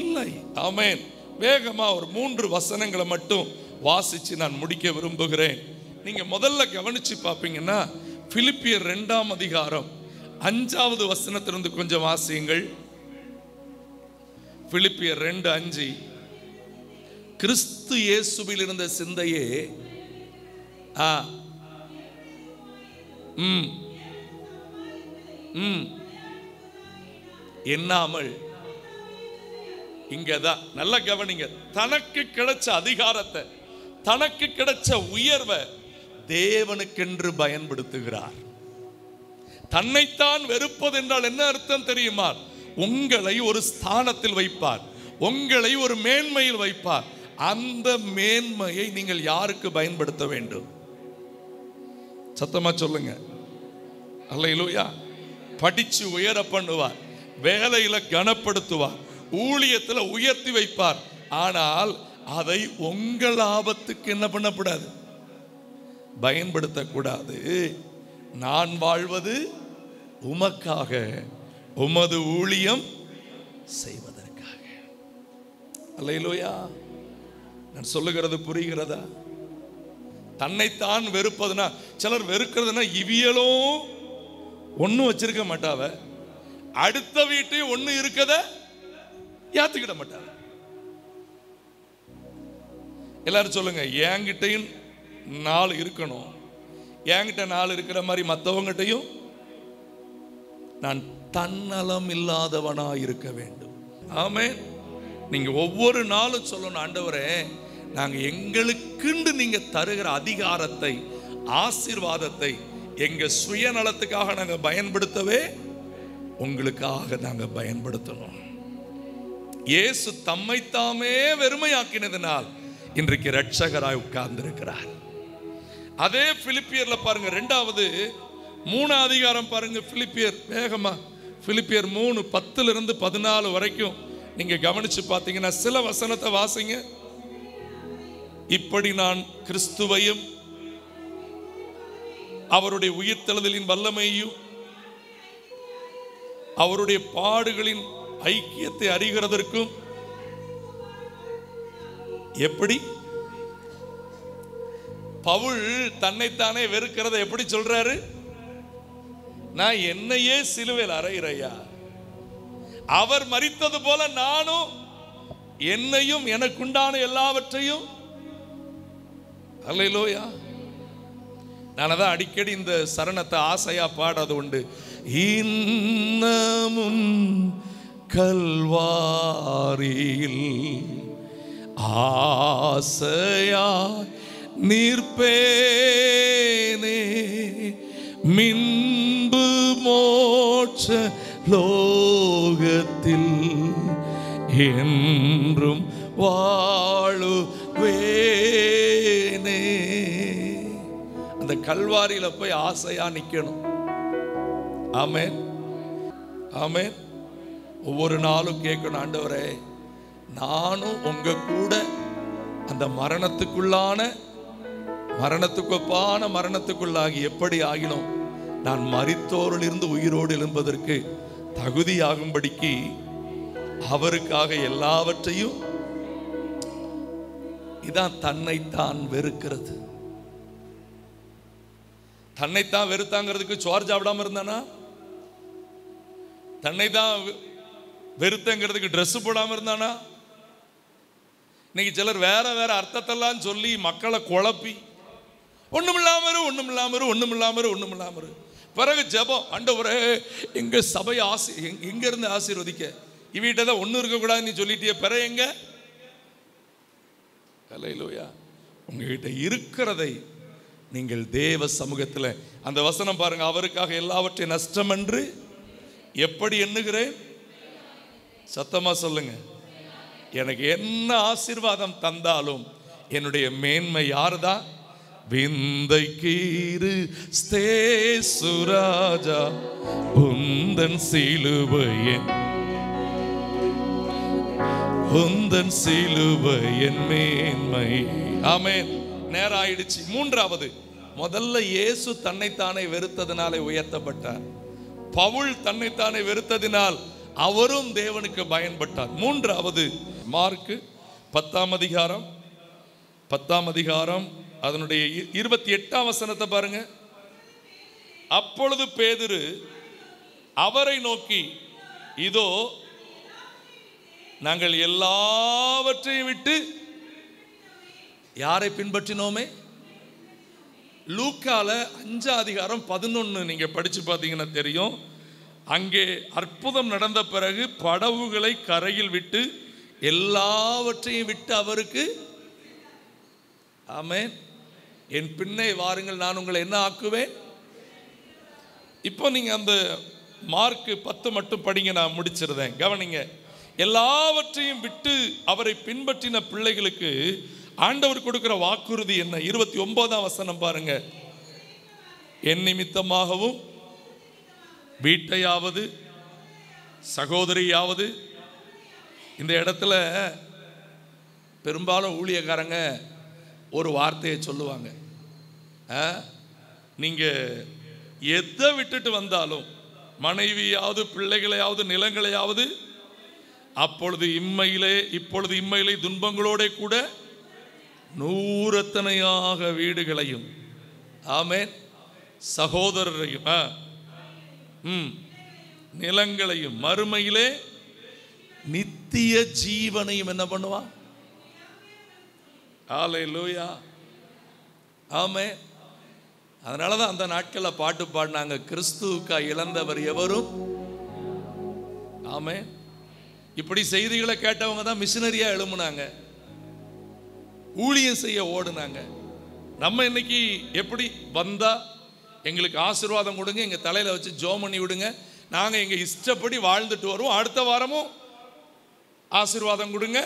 இல்லை. ஆமென். வேகமா ஒரு 3 வசனங்களை மட்டும் வாசிச்சு நான் முடிக்க விரும்புகிறேன். நீங்க முதல்ல கவனிச்சு பார்ப்பீங்கன்னா பிலிப்பியர் 2ஆம் அதிகாரம் 5வது வசனத்திலிருந்து கொஞ்சம் வாசியுங்கள். பிலிப்பியர் 2:5. கிறிஸ்து இயேசுவில் இருந்த சிந்தையே எண்ணாமல், இங்கதான் நல்ல கவனிங்க, தனக்கு கிடைச்ச அதிகாரத்தை, தனக்கு கிடைச்ச உயர்வை தேவனுக்கென்று பயன்படுத்துகிறார். தன்னைத்தான் வெறுப்பது என்றால் என்ன அர்த்தம் தெரியுமா? உங்களை ஒரு ஸ்தானத்தில் வைப்பார், உங்களை ஒரு மேன்மையில் வைப்பார். அந்த மேன்மையை நீங்கள் யாருக்கு பயன்படுத்த வேண்டும்? சத்தமா சொல்லுங்க. அல்லேலூயா. படிச்சு உயர பண்ணுவார், வேலையில கனப்படுத்துவார், ஊழியத்துல உயர்த்தி வைப்பார். ஆனால் அதை உங்கள் ஆபத்துக்கு என்ன பண்ணக்கூடாது, பயன்படுத்தக்கூடாது. நான் வாழ்வது உமக்காக, உமது ஊழியம் செய்வதற்காக. அல்லேலூயா. நான் சொல்லுகிறது புரிகிறதா? தன்னைத்தான் வெறுப்பதுனா, சிலர் வெறுக்கிறதுனா இவியலும் ஒன்னும் வச்சிருக்க மாட்டாவ, அடுத்த வீட்டையும் ஒண்ணு இருக்கத ஏத்துக்கிட மாட்டாவ. எல்லாரும் சொல்லுங்க, என்கிட்டையும் 4 இருக்கணும், என்கிட்ட 4 இருக்கிற மாதிரி மற்றவங்கிட்டையும் நான் தன்னலம் இல்லாதவனா இருக்க வேண்டும். ஆமென். நீங்க ஒவ்வொரு நாளும் சொல்லணும், ஆண்டவரே நாங்க எங்களுக்குண்டு நீங்க தருகிற அதிகாரத்தை, ஆசீர்வாதத்தை எங்க சுயநலத்துக்காக நாங்க பயன்படுத்தவே உங்களுக்காக நாங்க பயன்படுத்தணும். இயேசு தம்மைத்தாமே வெறுமையாக்கினதினால் இன்றைக்கு இரட்சகராய் உட்கார்ந்து இருக்கிறார். அதே பிலிப்பியர்ல பாருங்க, 2வது 3ஆம் அதிகாரம் பாருங்க. பிலிப்பியர் வேகமா, பிலிப்பியர் 3:10 - 14 வரைக்கும் நீங்க கவனிச்சு பார்த்தீங்கன்னா சில வசனத்தை வாசிங்க. இப்படி நான் கிறிஸ்துவையும் அவருடைய உயிர்த்தெழுதலின் வல்லமையையும் அவருடைய பாடுகளின் ஐக்கியத்தை அறிகிறதற்கும், எப்படி பவுல் தன்னைத்தானே வெறுக்கிறத எப்படி சொல்றாரு? நான் என்னையே சிலுவையில் அறையிறையா, அவர் மரித்தது போல நானும் என்னையும் எனக்குண்டான எல்லாவற்றையும். அல்லேலூயா. நான் அதான் அடிக்கடி இந்த சரணத்தை ஆசையா பாடாது உண்டு. இன்னமும் கல்வாரியில் ஆசையா நிற்பேனே, மின்பு மோட்ச லோகத்தில் என்றும் வாழுவேனே. அந்த கல்வாரியில போய் ஆசையா நிக்கணும். ஆமென், ஆமென். ஒவ்வொரு நாளும் கேட்கணும், ஆண்டவரே நானும் உங்க கூட அந்த மரணத்துக்குள்ளான மரணத்துக்குள்ளாகி எப்படி ஆகினோம், நான் மரித்தோரில் இருந்து உயிரோடு எழும்பதற்கு தகுதியாகும்படிக்கு அவருக்காக எல்லாவற்றையும். இதான் தன்னைத்தான் வெறுக்கிறது. தன்னைத்தான் வெறுத்தாங்கிறதுக்கு சோறு சாப்பிடாம இருந்தானா? தன்னைத்தான் வெறுத்தங்கிறதுக்கு ட்ரெஸ் போடாம இருந்தானா? இன்னைக்கு சிலர் வேற வேற அர்த்தத்தெல்லாம் சொல்லி மக்களை குழப்பி ஒண்ணுமில்லாமரு. பிறகு ஜெபம், ஆண்டவரே எங்க சபையை எங்க இருந்து ஆசீர்வதிக்க, இவீட்டதான் ஒண்ணு இருக்கக்கூடாதுன்னு சொல்லிட்டிய, பிற எங்க? அல்லேலூயா. உங்ககிட்ட இருக்கிறதை நீங்கள் தேவ சமூகத்தில், அந்த வசனம் பாருங்க, அவருக்காக எல்லாவற்றையும் நஷ்டம் என்று எப்படி எண்ணுகிறேன்? சத்தமா சொல்லுங்க. எனக்கு என்ன ஆசீர்வாதம் தந்தாலும் என்னுடைய மேன்மை யாருதான்? விந்தை கீரு ஸ்தேசுராஜா உந்தன் சிலுவையின் மேன்மை. ஆமென். நேரம் ஆயிடுச்சு. 3வது, முதல்ல இயேசு தன்னைத்தானே வெறுத்ததினாலே உயர்த்தப்பட்டார். பவுல் தன்னைத்தானே வெறுத்ததினால் அவரும் தேவனுக்கு பயன்பட்டார். மூன்றாவது மார்க்கு 10ஆம் அதிகாரம் அதனுடைய 28ஆம் வசனத்தை பாருங்க. அப்பொழுது பேதுரு அவரை நோக்கி, இதோ நாங்கள் எல்லாவற்றையும் விட்டு யாரை பின்பற்றினோமே? லூக்கால 5ஆம் அதிகாரம் 11 நீங்க படிச்சு பார்த்தீங்கன்னா தெரியும். அங்கே அற்புதம் நடந்த பிறகு படவுகளை கரையில் விட்டு எல்லாவற்றையும் விட்டு அவருக்கு, ஆமென், என் பின்னே வாருங்கள், நான் உங்களை என்ன ஆக்குவேன். இப்போ நீங்க அந்த மார்க் 10 மட்டும் படிங்க, நான் முடிச்சிருந்தேன். கவனிங்க, எல்லாவற்றையும் விட்டு அவரை பின்பற்றின பிள்ளைகளுக்கு ஆண்டவர் கொடுக்கிற வாக்குறுதி என்ன? 29ஆம் வசனம் பாருங்க. என் நிமித்தமாகவும் வீட்டையாவது சகோதரியாவது, இந்த இடத்துல பெரும்பாலும் ஊழியக்காரங்க ஒரு வார்த்தையை சொல்லுவாங்க, நீங்க எதை விட்டுட்டு வந்தாலும், மனைவியாவது பிள்ளைகளையாவது நிலங்களையாவது, அப்பொழுது இப்பொழுது இம்மையிலே துன்பங்களோட கூட 100 வீடுகளையும், ஆமென், சகோதரரையும் நிலங்களையும் மறுமையிலே நித்திய ஜீவனையும் என்ன பண்ணுவான்? ஹல்லேலூயா, ஆமென். அதனாலதான் அந்த நாட்களில் பாட்டு பாடினாங்க, கிறிஸ்துவுக்கா இழந்தவர் எவரும். ஆமென். இப்படி செய்திகளை கேட்டவங்க தான் மிஷனரியா எழும்புனாங்க, ஊழியம் செய்ய ஓடுனாங்க. நம்ம இன்னைக்கு எப்படி வந்தா எங்களுக்கு ஆசீர்வாதம் கொடுங்க, எங்க தலையில வச்சு ஜெபம் பண்ணி விடுங்க, நாங்க எங்க இஷ்டப்படி வாழ்ந்துட்டு வருவோம், அடுத்த வாரமும் ஆசீர்வாதம் கொடுங்க,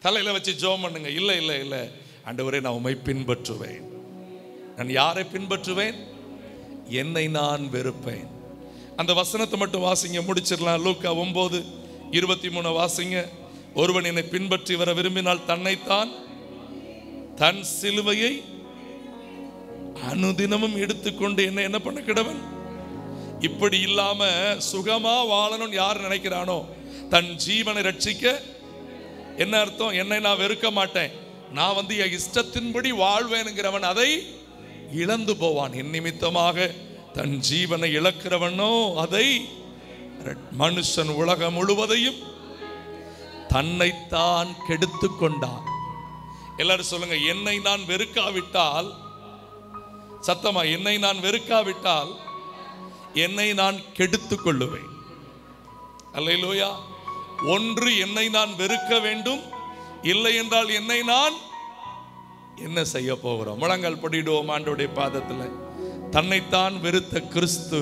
தலையில வச்சு ஜெபம் பண்ணுங்க. இல்லை இல்லை இல்லை, ஆண்டவரே நான் உம்மை பின்பற்றுவேன். நான் யாரை பின்பற்றுவேன்? என்னை நான் வெறுப்பேன். அந்த வசனத்தை மட்டும் வாசிங்க, முடிச்சிடலாம். லூக்கா 9:23 வாசிங்க. ஒருவன் என்னை பின்பற்றி வர விரும்பினால் தன்னைத்தான், தன் சிலுவையை அனுதினமும் எடுத்துக்கொண்டு என்ன பண்ண கிடவன். இப்படி இல்லாம சுகமா வாழணும் யார் நினைக்கிறானோ, தன் ஜீவனை ரட்சிக்க, என்ன அர்த்தம்? என்னை நான் வெறுக்க மாட்டேன், நான் என் இஷ்டத்தின்படி வாழ்வேனுங்கிறவன் அதை இழந்து போவான். என் நிமித்தமாக தன் ஜீவனை இழக்கிறவனோ அதை, மனுஷன் உலகம் முழுவதையும் தன்னைத்தான் கெடுத்து கொண்டான். எல்லாரும் சொல்லுங்க, என்னை நான் வெறுக்காவிட்டால், சத்தமா, என்னை நான் வெறுக்காவிட்டால் என்னை நான் கெடுத்து கொள்ளுவேன். அல்லேலூயா. ஒன்று என்னை நான் வெறுக்க வேண்டும், இல்லை என்றால் என்னை நான் என்ன செய்ய போகிறோம்? முழங்கால் படிடுவோம் ஆண்டவருடைய பாதத்தில். தன்னைத்தான் வெறுத்த கிறிஸ்து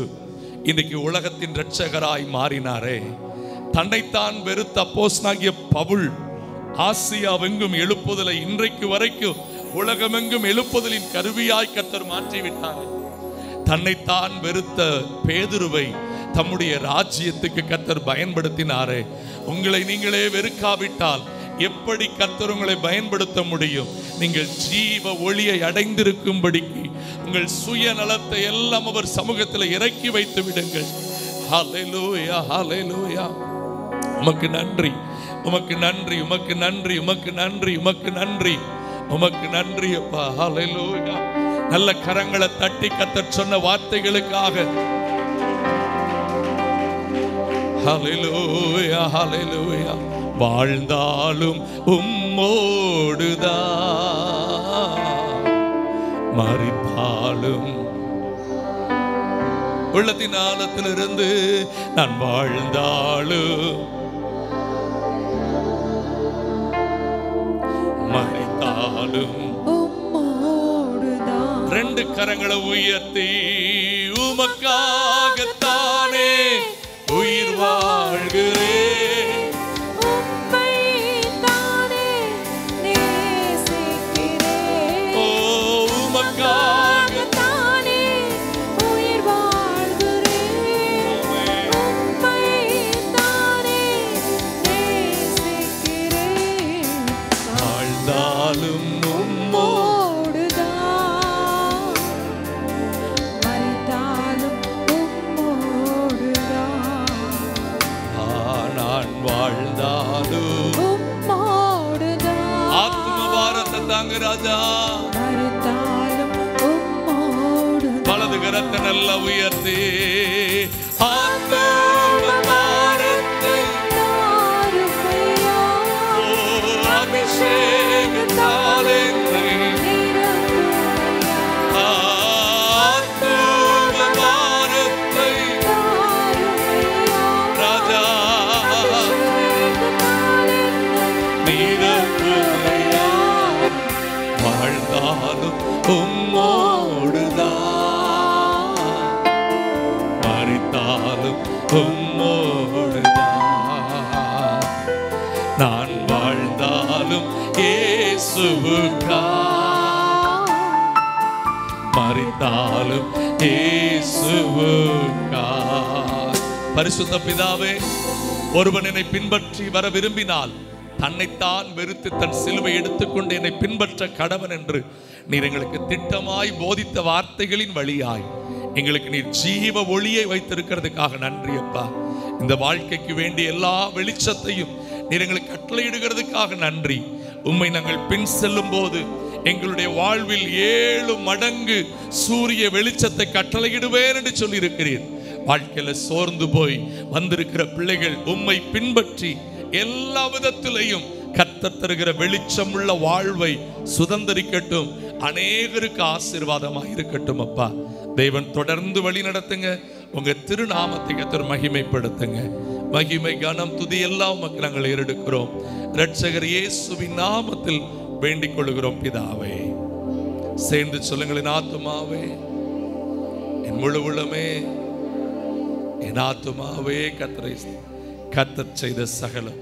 இன்னைக்கு உலகத்தின் இரட்சகராய் மாறினாரே. தன்னைத்தான் வெறுத்த அப்போஸ்தலனாகிய பவுல் ஆசியாவெங்கும் எழுப்புதலை இன்றைக்கு வரைக்கும் உலகமெங்கும் எழுப்புதலின் கருவியாய் கர்த்தர் மாற்றிவிட்டார். தன்னைத்தான் வெறுத்த பேதுருவை தம்முடைய ராஜ்யத்துக்கு கர்த்தர் பயன்படுத்தினாரே. உங்களை நீங்களே வெறுக்காவிட்டால் எப்படி கர்த்தர் உங்களை பயன்படுத்த முடியும்? நீங்கள் ஜீவ ஒளியை அடைந்திருக்கும்படிக்கு உங்கள் சுயநலத்தை எல்லாம் அவர் சமூகத்தில் இறக்கி வைத்து விடுங்கள். ஹல்லேலூயா, ஹல்லேலூயா. உமக்கு நன்றி, உமக்கு நன்றி, உமக்கு நன்றி, உமக்கு நன்றி, உமக்கு நன்றி, உமக்கு நன்றி அப்பா. ஹல்லேலூயா. நல்ல கரங்களை தட்டி கர்த்தர் சொன்ன வார்த்தைகளுக்காக ஹல்லேலூயா, ஹல்லேலூயா. வாழ்ந்தாலும் உம்மோடுதான், மரித்தாலும் உள்ளத்தின் ஆழத்திலிருந்து நான் வாழ்ந்தாலும் மரித்தாலும் ரெண்டு கரங்களை உயர்த்தி உமக்காகத்தானே உயிர் வாழ்கிறேன். ஓ உமக்காகத்தானே உயிர் வாழ்கிறேன். வாழ்ந்தாலும் உம்மோடுதான், மரித்தாலும் உம்மோடு தாங்க ராஜா. மறித்தாலும் உம்மோடு வலது கரத்தை நல்லா உயர்த்தி ஆத்மபாரத்தை தாருமையா அபிஷேகத்தால் என்னை நிரப்புமையா ஆத்மபாரத்தை தாருமையா ராஜா அபிஷேகத்தால் என்னை நீரப்புமையா. வாழ்ந்தாலும் உம்மோடுதான், மரித்தாலும் உம்மோடுதான். நான் வாழ்ந்தாலும் இயேசுவுக்கா, மரித்தாலும் இயேசுவுக்கா. பரிசுத்த பிதாவே, ஒருவன் என்னை பின்பற்றி வர விரும்பினால் தன்னைத்தான் வெறுத்து தன் சிலுவை எடுத்துக்கொண்டு என்னை பின்பற்ற கடவன் என்று நீர் எங்களுக்கு திட்டமாய் போதித்த வார்த்தைகளின் வழியாய் எங்களுக்கு நீர் ஜீவ ஒளியை வைத்திருக்கிறதுக்காக நன்றி அப்பா. இந்த வாழ்க்கைக்கு வேண்டிய எல்லா வெளிச்சத்தையும் நீர் எங்களுக்கு கட்டளையிடுகிறதுக்காக நன்றி. உம்மை நாங்கள் பின் செல்லும் போது எங்களுடைய வாழ்வில் 7 மடங்கு சூரிய வெளிச்சத்தை கட்டளையிடுவேன் என்று சொல்லி இருக்கிறீர். வாழ்க்கையில சோர்ந்து போய் வந்திருக்கிற பிள்ளைகள் உம்மை பின்பற்றி எல்லா விதத்திலையும் கர்த்தர் தருகிற வெளிச்சம் உள்ள வாழ்வை சுதந்திரிக்கட்டும். அநேகருக்கு ஆசீர்வாதமாக இருக்கட்டும் அப்பா. தேவன் தொடர்ந்து வழி நடத்துங்க. உங்க திருநாமத்தை கர்த்தர் மகிமைப்படுத்துங்க. மகிமை கனம் துதி எல்லாம் மக்கள் நாங்கள் ஏறெடுக்கிறோம். இரட்சகர் இயேசுவின் நாமத்தில் வேண்டிக் கொள்கிறோம் பிதாவே. சேர்ந்து சொல்லுங்கள், என் ஆத்துமாவே என் முழு உள்ளமே என் ஆத்துமாவே கர்த்தர் செய்த சகலம்